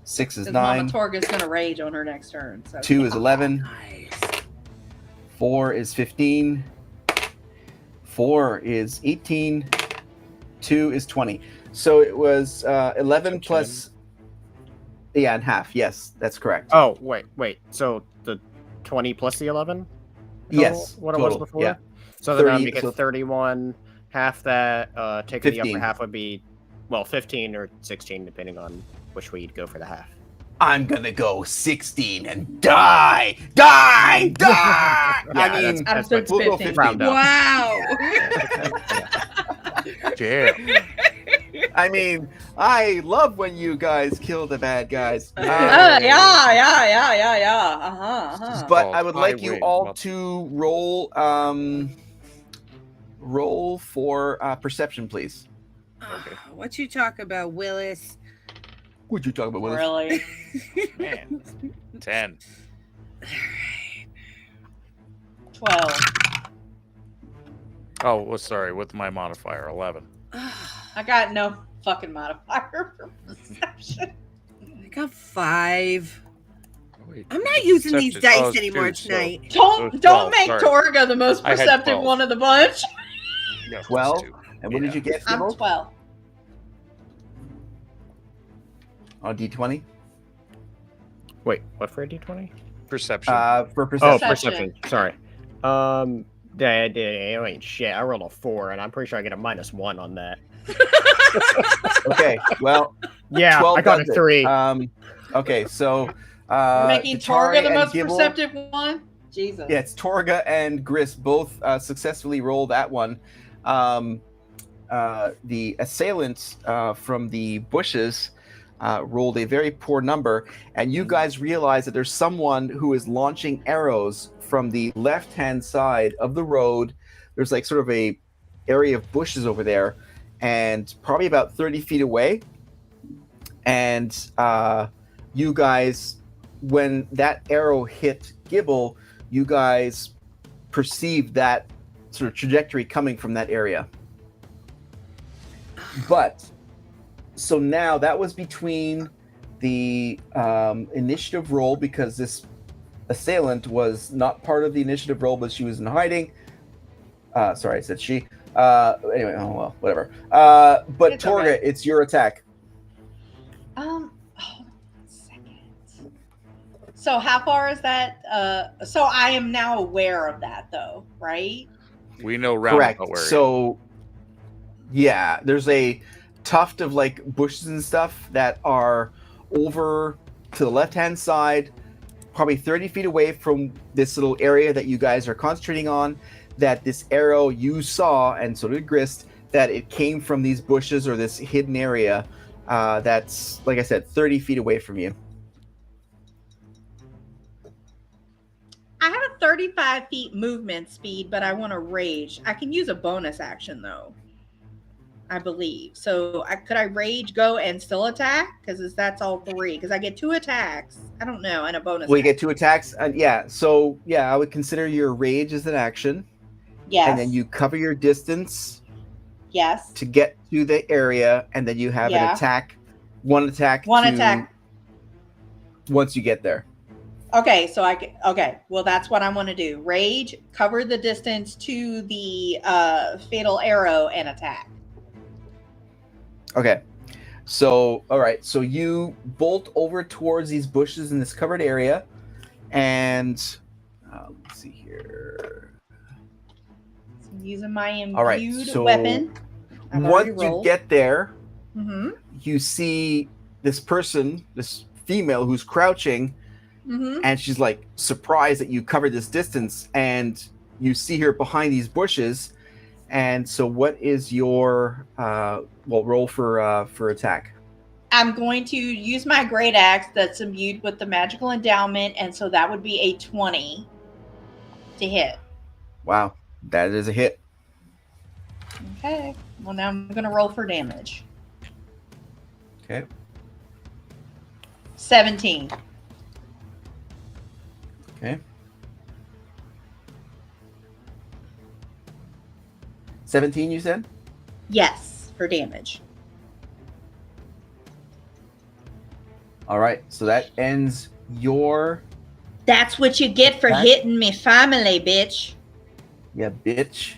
6 is Because Mama 9. Torga's gonna rage on her next turn. So 2 is 11. Nice. 4 is 15. 4 is 18. 2 is 20. So it was 11 So plus. Yeah, and half. Yes, that's correct. Oh, wait. So the 20 plus the 11? Total, Yes, What it was total, before? yeah. So then I'll 30, make it so- 31. Half that, taking the 15. upper half would be, well, 15 or 16, depending on which way you'd go for the half. I'm gonna go 16 and die! Die! Die! I Yeah, mean, that's That's we'll go 15. 15. Round up. Wow. Damn. I mean, I love when you guys kill the bad guys. Yeah. But Oh, I would like you highway all mother- to roll for perception, please. What you talk about, Willis? What you talking about, Willis? Really? Man. 10. 12. Oh, well, sorry, with my modifier, 11. I got no fucking modifier for perception. I got 5. Wait, I'm not using these perception- dice it's anymore 2, so- tonight. So Don't 12, make sorry. Torga the most I had perceptive 12. one of the bunch. Yeah, it's 12? 2. And what did you get, I'm Gibble? 12. On D20? Wait, what for a d20? Perception. For Oh, perception. Perception. perception. Sorry. That ain't shit. I rolled a 4, and I'm pretty sure I get a -1 on that. Okay, well, Yeah, 12 I got a does it. 3. Okay, so Making Tatari Torga the and most Gibble- perceptive one? Jesus. Yeah, it's Torga and Gris both successfully rolled that one. The assailant from the bushes rolled a very poor number, and you guys realize that there's someone who is launching arrows from the left-hand side of the road. There's like sort of a area of bushes over there, and probably about 30 feet away. And you guys, when that arrow hit Gibble, you guys perceived that sort of trajectory coming from that area. But so now that was between the initiative roll, because this assailant was not part of the initiative roll, but she was in hiding. Sorry, I said she. Anyway, oh well, whatever. But It's Torga, okay. it's your attack. Hold on a second. So how far is that? So I am now aware of that, though, right? We know Correct. roundabout where. So, yeah, there's a tuft of like bushes and stuff that are over to the left-hand side, probably 30 feet away from this little area that you guys are concentrating on. That this arrow you saw, and so did Grist, that it came from these bushes or this hidden area that's, like I said, 30 feet away from you. I have a 35 feet movement speed, but I want to rage. I can use a bonus action, though, I believe. So could I rage, go, and still attack? Because that's all three. Because I get 2 attacks. I don't know, and a bonus Well, you action. get 2 attacks. Yeah, so, yeah, I would consider your rage as an action. Yes. And then you cover your distance Yes. to get to the area, and then you have an attack. One attack. Once you get there. Okay, so okay. Well, that's what I want to do. Rage, cover the distance to the fatal arrow, and attack. Okay. So, all right. So you bolt over towards these bushes in this covered area, and let's see here. So I'm using my imbued All right. So weapon. I've already once you rolled. get there, Mm-hmm. you see this person, this female who's crouching, Mm-hmm. and she's like surprised that you covered this distance, and you see her behind these bushes. And so, what is your roll for attack? I'm going to use my great axe that's imbued with the magical endowment, and so that would be a 20 to hit. Wow, that is a hit. Okay. Well, now I'm going to roll for damage. Okay. 17. Okay. 17, you said? Yes, for damage. All right, so that ends your... That's what you get for hitting me family, bitch. Yeah, bitch.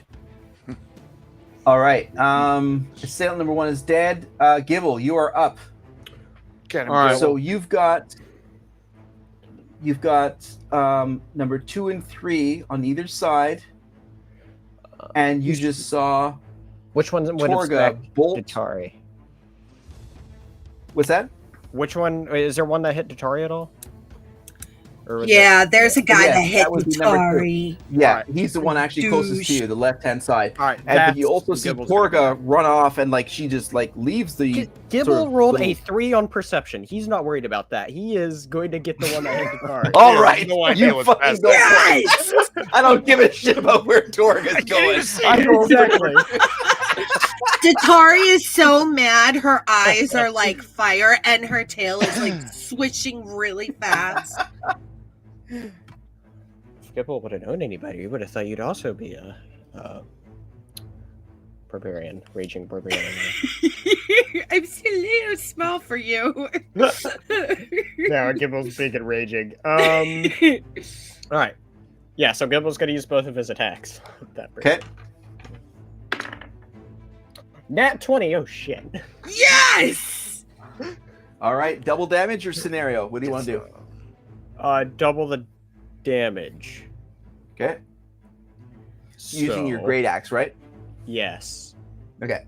All right, assailant number 1 is dead. Gibble, you are up. Get him, All right. So you've got number 2 and 3 on either side, and you just saw Which one would have Torga stacked bolt. Datari? What's that? Which one? Is there one that hit Datari at all? Or was Yeah, there's a guy Yeah, that hit that would be number 2. Atari. Yeah, Alright. he's the one actually closest to you, the left-hand side. All right, And but you also see Gibble's Torga run off, and like she just like leaves the. Gibble sort of rolled little- a 3 on perception. He's not worried about that. He is going to get the one that hit Datari. All Yeah, right, no idea you what's fucking past go for it. Yes! I don't give a shit about where Torga's going. I go Exactly. Datari is so mad, her eyes are like fire, and her tail is like switching really fast. If Gibble would have known anybody, you would have thought you'd also be a barbarian, raging barbarian. I'm still a little small for you. No, Gibble's big and raging. All right. Yeah, so Gibble's going to use both of his attacks. That Okay. Nat 20. Oh shit. Yes! All right, double damage or scenario? What do you want to do? Double the damage. Okay. Using your So- great axe, right? Yes. Okay.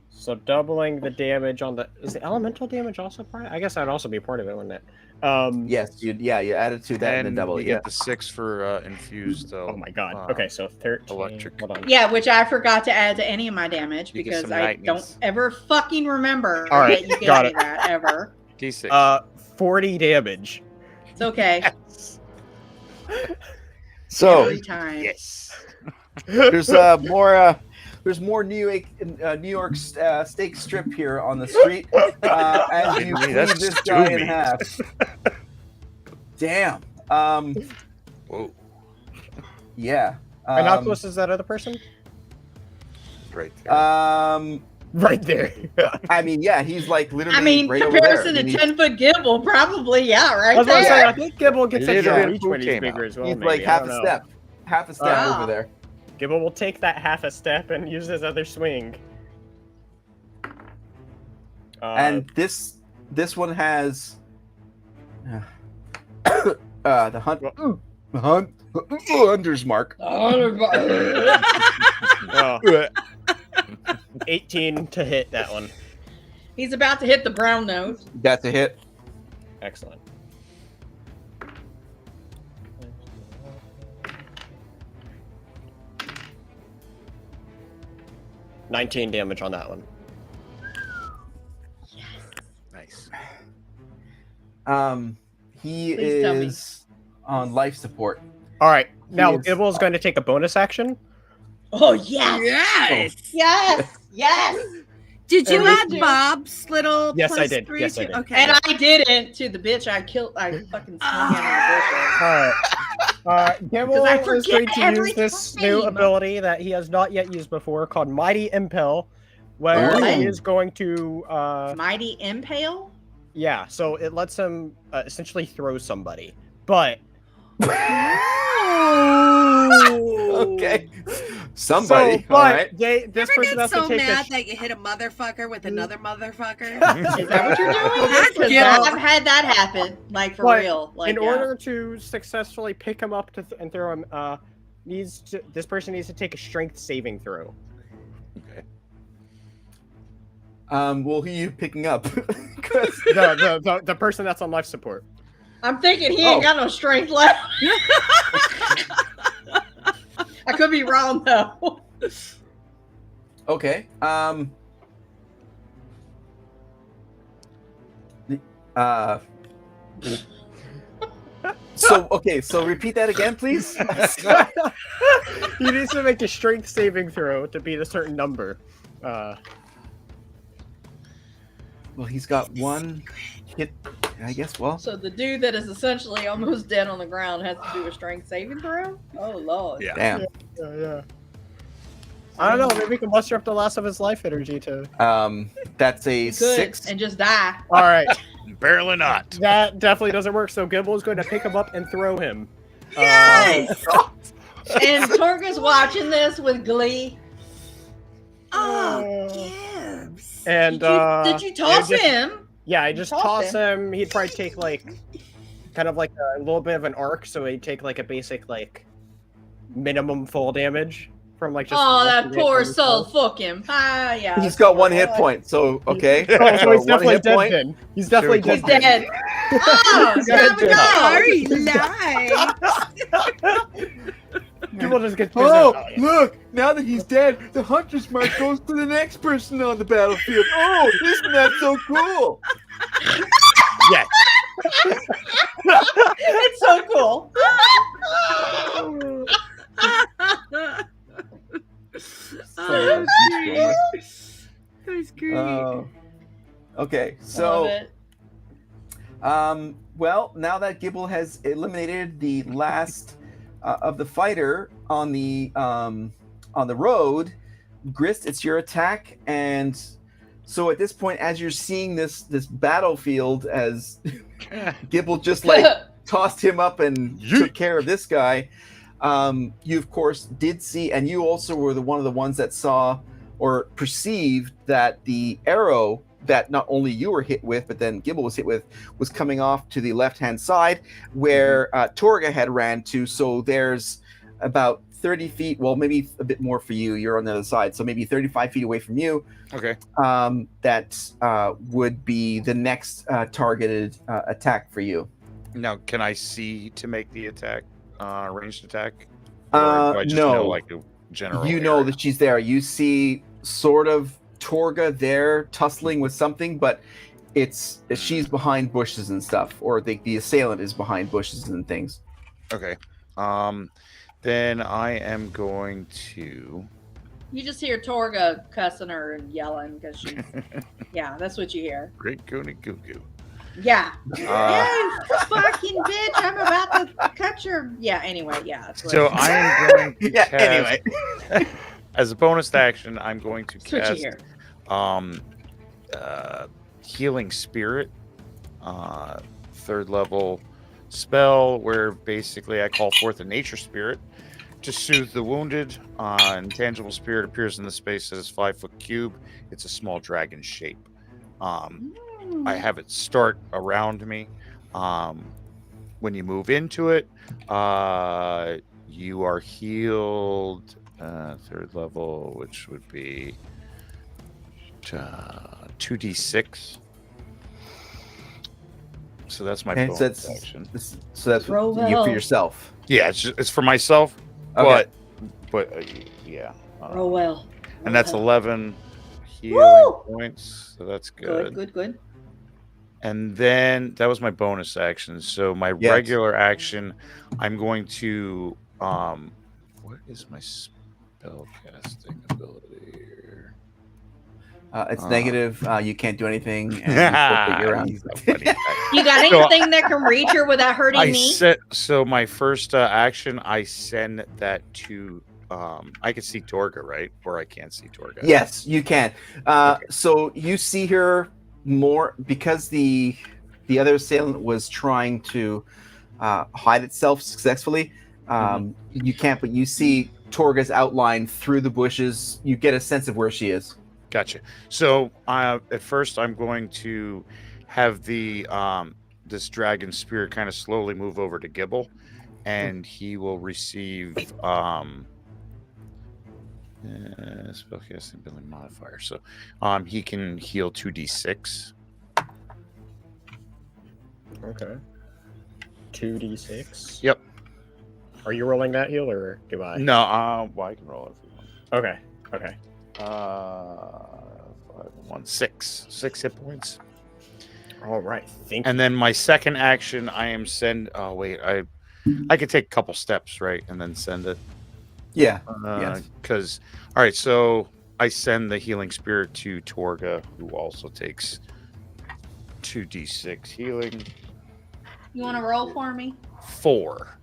So doubling the damage on the is the elemental damage also part? I guess that'd also be part of it, wouldn't it? Yes, you added to that and then double you it. Yeah. get the 6 for infused, though. Oh my god. Okay, so 13. electric. Hold on. Yeah, which I forgot to add to any of my damage You get because some I lightnings. don't ever fucking remember All right, that you got gave me that ever. D6. 40 damage. It's okay. So Every time. yes. there's there's more New York steak strip here on the street. As you Maybe cleave that's this stew guy in meat. half. Damn. Whoa, Yeah. And how close is that other person? right there. Right there. I mean, yeah, he's like literally I mean, right over there. comparison I mean, to 10-foot Gibble, probably, yeah, I right was gonna say, there. I think Gibble gets a Literally reach when he's came bigger out. as well. he's maybe. like I half don't a know. step. Half a step Wow. over there. Gibble will take that half a step and use his other swing. And this one has the hunter's mark. oh, 18 to hit that one. He's about to hit the brown note. That's a hit. Excellent. $19 damage on that one. Nice. He Please tell me. is on life support. All right, now is- Gibble's going to take a bonus action. Oh, yes. Yes. Yes. Yes. Did you And add we- Bob's little? Yes, I plus did. 3 Yes, I to- did. Okay. And I didn't to the bitch I killed. I fucking swung him in the bushes. All right. Gibble I is forget going to every use this new time. ability that he has not yet used before called Mighty Impel, where Ooh. he is going to, Mighty Impale? yeah, so it lets him essentially throw somebody. But Okay. Somebody. So, all but right. this Ever person get has so to take mad a. that you hit a motherfucker with another motherfucker? Is that what you're doing? That's 'Cause Gibble. I've had that happen, like for But real. Like, In yeah. order to successfully pick him up and throw him, this person needs to take a strength saving throw. Okay. Well, who are you picking up? 'Cause- The person that's on life support. I'm thinking he ain't Oh. got no strength left. I could be wrong though. Okay. So repeat that again, please. He needs to make a strength saving throw to beat a certain number. Well, he's got one hit, I guess. Well, So the dude that is essentially almost dead on the ground has to do a strength saving throw? Oh lord. Yeah. damn. Yeah. I don't know. Maybe we can muster up the last of his life energy to. That's a He could 6. and just die. All right, Barely not. that definitely doesn't work. So Gibble is going to pick him up and throw him. Yes! And Torga's watching this with glee. Oh, Gibbs. And Did you toss just- him? Yeah, I just Toss toss him. He'd probably take like, kind of like a little bit of an arc, so he'd take like a basic like, minimum full damage from like just. Oh, that walking away poor from soul. himself. Fuck him. Ah, yeah. He's got one hit point, so okay. Oh, so he's one definitely hit dead point. then. He's definitely Sure, He's dead. then. dead. Oh, Dead then. Sorry, lies. Gibble just gets. Oh, yeah. look! Now that he's dead, the hunter's mark goes to the next person on the battlefield. Oh, isn't that so cool? Yes. it's so cool. Oh, that was great. Okay, Love so it. well, now that Gibble has eliminated the last of the fighter on the road, Grist, it's your attack, and so at this point, as you're seeing this battlefield, as Gibble just like tossed him up and took care of this guy, you of course did see, and you also were one of the ones that saw or perceived that the arrow that not only you were hit with, but then Gibble was hit with, was coming off to the left-hand side where Torga had ran to. So there's about 30 feet, well, maybe a bit more for you. You're on the other side, so maybe 35 feet away from you. Okay. That would be the next targeted attack for you. Now, can I see to make the attack, ranged attack? Or do I just No. know like a general? You know area? that she's there. You see sort of Torga there tussling with something, but she's behind bushes and stuff, or the assailant is behind bushes and things. Okay. Then I am going to You just hear Torga cussing her and yelling because she's. Yeah, that's what you hear. Great Goonie Goo Goo. Yeah. You fucking bitch! I'm about to cut your. Yeah. Anyway. Yeah. That's what So I am going to Yeah, cast, anyway. as a bonus action, I'm going to That's what you cast hear. Healing Spirit, 3rd level spell, where basically I call forth a nature spirit to soothe the wounded. Intangible spirit appears in the space as 5-foot cube. It's a small dragon shape. I have it start around me. When you move into it, you are healed 3rd level, which would be 2d6. So that's my Okay, bonus so action. So that's Roll you well. for yourself. Yeah, it's for myself, Okay. but yeah. Roll well. And that's Roll 11 healing Woo! points, so that's well. good. Good. And then that was my bonus action. So my Yes. regular action, I'm going to what is my spell casting ability here? It's negative. You can't do anything. And you're around. He's a funny guy. You got So, anything that can reach her without hurting I me? set so my first action, I send that to I can see Torga, right? Or I can't see Torga. Yes, you can. Okay. So you see her more because the other assailant was trying to hide itself successfully. You can't, but you see Torga's outline through the bushes. You get a sense of where she is. Gotcha. So at first, I'm going to have the this dragon spirit kind of slowly move over to Gibble, and he will receive spellcasting ability modifier. So he can heal 2d6. Okay. 2d6. Yep. Are you rolling that heal or do I? No, well, I can roll it if you want. Okay. 5, 1, 6 hit points. All right. Thank you. And then my second action, I am send. Oh wait, I could take a couple steps, right, and then send it. Yeah. Yes. Because all right, so I send the healing spirit to Torga, who also takes 2d6 healing. You want to roll for me? 4.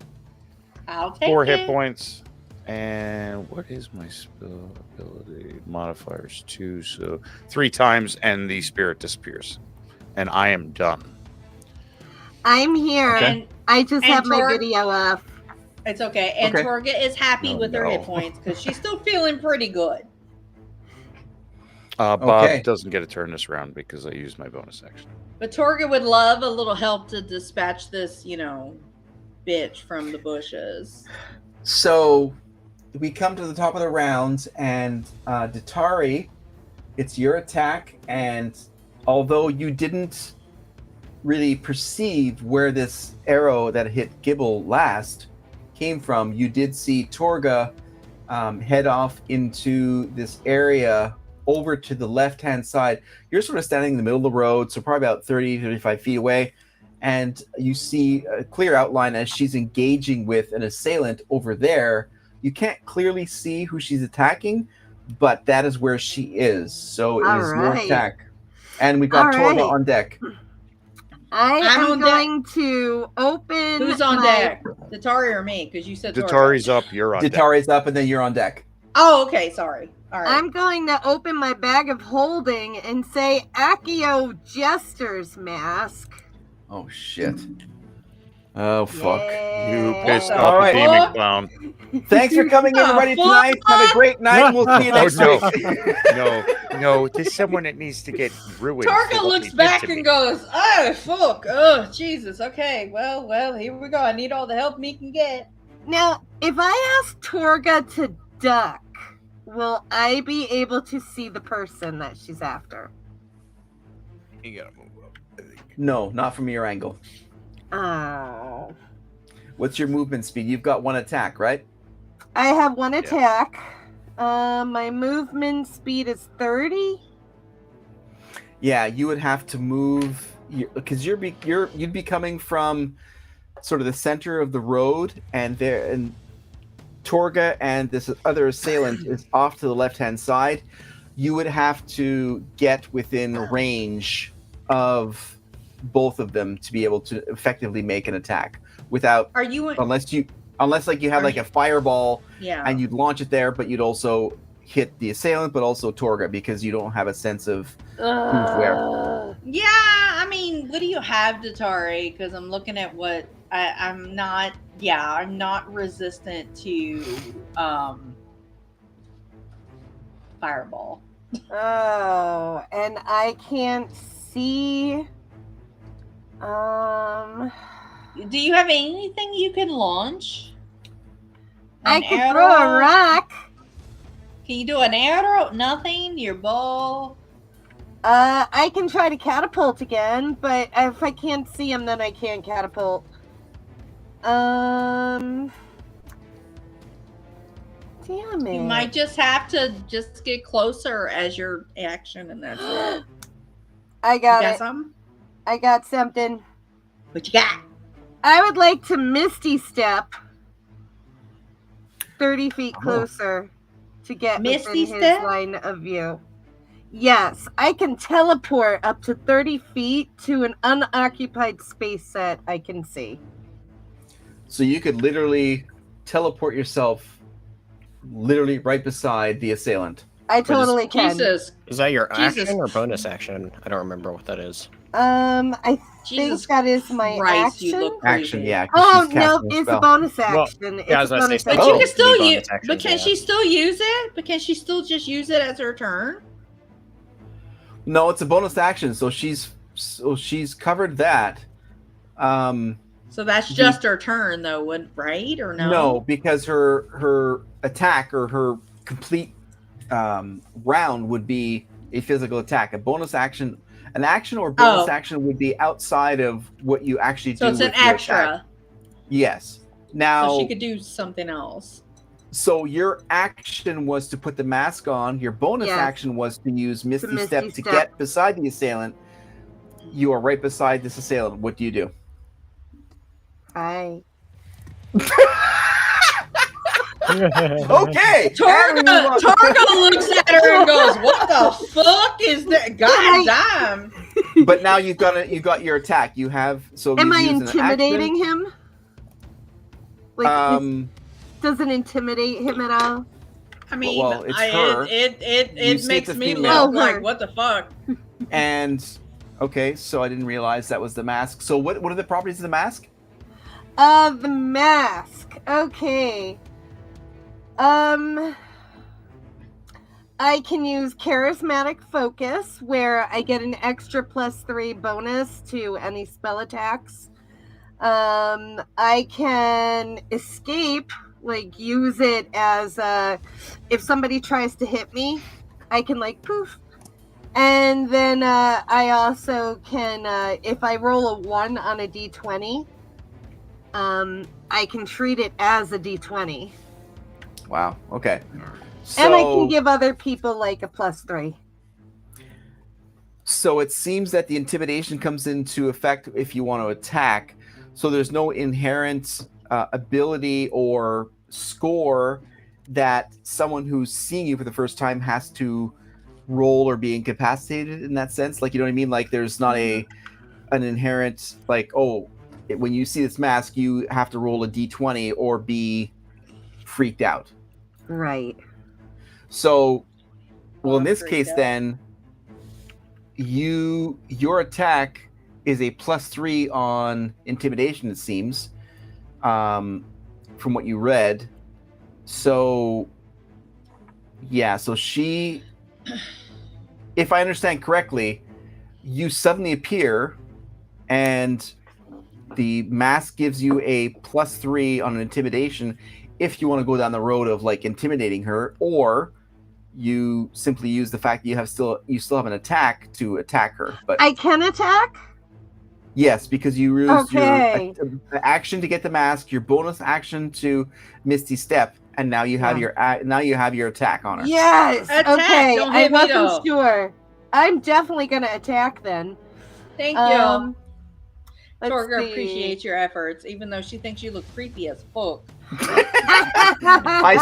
I'll take 4 it. hit points. And what is my spell ability? Modifiers 2, so 3 times, and the spirit disappears. And I am done. I'm here. And I just have my Torg- video off. it's okay. And Okay. Torga is happy Oh, with her hit no. points because she's still feeling pretty good. Bob Okay. doesn't get a turn this round because I used my bonus action. But Torga would love a little help to dispatch this, bitch from the bushes. So we come to the top of the round, and Datari, it's your attack. And although you didn't really perceive where this arrow that hit Gibble last came from, you did see Torga head off into this area over to the left-hand side. You're sort of standing in the middle of the road, so probably about 30, 35 feet away. And you see a clear outline as she's engaging with an assailant over there. You can't clearly see who she's attacking, but that is where she is. So it All is your right. attack. And we got All Torga right. on deck. I I'm am on deck. going to open. Who's on my- deck? Datari or me? Because you said Torga. Datari's up, you're on deck. Datari's up, and then you're on deck. Oh, okay. Sorry. All right. I'm going to open my bag of holding and say Accio Jester's mask. Oh, shit. Oh, fuck. You pissed Yeah. off All the right. demon Fuck. clown. Thanks for coming, everybody, Fuck. tonight. Have a great night. We'll see you next no. week. No, there's someone that needs to get ruined. Torga for what looks they did back to me. and goes, "Oh fuck! Oh Jesus! Okay, well, here we go. I need all the help me can get." Now, if I ask Torga to duck, will I be able to see the person that she's after? You gotta move up, I think. No, not from your angle. Oh. What's your movement speed? You've got 1 attack, right? I have 1 attack. My movement speed is 30. Yeah, you would have to move because you'd be coming from sort of the center of the road, and Torga and this other assailant is off to the left-hand side, you would have to get within range of both of them to be able to effectively make an attack without Are you? unless like you had like a fireball Yeah. and you'd launch it there, but you'd also hit the assailant, but also Torga because you don't have a sense of who's where. Yeah, I mean, what do you have, Datari? Because I'm looking at what I'm not. Yeah, I'm not resistant to fireball. Oh, and I can't see. Do you have anything you can launch? I An can throw a arrow? rock. Can you do an arrow? Nothing. Your bow. I can try to catapult again, but if I can't see him, then I can't catapult. Damn it. You might just have to just get closer as your action, and that's it. I You got got it. something? I got something. What you got? I would like to Misty Step 30 feet Oh. closer to get Misty within Step? his line of view. Yes, I can teleport up to 30 feet to an unoccupied space that I can see. So you could literally teleport yourself literally right beside the assailant. I totally can. Jesus. Is that your Jesus action or bonus action? I don't remember what that is. I Jesus think that is my Christ, action. you look crazy. Action, yeah. 'cause Oh she's no, casting a it's a spell. bonus Well, action. yeah, I was it's a gonna bonus say But action. you Oh, can still three bonus use. actions, But can yeah. she still use it? But can she still just use it as her turn? No, it's a bonus action, so she's covered that. So that's just her turn, though, right? Or no? No, because her attack or her complete round would be a physical attack. A bonus action, an action or bonus Oh. action would be outside of what you actually So do. it's an with your extra. attack. Yes. Now, So she could do something else. so your action was to put the mask on. Your bonus Yes. action was to use Misty, Misty Step to Step. get beside the assailant. You are right beside this assailant. What do you do? Hi. Okay. Torga looks at her and goes, "What the fuck is that? God damn!" But now you got your attack. You have so. Am you I use an intimidating him? Like, action. does it intimidate him at all? I mean, Well, it's her. it You see makes it's a me female. look Oh, her. like, what the fuck? And okay, so I didn't realize that was the mask. So what are the properties of the mask? The mask. Okay. I can use charismatic focus, where I get an extra +3 bonus to any spell attacks. I can escape, like use it as if somebody tries to hit me, I can like poof. And then I also can, if I roll a 1 on a d20, I can treat it as a d20. Wow. Okay. So, And I can give other people like a +3. So it seems that the intimidation comes into effect if you want to attack. So there's no inherent ability or score that someone who's seeing you for the first time has to roll or be incapacitated in that sense. Like, you know what I mean? Like, there's not an inherent like, when you see this mask, you have to roll a d20 or be freaked out. Right. So, well, in this Freaked case, out. then your attack is a +3 on intimidation. It seems, from what you read. So, yeah. So she, if I understand correctly, you suddenly appear, and the mask gives you a +3 on an intimidation. If you want to go down the road of like intimidating her, or you simply use the fact that you still have an attack to attack her. But I can attack? yes, because you used Okay. your action to get the mask, your bonus action to Misty Step, and now you have your attack on her. Yes. Attack, Okay. don't I hit me, wasn't though. sure. I'm definitely gonna attack then. Thank you. Let's Torga see. appreciates your efforts, even though she thinks you look creepy as fuck. I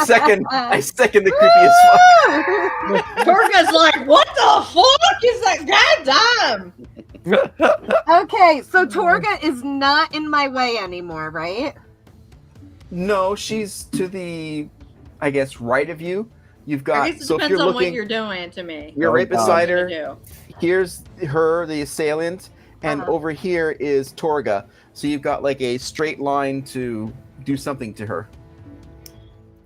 second the creepy as fuck. Torga's like, what the fuck is that? Goddamn. Okay, so Torga is not in my way anymore, right? No, she's to the, I guess, right of you. You've I got, guess it so if depends you're on what looking, you're doing to me. you're right beside her. Do. Here's her, the assailant, and over here is Torga. So you've got like a straight line to do something to her.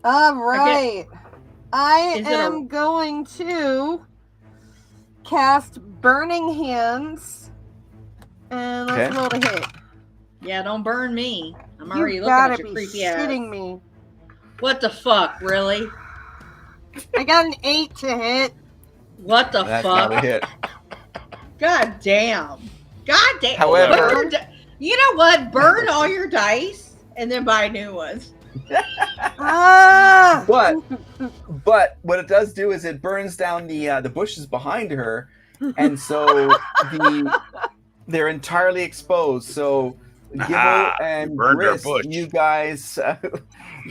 All right. I Is it am going to cast Burning Hands. And let's Okay. roll to hit. Yeah, don't burn me. I'm already You looking at gotta your be creepy ass. shitting me. What the fuck, really? I got an 8 to hit. What the That's not a fuck? hit. God damn. God damn. However- Burn you know what? Burn all your dice and then buy new ones. Ah! But what it does do is it burns down the bushes behind her, and so they're entirely exposed. So Gibble and burned her Grist, bush. you guys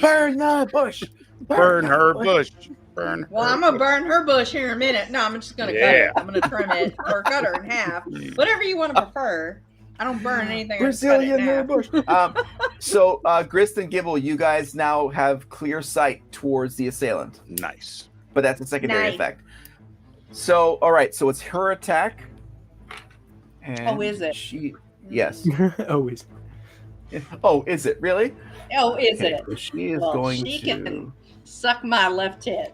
burn the bush. Burn her bush. Burn. Well, her I'm gonna bush. burn her bush here in a minute. No, I'm just gonna cut Yeah. it. I'm gonna trim it or cut her in half. Whatever you want to prefer. I don't burn anything. I just cut it in Brazilian her half. bush. So Grist and Gibble, you guys now have clear sight towards the assailant, Nice. but that's a secondary Nice. effect. So all right, so it's her attack. And Oh, is it? Yes. Always. Oh, is it really? Oh, is Okay, it? so she is Well, going she to. can- Suck my left tit.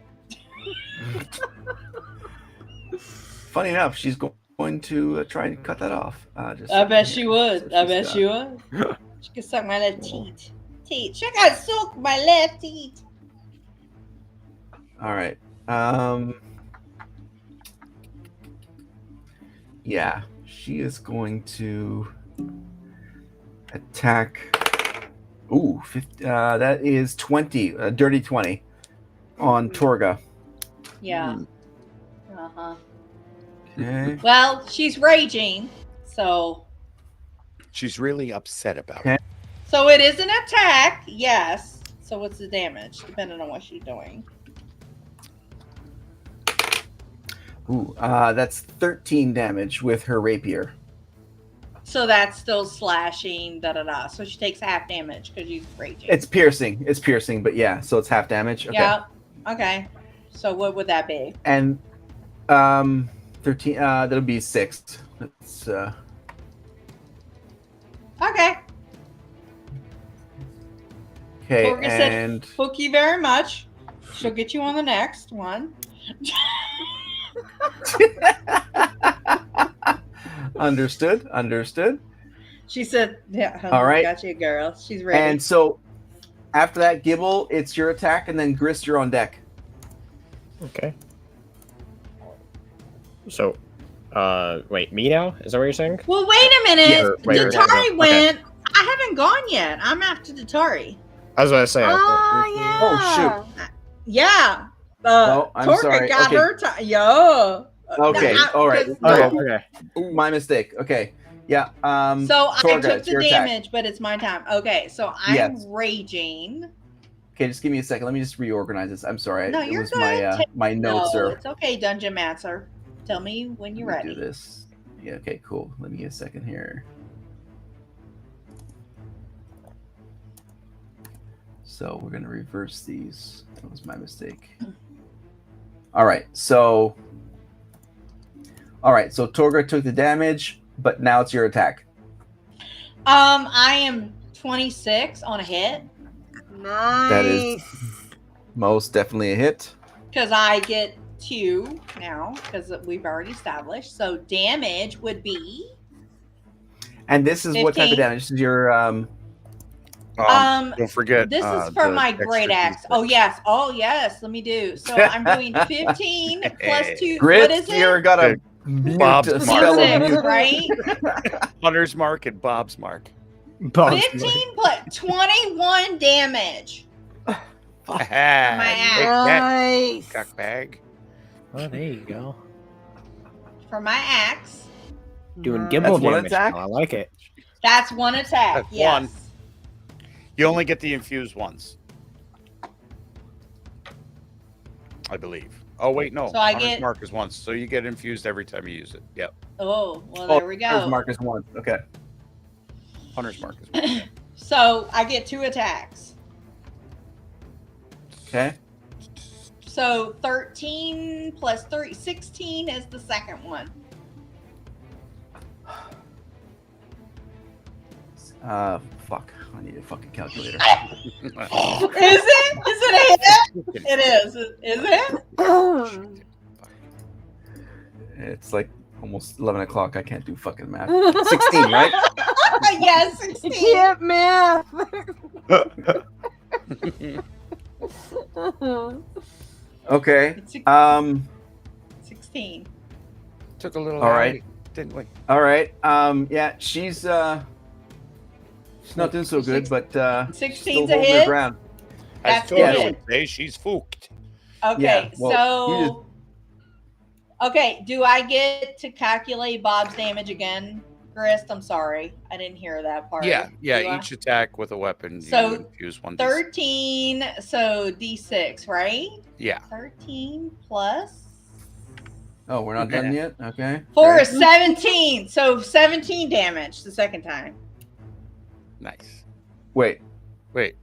Funny enough, she's going to try and cut that off. Just I bet here. she would. So I she's bet got- she would. She can suck my left teat. She can suck my left teat. All right. Yeah, she is going to attack. Ooh, 50, that is 20, a dirty 20 on Torga. Yeah. Hmm. Uh-huh. Okay. Well, she's raging, so She's really upset about Okay. it. so it is an attack, yes. So what's the damage, depending on what she's doing? Ooh, that's 13 damage with her rapier. So that's still slashing, da-da-da. So she takes half damage because she's raging. It's piercing. It's piercing, but yeah, so it's half damage. Okay. Yeah. Okay. So what would that be? And 13, that'll be 6. That's Okay. okay. Torga said, And "Thank you very much." She'll get you on the next one. understood. She said, "Yeah, honey, All right. got you, girl. She's ready." And so after that, Gibble, it's your attack, and then Grist, you're on deck. Okay. So, wait, me now? Is that what you're saying? well, wait a minute. Yeah, wait, Datari okay. went. I haven't gone yet. I'm after Datari. I was gonna say. Oh, yeah. Oh, Yeah. Oh, I'm Torga sorry. got Okay. her time. Yo. Okay, all right. Oh, okay. Ooh, my mistake. Okay. Yeah. So I Torga, took it's the your attack. damage, but it's my time. Okay, so I'm Yes. raging. Okay, just give me a second. Let me just reorganize this. I'm sorry. No, it you're was good. my notes No, are. it's okay, Dungeon Master. Tell me when you're Let me ready. do this. Yeah. Okay. Cool. Let me get a second here. So we're gonna reverse these. That was my mistake. All right. So Torga took the damage, but now it's your attack. I am 26 on a hit Nice. That is most definitely a hit. because I get 2 now because we've already established. So damage would be And this is what type 15. of damage? This is your Don't forget. this is for the my extra great axe. D6. Oh yes, let me do. So I'm doing 15 plus 2. Grit. What is it? You're gonna Bob's mute a mark. spell of Music, mute. right? Hunter's mark and Bob's mark. 15 plus 21 damage. My axe. Nice. Cock bag. Oh, there you go. For my axe. Doing Nice. gimbal That's one damage. attack? now, I like it. That's one attack. That's Yes. one. You only get the infused once. I believe. Oh wait, no. So I Hunter's get- mark is once, so you get infused every time you use it. Yep. Oh, well, there we There's go. Marcus one. Okay. Hunter's mark is once. So I get 2 attacks. Okay. So 13 plus 3, 16 is the second one. Fuck. I need a fucking calculator. Is it? Is it a hit? It is. Is it? It's like almost 11 o'clock. I can't do fucking math. 16, right? Yes, 16. Can't math. Okay. It's 16. Took a little. All right. Didn't we? All right. Yeah, she's not doing so good, but she's 16's still a holding her hit? ground. As That's Toga it. would say, she's fooked. Okay, Yeah, well, you so okay, do I get to calculate Bob's damage again, Grist? I'm sorry, I didn't hear that part. Yeah, Do I? each attack with a weapon, So, you infuse 1d6. 13, so D6, right? Yeah. 13 plus Oh, we're not done yet? Okay. 4 Okay. is 17. So 17 damage the second time. Nice. Wait. Wait.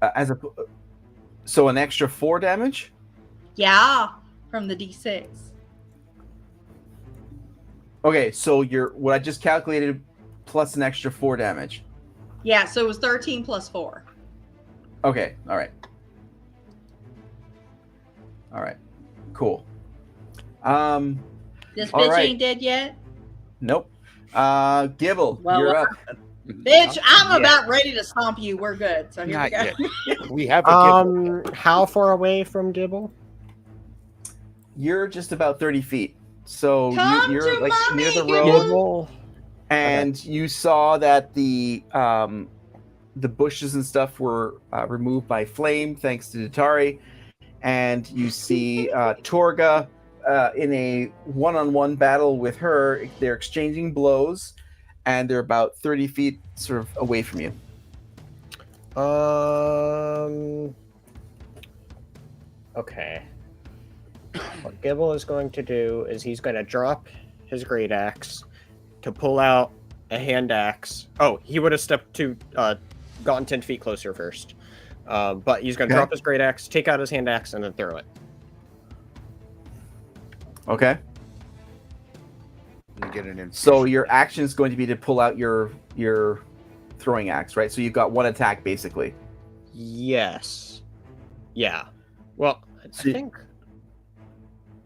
So an extra 4 damage? Yeah, from the D6. Okay, so what I just calculated plus an extra 4 damage. Yeah, so it was 13 plus 4. Okay, all right. All right. Cool. This All bitch right. ain't dead yet? Nope. Gibble, Well, you're up. Bitch, I'm Not about ready to stomp you. We're good. So here Not we go. yet. We have a How far away from Gibble? You're just about 30 feet. So Come you're to like mommy, near the Gibble. road, Gibble. and you saw that the bushes and stuff were removed by flame thanks to Datari, and you see Torga in a one-on-one battle with her. They're exchanging blows, and they're about 30 feet sort of away from you. Okay. What Gibble is going to do is he's going to drop his great axe to pull out a hand axe. Oh, he would have stepped to gotten 10 feet closer first. But he's going to Okay. drop his great axe, take out his hand axe, and then throw it. Okay. You get an infusion. So your action is going to be to pull out your throwing axe, right? So you've got one attack basically. Yes. Yeah. Well, So- I think.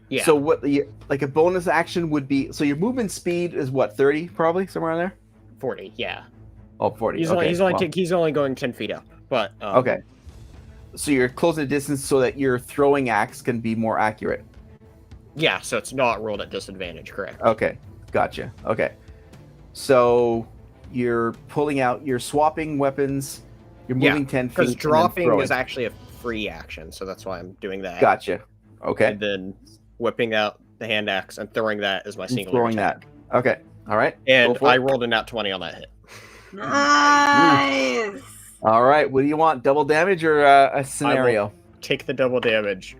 Yeah. So what like a bonus action would be? So your movement speed is what, 30 probably, somewhere around there? 40. Yeah. Oh, 40. He's okay. he's only going 10 feet up. But Okay. So you're closing the distance so that your throwing axe can be more accurate. Yeah. So it's not rolled at disadvantage. Correct. Okay. Gotcha. Okay. So you're pulling out, you're swapping weapons, you're Yeah, moving 10 feet. Because and then dropping throwing. is actually a free action, so that's why I'm doing that. Gotcha. Okay. And then whipping out the hand axe and throwing that as my And single throwing attack. that. Okay. All right. And Go for I it. rolled a nat 20 on that hit. Nice. All right. What do you want? Double damage or a scenario? Take the double damage.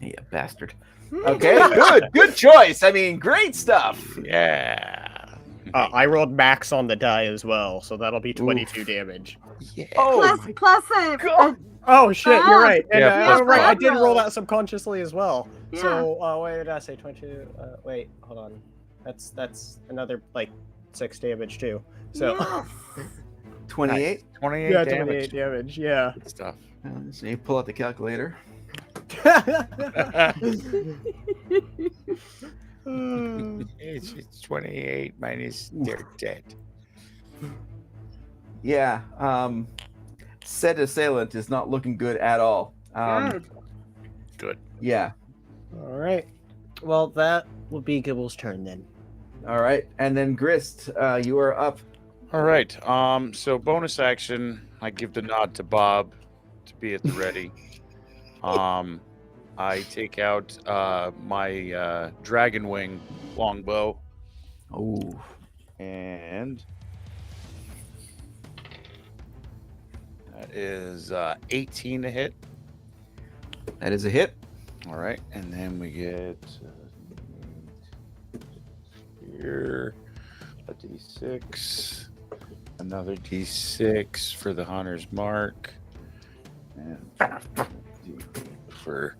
Yeah, bastard. Okay, good. Good choice. I mean, great stuff. Yeah. I rolled max on the die as well, so that'll be 22 damage. Yeah. Oh, Plus a Oh shit, you're right. And, Yeah, plus right, I five. did roll that subconsciously as well. Yeah. So, wait, did I say 22? Wait, hold on. That's another like 6 damage too. So yes. 28. 28 yeah, damage. 28 damage. Yeah. Good stuff. So you pull out the calculator. It's 28 minus they're dead. Yeah. Said assailant is not looking good at all. Good. Good. Yeah. All right. Well, that will be Gibble's turn then. All right. And then Grist, you are up. All right. So bonus action, I give the nod to Bob to be at the ready. I take out my dragon wing longbow Oh. and that is 18 to hit. That is a hit. All right, and then we get here a d6, another d6 for the hunter's mark, and for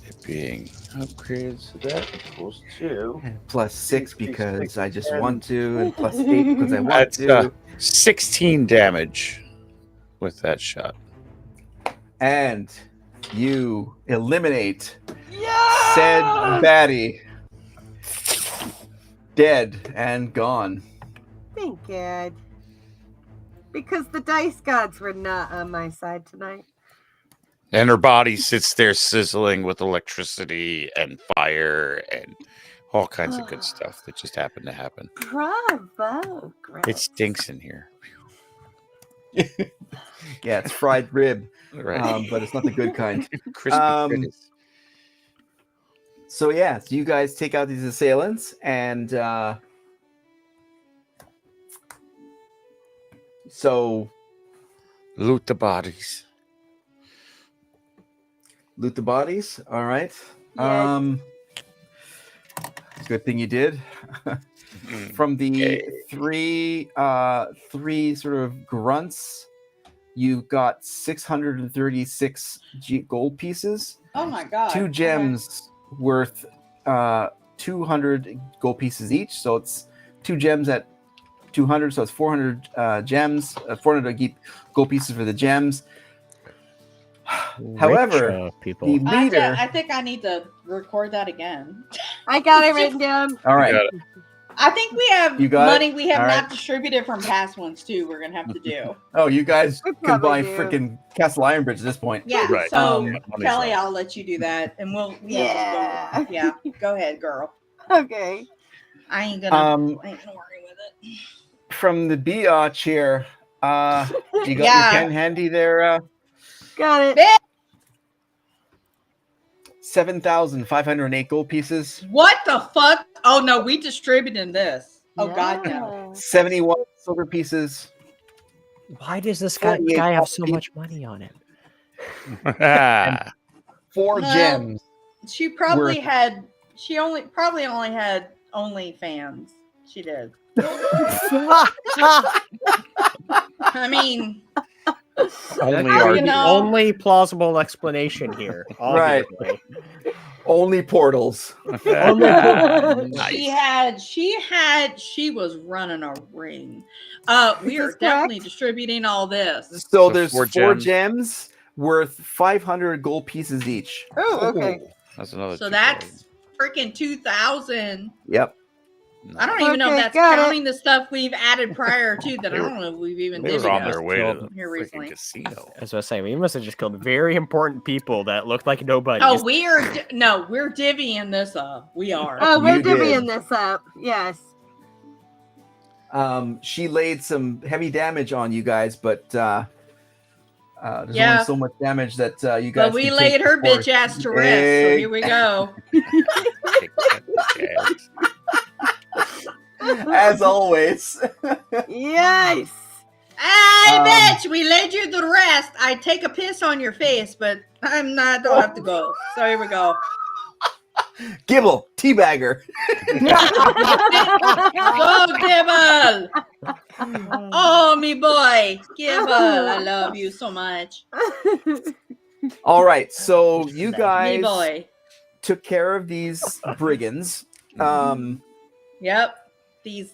it being upgraded, so that equals 2. And plus 6 because I just want to, and plus 8 because I want That's to. 16 damage with that shot. And you eliminate said baddie. Dead and gone. Thank God. Because the dice gods were not on my side tonight. And her body sits there sizzling with electricity and fire and all kinds of good stuff that just happened to happen. Bravo, Greg. It stinks in here. Yeah, it's fried rib, Right. but it's not the good kind. Crispy critters. So yeah, so you guys take out these assailants, and so Loot the bodies. loot the bodies. All right. Yes. Good thing you did. From the three sort of grunts, you got 636 gold pieces. Oh my god. 2 gems worth 200 gold pieces each. So it's 2 gems at 200. So it's 400 gems, 400 gold pieces for the gems. However, Rich, people. the leader. I think I need to record that again. I got it written down. All right. I think we have You got money it? we have All not right. distributed from past ones too. We're gonna have to do. Oh, you guys We can buy probably do. freaking Castle Ironbridge at this point. Yeah. Right. So Money's Kelly, up. I'll let you do that, and we'll. Yeah. Yeah. Go ahead, girl. Okay. I ain't gonna. I ain't gonna worry with it. From the BA chair, you got your Yeah. pen handy there. Got it. 7,508 gold pieces. What the fuck? Oh no, we distributed this. Oh god, no. 71 silver pieces. Why does this 48 guy have so gold much money on him? 4 Well, gems. She probably Worth- had. She probably only had OnlyFans. She did. I mean, Only Oh, our you know. Only plausible explanation here. Right. Obviously. Only portals. Nice. she was running a ring. We are this definitely correct? distributing all this. So So there's 4 4 gems. gems worth 500 gold pieces each. Oh, okay. That's another. So 2,000. that's freaking 2,000. Yep. I don't even know if Okay, that's got it. counting the stuff we've added prior to that. I don't know if we've even They did were on it their way to the here freaking recently. casino. As I was saying, we must have just killed very important people that looked like nobody. Oh, we're divvying this up. We are. Oh, we're You did. divvying this up. Yes. She laid some heavy damage on you guys, but there's Yeah. only so much damage that you guys. But we can laid take her before- bitch ass to rest. So here we go. Kick that bitch ass. As always. Yes. Hey, Um, bitch, we laid you to rest. I take a piss on your face, but don't have to go. So here we go. Gibble, teabagger. Go, Gibble! Oh, me boy. Gibble, I love you so much. All right, so you Me guys boy. took care of these brigands. Yep. These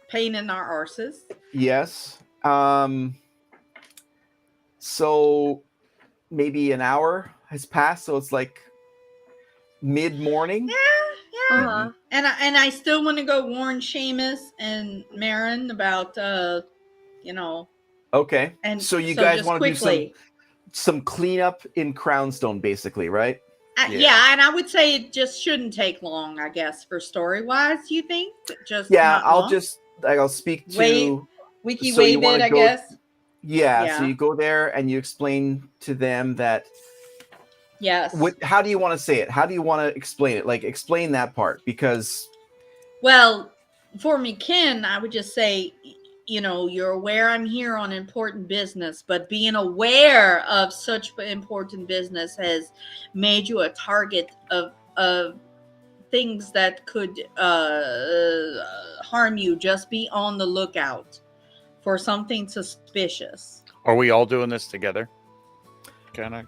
pain in our arses. Yes. So maybe an hour has passed, so it's like mid-morning. Yeah. Uh-huh. And I still want to go warn Seamus and Marin about Okay. and So you guys just want to do quickly. some cleanup in Crownstone, basically, right? Yeah, and I would say it just shouldn't take long, I guess, for story wise. You think? Just Yeah, not I'll long? I'll speak to. Wait. Wiki so you wave wanna it, I go- guess. Yeah, so Yeah. you go there and you explain to them that. Yes. How do you want to say it? How do you want to explain it? Like, explain that part, because Well, for me, Ken, I would just say, you're aware I'm here on important business, but being aware of such important business has made you a target of things that could harm you. Just be on the lookout for something suspicious. Are we all doing this together? Can I?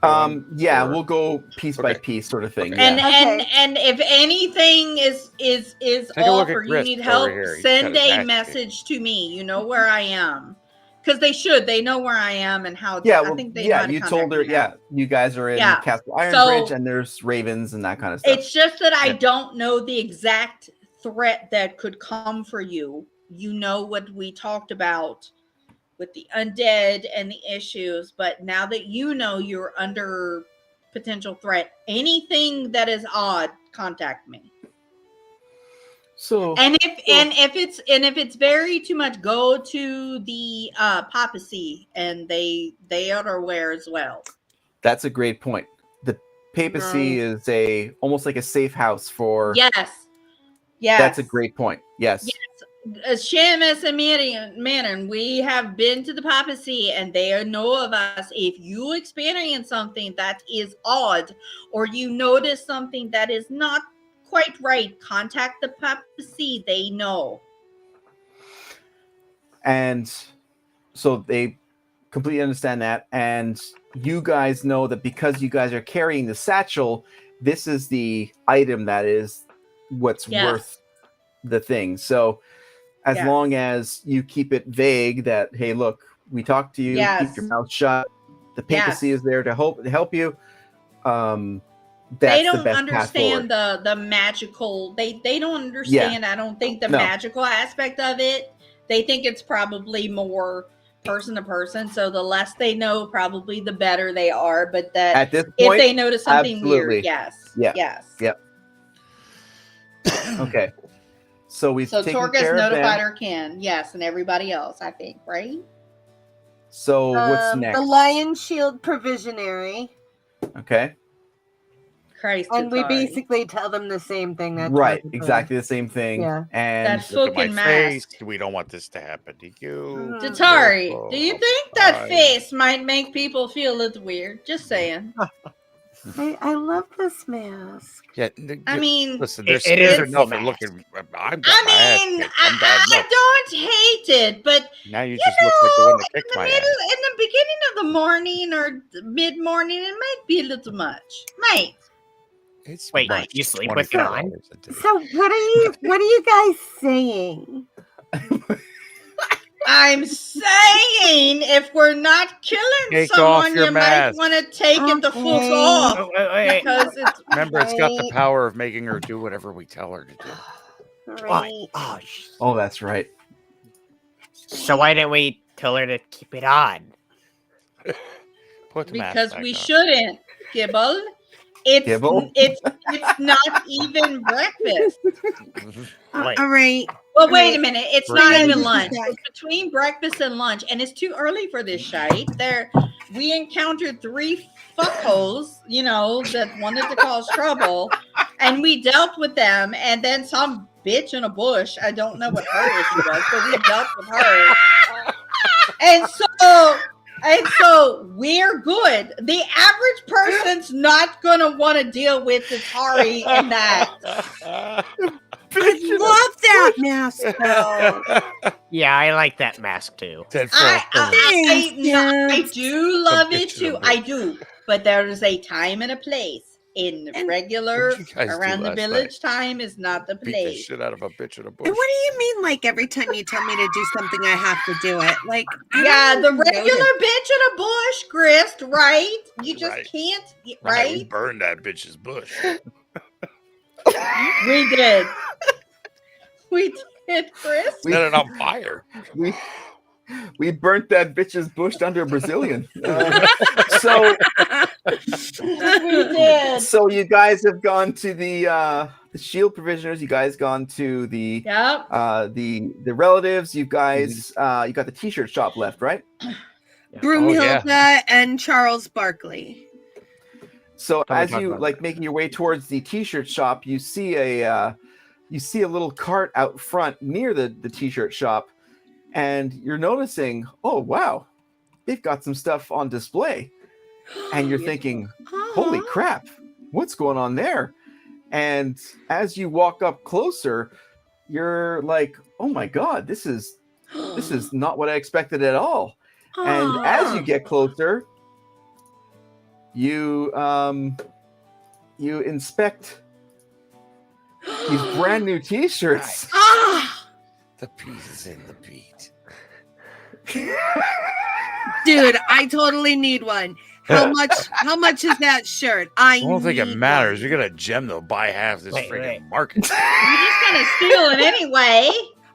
Yeah, we'll go piece by piece, sort of thing. Okay. And Yeah. and if anything is Take a off look at or you Chris need over help, here. He's send got his a axe message to me. You know where I am, because they know where I am and how. Yeah, I well, think they know how to you contact told her. me now. Yeah, you guys are in Yeah, Castle Ironbridge, so- and there's ravens and that kind of stuff. It's just that I Yeah. don't know the exact threat that could come for you. You know what we talked about with the undead and the issues, but now that you know you're under potential threat, anything that is odd, contact me. So, And if it's very too much, go to the papacy, and they are aware as well. that's a great point. The papacy is almost like a safe house for. Yes. That's a great point. Yes. As Shamus and Manon, we have been to the papacy, and they know of us. If you experience something that is odd, or you notice something that is not quite right, contact the papacy. They know. And so they completely understand that. And you guys know that because you guys are carrying the satchel, this is the item that is what's worth the thing. So as long as you keep it vague that, hey, look, we talked to you, keep your mouth shut. The papacy is there to help you. They That's the don't best understand the magical. They don't understand. I don't think the magical aspect of it. They think it's probably more person to person. So the less they know, probably the better they are. But that at this point, if they notice something absolutely. weird, yes. Okay. So we've taken Torga's care of notified them. her kin, yes, and everybody else, I think, right? So what's next? The Lion Shield Provisionary. Okay. Christ, and we basically tell them the same thing. That Right, exactly the same thing. Yeah. And that fucking mask. We don't want this to happen to you. Tatari, do you think that face might make people feel a little weird? Just saying. I love this mask. Yeah, I mean, listen, it there's is enough a looking. I don't hate it, but now you just look like the one that kicked my ass. in the beginning of the morning or mid morning, it might be a little much. Might. It's Wait, much. you sleep with it on? So what are you guys saying? I'm saying if we're not killing Take someone, off your you mask. might want to take it the fuck off. Because it's Remember, it's got the power of making her do whatever we tell her to do. Right. Oh, that's right. So why didn't we tell her to keep it on? Put the mask because back we on. shouldn't, Gibble. It's not even breakfast. Wait. All right. Well, wait a minute. It's not Right. even lunch. It's between breakfast and lunch, and it's too early for this shite. We encountered 3 fuckholes, that wanted to cause trouble, and we dealt with them. And then some bitch in a bush. I don't know what her issue was, but we dealt with her. And so we're good. The average person's not gonna want to deal with Atari and that. I love that mask, though. Yeah, I like that mask too. I do love it bitch in a too. bush. I do, but there is a time and a place. In regular What'd you guys do around the last village time is not the Beat the place. shit out of a bitch in a bush. And what do you mean, like, every time you tell me to do something, I have to do it? Like, Yeah, the regular notice. bitch in a bush, Grist, right? You just Right. can't, We right? burned that bitch's bush. We did. We did, Chris. Set it on fire. We burnt that bitch's bush under a Brazilian. So We did. So you guys have gone to the shield provisioners. You guys gone to the Yep. the relatives. You guys you got the t-shirt shop left, right? Broomhilda and Charles Barkley. So Tell me as talk you about like making your way towards the t-shirt shop, you see a little cart out front near the t-shirt shop, and you're noticing, oh wow, they've got some stuff on display, and you're thinking, holy crap, what's going on there? And as you walk up closer, you're like, oh my god, this is not what I expected at all. And as you get closer, you inspect these brand new t-shirts. The Pete is in the Pete. Dude, I totally need one. How much is that shirt? I don't think it need matters. one. You got a gem that'll buy half this freaking market. You're just gonna steal it anyway.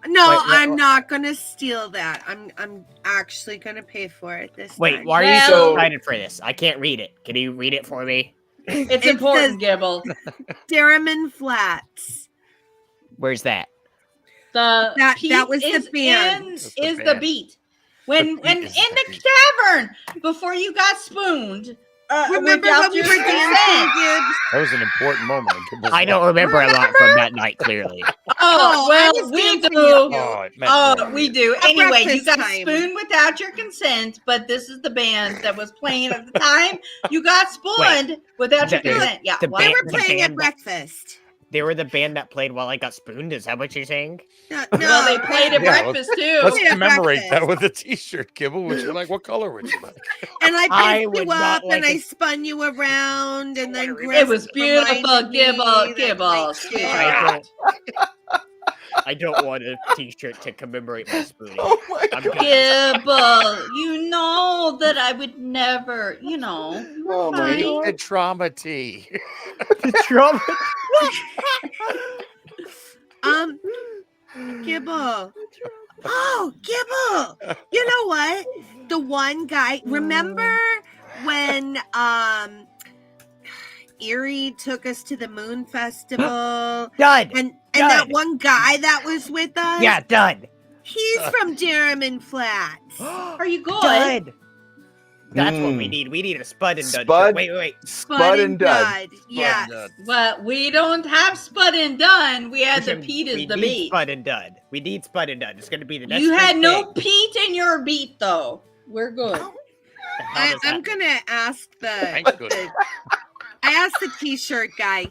No, I'm not gonna steal that. I'm actually gonna pay for it this time. Wait, why are you so excited for this? I can't read it. Can you read it for me? It's important, Gibble. Darriman Flats. Where's that? That was the band. Is the beat. When in the tavern before you got spooned. Remember when we were dancing, That was an important moment. I don't remember a lot from that night, clearly. Well, we do. We do. At Anyway, you breakfast got time. spooned without your consent, but this is the band that was playing at the time. You got spooned without your consent. Yeah, the They were the playing at band breakfast. They were the band that played while I got spooned? Is that what you're saying? No, well, they played at breakfast too. Let's Yeah, commemorate breakfast. that with a t-shirt, Gibble. Would you like? What color would you like? And I I picked would you not up like and I it. spun you around and then It was beautiful, Gibble. Gibble. I don't want a t-shirt to commemorate my spooning. Oh my I'm god. good. Gibble, you know that I would never, Oh my fine. god. The trauma tea. The trauma. Gibble. Oh, Gibble. You know what? The one guy, remember when Erie took us to the Moon Festival? Done. And Done. that one guy that was with us? Yeah, done. He's from Darriman Flats. Are you good? Done. That's what we Mm. need. We need a Spud and Dud. Spud? Wait. Spud and Dud. Yeah. But we don't have Spud and Dun. We had the Listen, Pete we is the need beat. Spud and Dud. We need Spud and Dud. It's going to be the next You had big no thing. Pete in your beat though. We're good. How does I'm that- gonna ask Thanks, good. I asked the t-shirt guy.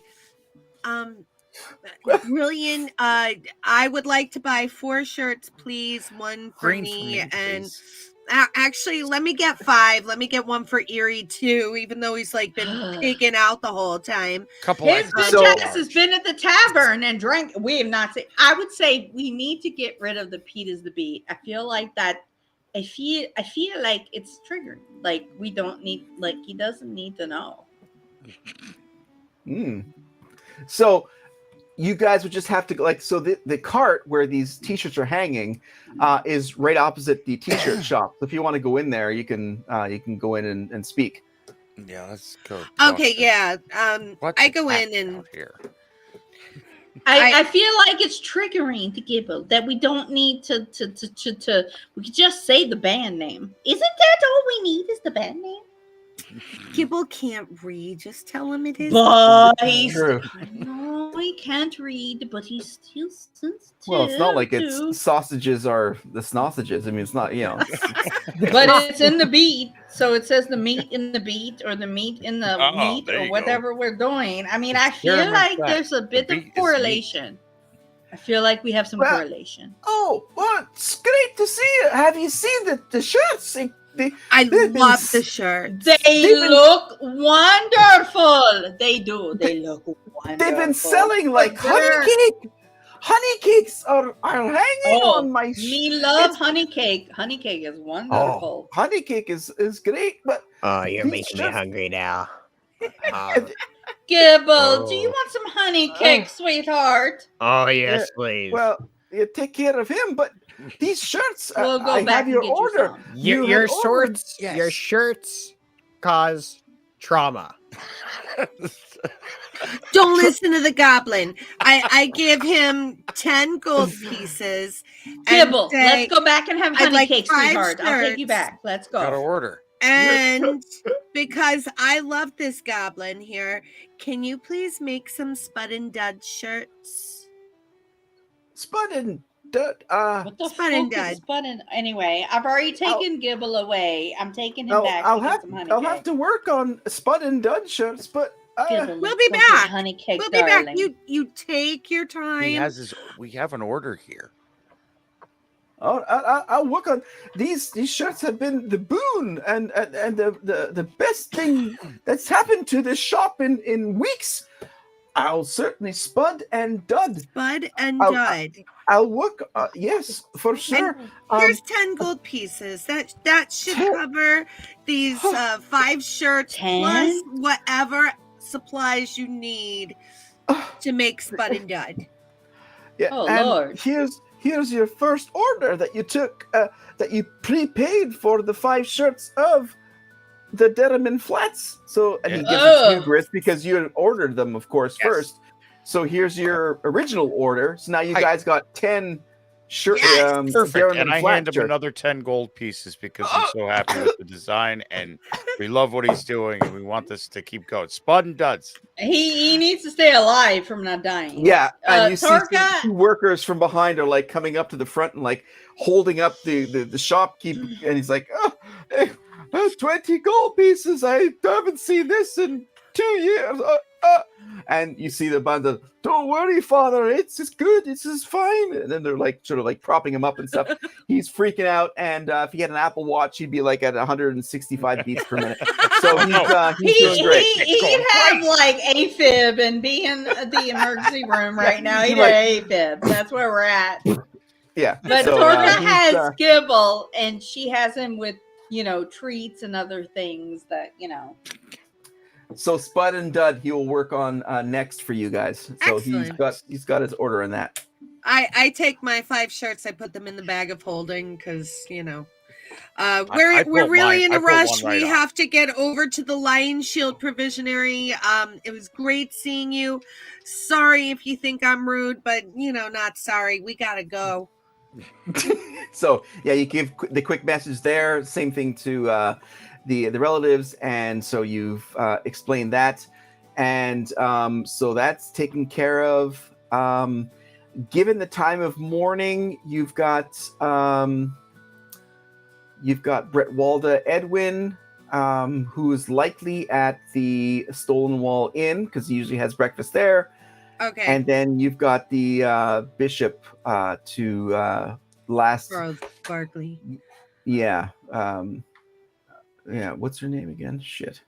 Brilliant. I would like to buy 4 shirts, please. One for Green me, for me, and please. actually, let me get 5. Let me get one for Erie too, even though he's like been pigging out the whole time. Couple His extra bitch ass large. has been at the tavern and drank. We have not seen. I would say we need to get rid of the Pete is the beat. I feel like that. I feel like it's triggering. Like we don't need. Like he doesn't need to know. So you guys would just have to so the cart where these t-shirts are hanging is right opposite the t-shirt shop. So if you want to go in there, you can go in and speak. Yeah, let's go. Okay, yeah. What's I go in happening and out here? I feel like it's triggering to Gibble that we don't need to we could just say the band name. Isn't that all we need is the band name? Gibble can't read. Just tell him it is. But he's True. no, he can't read, but he's still sensitive. Well, it's not like to- it's sausages are the sausages. I mean, it's not, But it's in the beat, so it says the meat in the beat or the meat in the meat there or you whatever we're doing. I mean, I It's feel very like much there's a bit The of beat is meat. correlation. I feel like we have some Well, correlation. Oh, well, it's great to see it. Have you seen the shirts? I They've been love s- the shirt. They they've been- look wonderful. They do. They look wonderful. They've been selling like honey cake. Honey cakes are hanging on my. Me love it's- honey cake. Honey cake is wonderful. Honey cake is great, but Oh, you're These making me shirts- hungry now. Gibble, do you Oh. want some honey cake, sweetheart? Oh, yes, please. well, you take care of him. But these shirts, We'll go I back have and your get you order. some. your you your had ordered- shorts, yes. your shirts cause trauma. Don't listen to the goblin. I give him 10 gold pieces. and Gibble, say- let's go back and have I'd honey like cake, 5 sweetheart. I'll take you shirts. back. Let's Got to go. order. And because I love this goblin here, can you please make some Spud and Dud shirts? Spud and What the Spud and fuck Dud. is Spud and anyway? I've already taken Gibble away. I'm taking him back to get some honey I'll cake. have to work on Spud and Dud shirts, but Gibble, We'll be go get back. honey cake, We'll be back. darling. You take your time. We have an order here. I'll work on these shirts. Have been the boon and the best thing that's happened to this shop in weeks. I'll certainly Spud and Dud. Spud and I'll- Dud. I'll work. Yes, for sure. Here's 10 gold pieces. That should 10? cover these 5 shirts 10? plus whatever supplies you need to make Spud and Dud. Yeah, Oh, and Lord. Here's your first order that you took. That you prepaid for the 5 shirts of the Derriman Flats. So, and he gives it to you, Gris, because you had ordered them, of course, first. So here's your original order. So now you guys got 10 shirts. Yes! Perfect. And I hand him another 10 gold pieces because I'm so happy with the design and we love what he's doing and we want this to keep going. Spud and Duds. He needs to stay alive from not dying. Yeah, and you see Torka, two workers from behind are like coming up to the front and like holding up the shopkeep, and he's like, 20 gold pieces. I haven't seen this in 2 years. And you see the bundle. Don't worry, father. It's good. It's fine. And then they're like sort of like propping him up and stuff. He's freaking out. And if he had an Apple Watch, he'd be like at 165 beats per minute. So he's doing great. He'd have like AFib and be in the emergency room right now. He'd have AFib. That's where we're at. Yeah. But so, Torka has Gibble, and she has him with treats and other things that So Spud and Dud, he will work on next for you guys. So Excellent. he's got his order in that. I take my 5 shirts, I put them in the bag of holding because we're really in a rush. We have to get over to the Lion Shield Provisionary. It was great seeing you. Sorry if you think I'm rude, but not sorry. We gotta go. So yeah, you give the quick message there. Same thing to the relatives, and so you've explained that, and so that's taken care of. Given the time of morning, you've got Brett Walda Edwin, who is likely at the Stolen Wall Inn because he usually has breakfast there. Okay. And then you've got the bishop to last. Charles Barkley. Yeah. Yeah. What's her name again? Shit.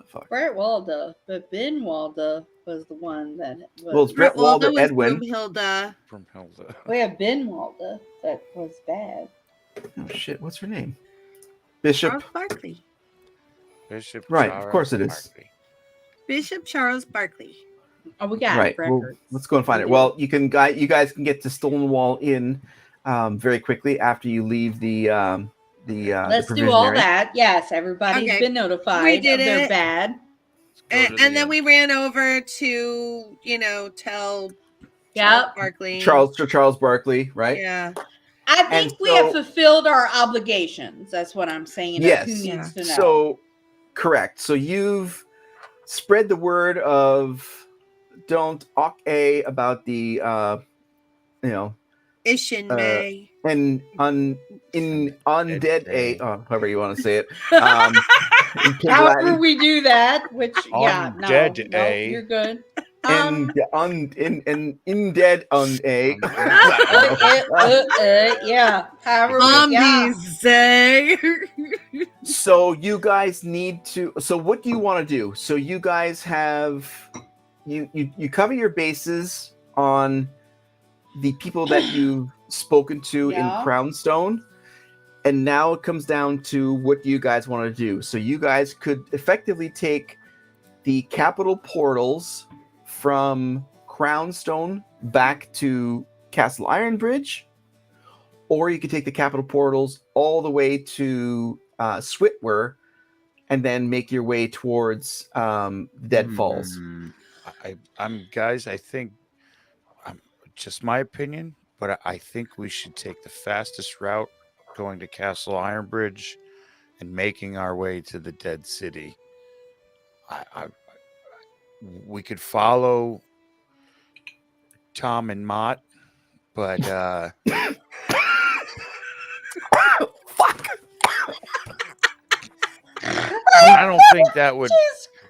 Fuck. Brett Walda, but Ben Walda was the one that was. Well, it's Brett Walda Edwin. From Hilda. We have Ben Walda that was bad. Oh shit! What's her name? Bishop Charles Barkley. Bishop. Right. Charles Of course it is. Barkley. Bishop Charles Barkley. Oh, we got right. Well, let's go and find it. Well, you guys can get to Stolen Wall Inn very quickly after you leave the let's do all that. Yes, everybody's been notified. We did they're it. bad. And then we ran over to tell Barkley. Charles Barkley, right? Yeah. I think we have fulfilled our obligations. That's what I'm saying. Yes. Who needs to know? So correct. So you've spread the word of don't about the Ishin May and undead however you want to say it. However we do that, which undead you're good. Undead yeah. So you guys need to. So what do you want to do? So you guys have you cover your bases on the people that you've spoken to in Crownstone, and now it comes down to what do you guys want to do. So you guys could effectively take the capital portals from Crownstone back to Castle Ironbridge, or you could take the capital portals all the way to Switwer and then make your way towards Deadfalls. I think just my opinion, but I think we should take the fastest route going to Castle Ironbridge and making our way to the Dead City. We could follow Tom and Mott But Fuck. I don't think that would.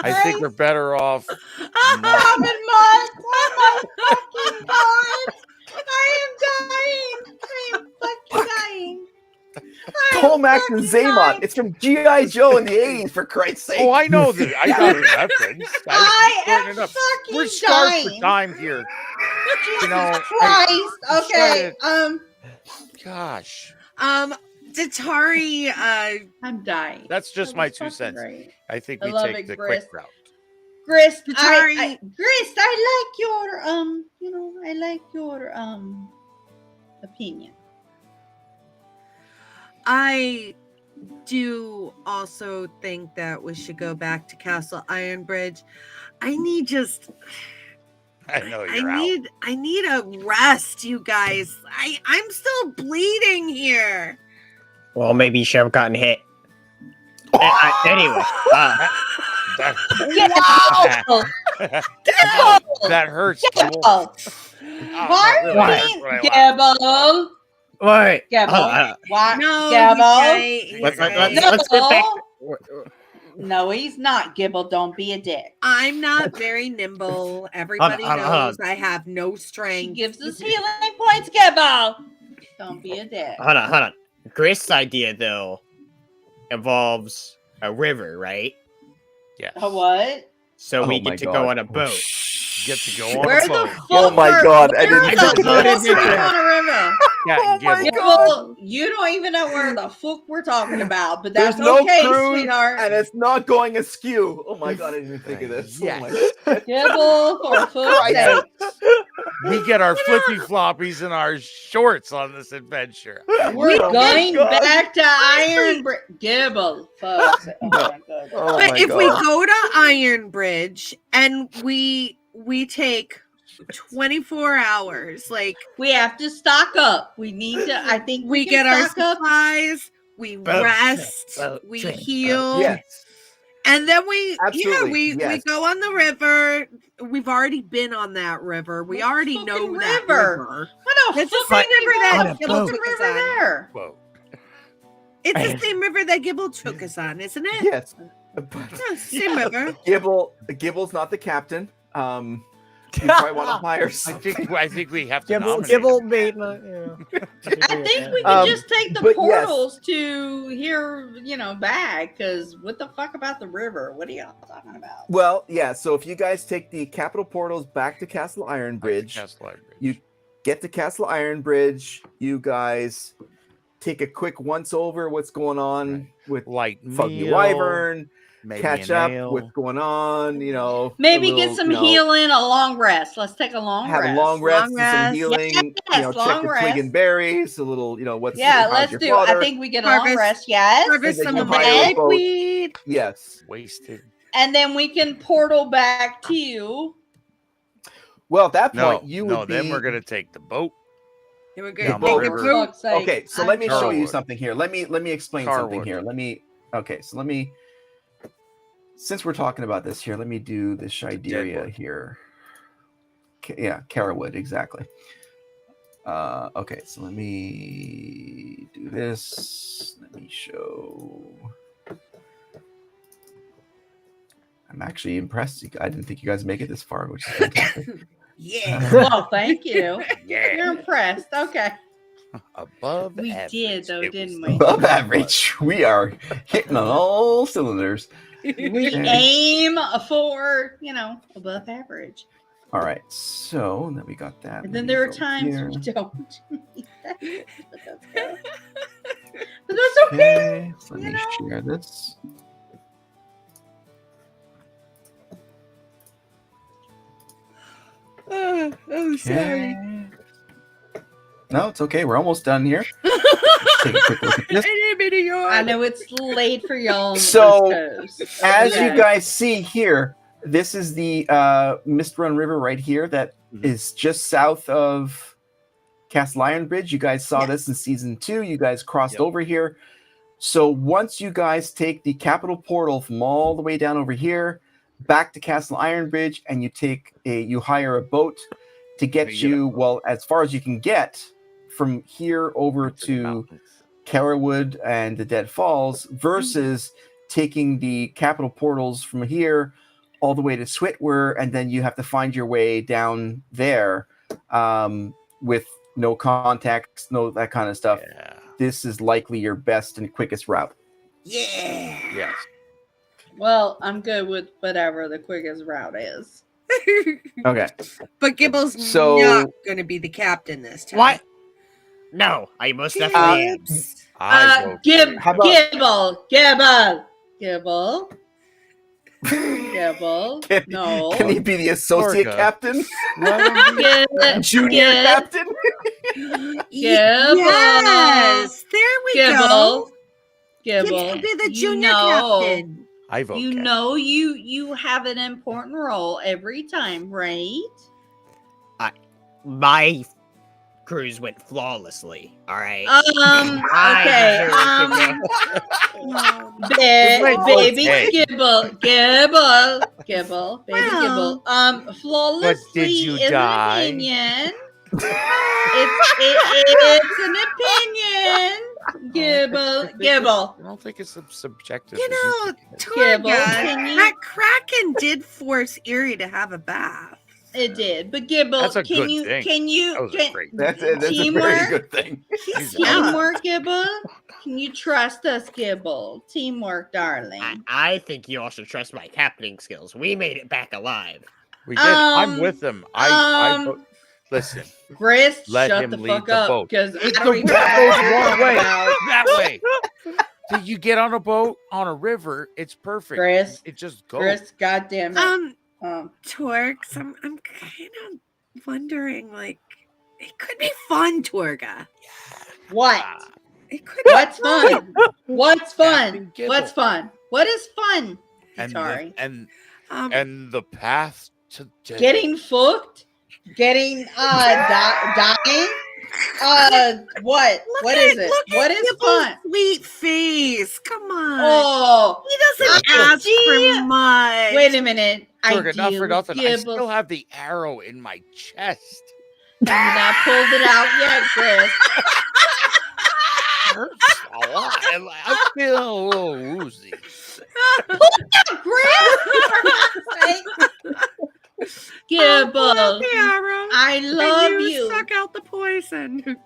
I think we're better off. I'm in my, oh my fucking god! I am fucking dying. Colmax and Zaymont. It's from G.I. Joe in the 80s, for Christ's sake. Oh, I know that. I got the reference. I am It up. fucking We're starved dying. for time here. You know, Christ. Okay. Gosh, Datari, I'm dying. that's just That my was 2 fucking cents. great. I think I we love take it, the Grist. quick route. Grist, Sorry. Grist, I like your I like your opinion. I do also think that we should go back to Castle Ironbridge. I need just I know you're out. I need a rest, you guys. I'm still bleeding here. Well, maybe you should have gotten hit. Anyway, That, Gibble! that hurts. Gibble! Oh, Why no, are really, you that's what I want. Gibble? wait. Gibble. Why? No, Gibble? he's Let's right. get back. No, he's not. Gibble, don't be a dick. I'm not very nimble. Everybody hold knows on. I have no She strength. gives us healing points, Gibble. Don't be a dick. Hold on. Grist's idea though involves a river, right? Yes. A what? So we Oh my get to God. go on a boat. Get to go on Where a the boat. fuck? Oh my are- God, I where didn't the think about fuck it. are we on a river? Cat Oh and my Gibble. God. Well, you don't even know where the fuck we're talking about, but that's There's no okay, cruise, sweetheart. and it's not going askew. Oh my God, I didn't even think of this. Oh my Yes. God. Gibble, for fuck's Christ. sake. We get our flippy floppies and our shorts on this adventure. We're Oh my going God. back to Iron Gibble. Fuck's sake. Oh my God. Oh But my if we God. go to Ironbridge and we take 24 hours, like We have to stock up. We need to. I think we can get our stock up. supplies, we Boat rest, boat we trip, heal, Yes. and then we Absolutely, we yes. go on the river. We've already been on that river. We What already fucking know that river? river. What the It's the fuck same river that on a Gibble boat. took us river on. there? Whoa. It's the Man. same river that Gibble took us on, isn't it? Yes. Yeah, same river. Gibble's not the captain. You probably want to hire I something. think we have to Gibble, nominate Gibble him. made I think we can just take the but yes. portals to here, back. Because what the fuck about the river? What are y'all talking about? Well, yeah. So if you guys take the capital portals back to Castle Ironbridge, Castle Ironbridge. you get to Castle Ironbridge. You guys take a quick once over what's going on with Light Foggy meal, Wyvern. maybe Catch an up ale. what's going on. Maybe a get little, some healing, a long rest. Let's take a long Have rest. a long rest, Long and some rest. healing. Yes, check long the twig rest. and berries. A little, what's Yeah, how's let's your do. I fodder? think we get a long Harvest- rest. Yes. Harvest then some you of my hire a egg boat. weed. Yes. Wasted. And then we can portal back to you. Well, at that No, point, you no. would be. Then we're gonna take the boat. They were Down good. the Take the river. boat. Fuck's sake. Okay, so let me show you Carwood. something here. Let me explain something Carwood. here. Let me. Since we're talking about this here, let me do the Shideria Deadwood. here. Yeah, Carwood, exactly. Okay, so let me do this. Let me show. I'm actually impressed. I didn't think you guys make it this far, which is fantastic. Yeah. Well, thank you. Yeah. You're impressed. Okay. Above We average. did, though, It didn't was we? Above average. We are hitting on all cylinders. We Okay. aim for, above average. All right, so then we got that. And Let then me there are go times here. we don't. But that's good. But that's okay. Okay, so let you me know? share this. Oh, sorry. Okay. No, it's okay. We're almost done here. Take a quick look at I this. didn't mean to yawn. I know it's late for y'all on So, the East Coast. As Yeah. you guys see here, this is the Mist Run River right here that is Mhm. just south of Castle Ironbridge. You guys saw Yes. this in season 2. You guys crossed Yep. over here. So once you guys take the capital portal from all the way down over here back to Castle Ironbridge, and you hire a boat, to get You get you, well, as far as you can get from here over the to mountains. Carrowwood and the Dead Falls versus taking the capital portals from here all the way to Switwer, and then you have to find your way down there with no contacts, no that kind of stuff. Yeah. This is likely your best and quickest route. Yeah. Yes. Well, I'm good with whatever the quickest route is. Okay. But Gibble's So- not going to be the captain this time. What? No, I most definitely am. Gibbs. I vote Gib- How about- Gibble. Gibble. Can, No. can he be the associate Torga. captain? Gib- Junior Gib- captain? Yes. There we Gibble. go. Gibbs Gibble. could be the You junior know- captain. I vote. You Cap. know you have an important role every time, right? My cruise went flawlessly. All right. Okay. Wait, Baby hey. Gibble, baby Well. Gibble. Flawlessly did you is die? an opinion. It's an opinion. Gibble. I don't think it's subjective. You as know, think it is. Gibble, Torga, can you- that Kraken did force Erie to have a bath. It did, but Gibble, That's a can good you thing. can you That was a can, great That's a very Teamwork? good thing. He's teamwork, Gibble? Can you trust us, Gibble? Teamwork, darling. I think you also trust my captaining skills. We made it back alive. We did. I'm with them. I vote. Listen, Chris, let shut him the lead fuck the up, boat. because The boat goes one way. That way. Did you get on a boat on a river? It's perfect. Chris, It just goes. Chris, goddamn it. Torx, I'm kind of wondering, like, it could be fun, Torga. What? It could be What's fun? What's fun? Captain Gibble. What's fun? What is fun? and Sorry. and the path to death. Getting fucked? Getting dying? What? What is it? What is fun? Sweet face. Come on. Oh, He doesn't ask for much. wait a minute. Torga, not for nothing. I Gibble. still have the arrow in my chest. You not pulled it out yet, Chris. Hurts a lot. I feel a little woozy. Gibble, The arrow. I love And you. Suck out the poison.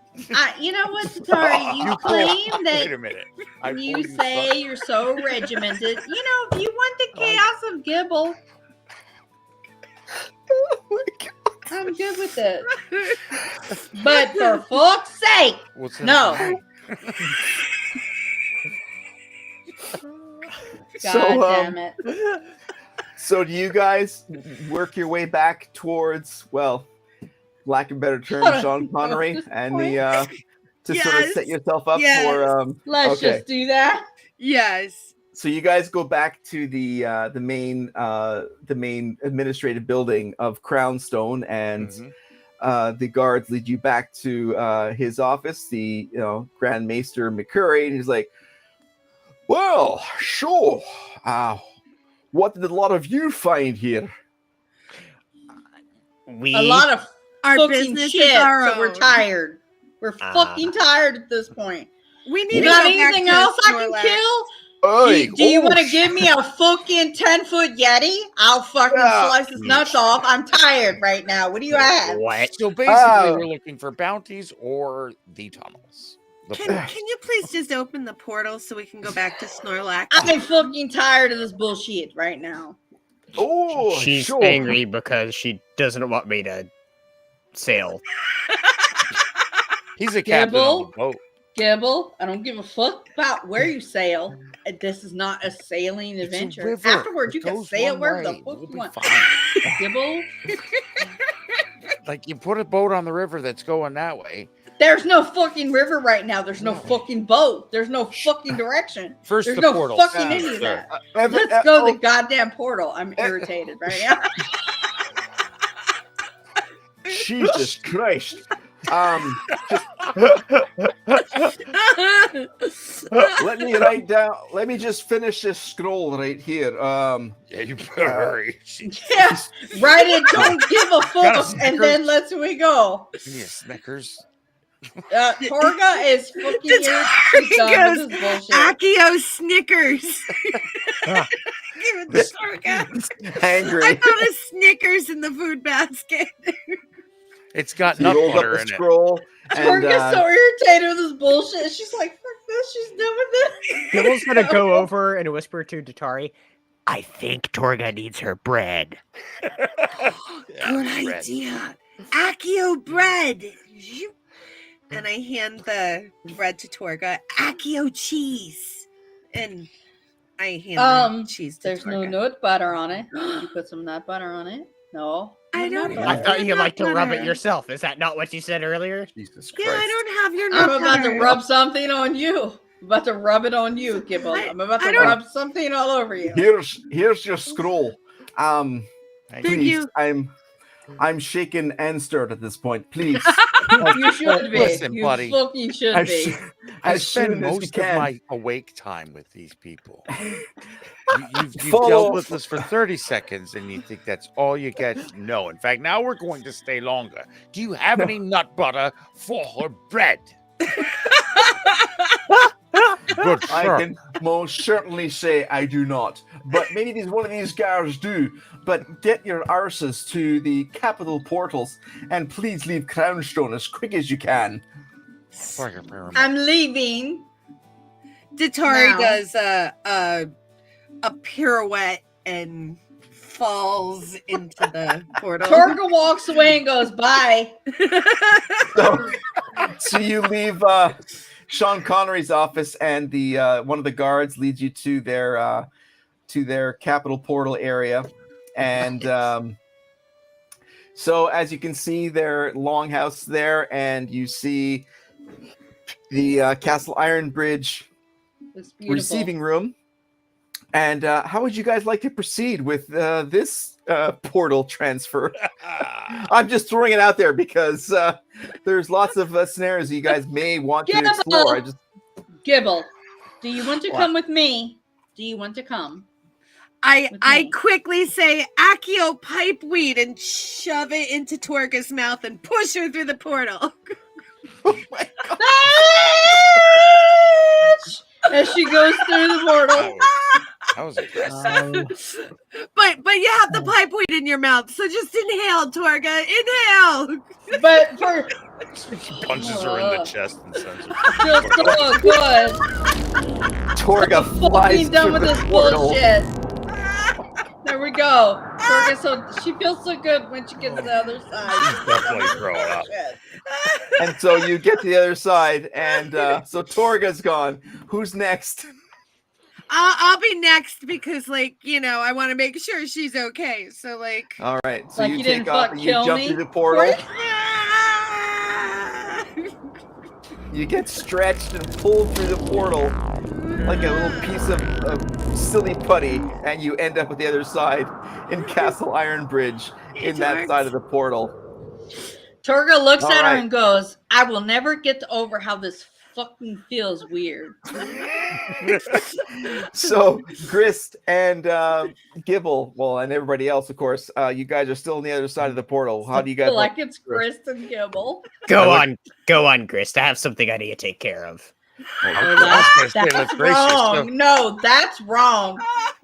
You know what, Tatari? You claim Wait a that minute. you say you're so regimented. You know, if you want the chaos of Gibble, I'm good with it. But for fuck's sake, What's that? no. God So, damn it. So do you guys work your way back towards, well, lack of a better term, Sean Connery, and the to sort of set Yes. yourself up Yes. for Let's okay. just do that. Yes. So you guys go back to the main administrative building of Crownstone, and the guards lead you back to his office, the Grand Maester McCurry, and he's like, "Well, sure. What did a lot of you find here?" We A lot of Our fucking business shit, is our so we're own. tired. We're fucking tired at this point. We need You to got go back anything to else I can Snorlax. kill? Hey, Do you oh, want to give me a fucking 10-foot Yeti? I'll fucking Yeah. slice his nuts off. I'm tired right now. What do you have? what? So basically, we're looking for bounties or the tunnels. The Can you please just open the portal so we can go back to Snorlax? I'm fucking tired of this bullshit right now. Oh, She's sure. angry because she doesn't want me to sail. He's a captain on the Gibble? boat. Gibble, I don't give a fuck about where you sail. This is not a sailing It's a adventure. river. Afterwards, you It can goes sail one wherever the way. fuck We'll you be want. fine. Gibble, Like you put a boat on the river that's going that way. there's no fucking river right now. There's no fucking boat. There's no fucking direction. First, There's the no portal. fucking any of Sir. that. Let's go to the goddamn portal. I'm irritated right now. Jesus Christ. Let me write down. Let me just finish this scroll right here. Yeah, you better hurry. Yeah, write it. Don't give a Got a fuck, and then let's we go. Give me a Snickers. Torga is fucking here. She's done with this bullshit. Akio Snickers. Give it to Torga. Angry. I found a Snickers in the food basket. It's got He nut rolled up butter the in it. scroll. And, Torga's so irritated with this bullshit. She's like, fuck this. She's done with this. Gibble's gonna go over and whisper to Datari, I think Torga needs her bread. Yeah, Good bread. idea. Akio bread. And I hand the bread to Torga. Akio cheese. And I hand the cheese to There's Torga. no nut butter on it. You put some nut butter on it? No. I don't I have thought the you nut liked to rub it butter. yourself. Is that not what you said earlier? Jesus Yeah, Christ. I don't have your nut I'm about to butter. rub something on you. I'm about to rub it on you, Gibble. I'm about I to don't- rub something all over you. Here's your scroll. Thank Thank Please, you. I'm shaken and stirred at this point. Please, You should be. Listen, you buddy. fucking should as, be. I as spend soon as you most of can. my awake time with these people. You've Follow- dealt with us for 30 seconds and you think that's all you get? No. In fact, now we're going to stay longer. Do you have any nut butter for her bread? Good I sir. can most certainly say I do not. But maybe one of these guys do. But get your arses to the capital portals and please leave Crownstone as quick as you can. I'm leaving. Datari Now. does a pirouette and falls into the portal. Torga walks away and goes, bye. So you leave Sean Connery's office, and the one of the guards leads you to their capital portal area, and so as you can see their longhouse there, and you see the Castle Iron Bridge It's beautiful. receiving room. And how would you guys like to proceed with this portal transfer? I'm just throwing it out there because there's lots of scenarios you guys may want to Gibble! explore. I just Gibble, do you want to What? come with me? Do you want to come? I Okay. quickly say Akio pipeweed and shove it into Torga's mouth and push her through the portal. oh my God. As she goes through the portal. That was aggressive. But you have the pipeweed in your mouth, so just inhale, Torga. Inhale. But for He punches her in the chest and sends her. feels so good. Torga Fucking flies done through with the this portal. bullshit. There we go. Torga, so she feels so good when she gets to the other side. Definitely throwing up. And so you get to the other side, and so Torga's gone. Who's next? I'll be next because, I want to make sure she's okay. So, All right. So Like you you take didn't off fuck and you kill jump me? through the portal. Ah! You get stretched and pulled through the portal like a little piece of silly putty, and you end up at the other side in Castle Iron Bridge in that hurts. side of the portal. Torga looks All at her right. and goes, I will never get over how this fucking feels weird. So Grist and Gibble, well, and everybody else, of course, you guys are still on the other side of the portal. How do you guys feel like it's Grist and Gibble. Go on, Grist. I have something I need to take care of. Oh, That's that's gracious. wrong. No, that's wrong.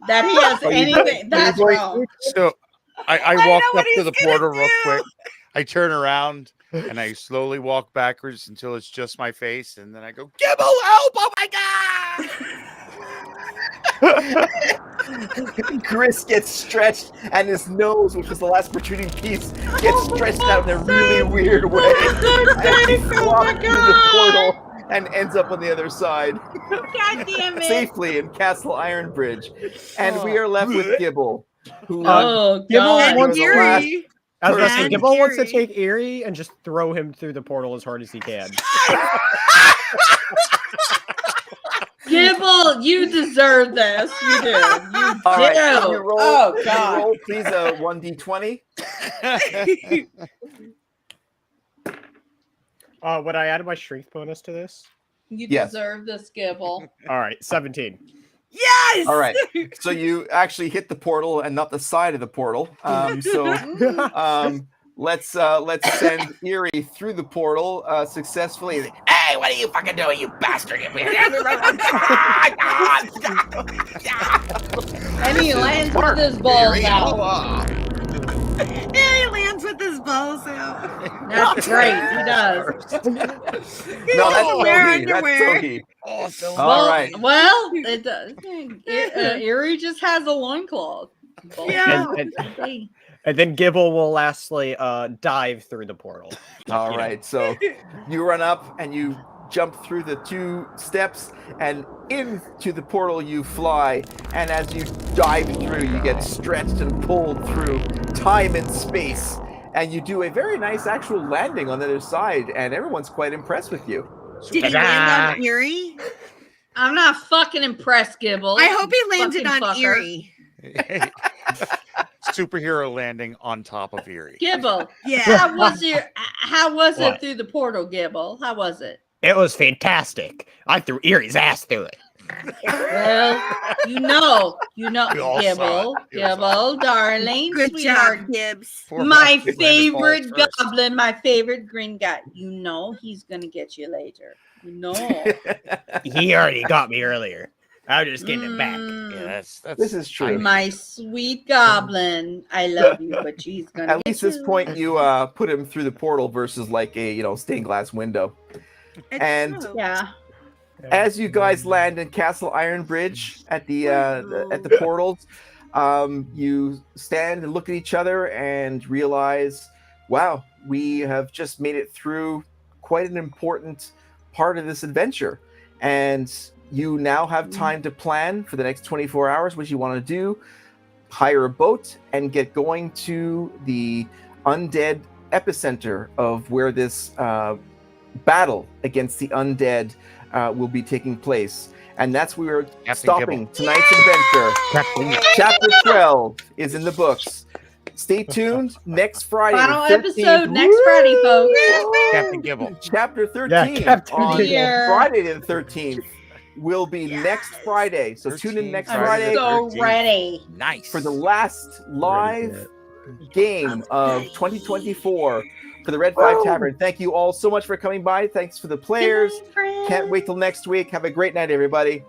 That he has anything. That's wrong. So I know walked what up to he's the gonna portal real do. quick. I turn around and I slowly walk backwards until it's just my face, and then I go, Gibble, help! Oh my god! Grist gets stretched, and his nose, which was the last protruding piece, gets stretched out in a really weird way. And he flops through the portal and ends up on the other side God damn it. safely in Castle Iron Bridge. And we are left with Gibble, who Oh, Gibble God. wants the last- Eerie. I was gonna say, And Gibble wants to Eerie. take Eerie and just throw him through the portal as hard as he can. Gibble, you deserve this. You do. You All right, do. can you roll, Oh, can you God. roll, please, a 1d20. Would I add my strength bonus to this? You Yes. deserve this, Gibble. All right, 17. Yes. All right. So you actually hit the portal and not the side of the portal. Let's send Erie through the portal successfully. Hey, what are you fucking doing, you bastard? And he lands with his balls out. Yeah, he lands with his balls out. That's great. He does. No, that's wear Tohi. That's underwear. Tohi. Awesome. All right. Well, it does. Erie just has a loincloth. Yeah. And then Gibble will lastly dive through the portal. All right. So you run up and you jump through the 2 steps and into the portal you fly. And as you dive through, you get stretched and pulled through time and space. And you do a very nice actual landing on the other side. And everyone's quite impressed with you. Did he land on Erie? I'm not fucking impressed, Gibble. I hope he landed Fucking on fucker. Erie. Superhero landing on top of Erie. Gibble. Yeah. How was it What? through the portal, Gibble? How was it? It was fantastic. I threw Erie's ass through it. Well, you know, We all saw Gibble, it. We all saw Gibble, darling, Good sweetheart. job, Gibbs. Poor My guy landed favorite balls first. goblin, my favorite green guy. You know he's gonna get you later. You know. He already got me earlier. I was just getting it back. Yeah, that's This is true. My sweet goblin. I love you, but she's gonna At get least this you. point, you put him through the portal versus like a stained glass window. It's And- true. Yeah. As you guys land in Castle Iron Bridge at the portals, you stand and look at each other and realize, wow, we have just made it through quite an important part of this adventure. And you now have time to plan for the next 24 hours what you want to do, hire a boat, and get going to the undead epicenter of where this battle against the undead will be taking place. And that's where we're Captain stopping tonight's adventure. Chapter 12 is in the books. Stay tuned next Friday. Final the 13th. episode next Friday, folks. Captain Gibble. Chapter 13 Yeah, Captain on Gibble. Friday the 13th will be next Friday. So tune in next 13th. Friday So 13th. ready. Nice. for the last live game of 2024 for the Red 5 Tavern. Thank you all so much for coming by. Thanks for the players. Can't wait till next week. Have a great night, everybody.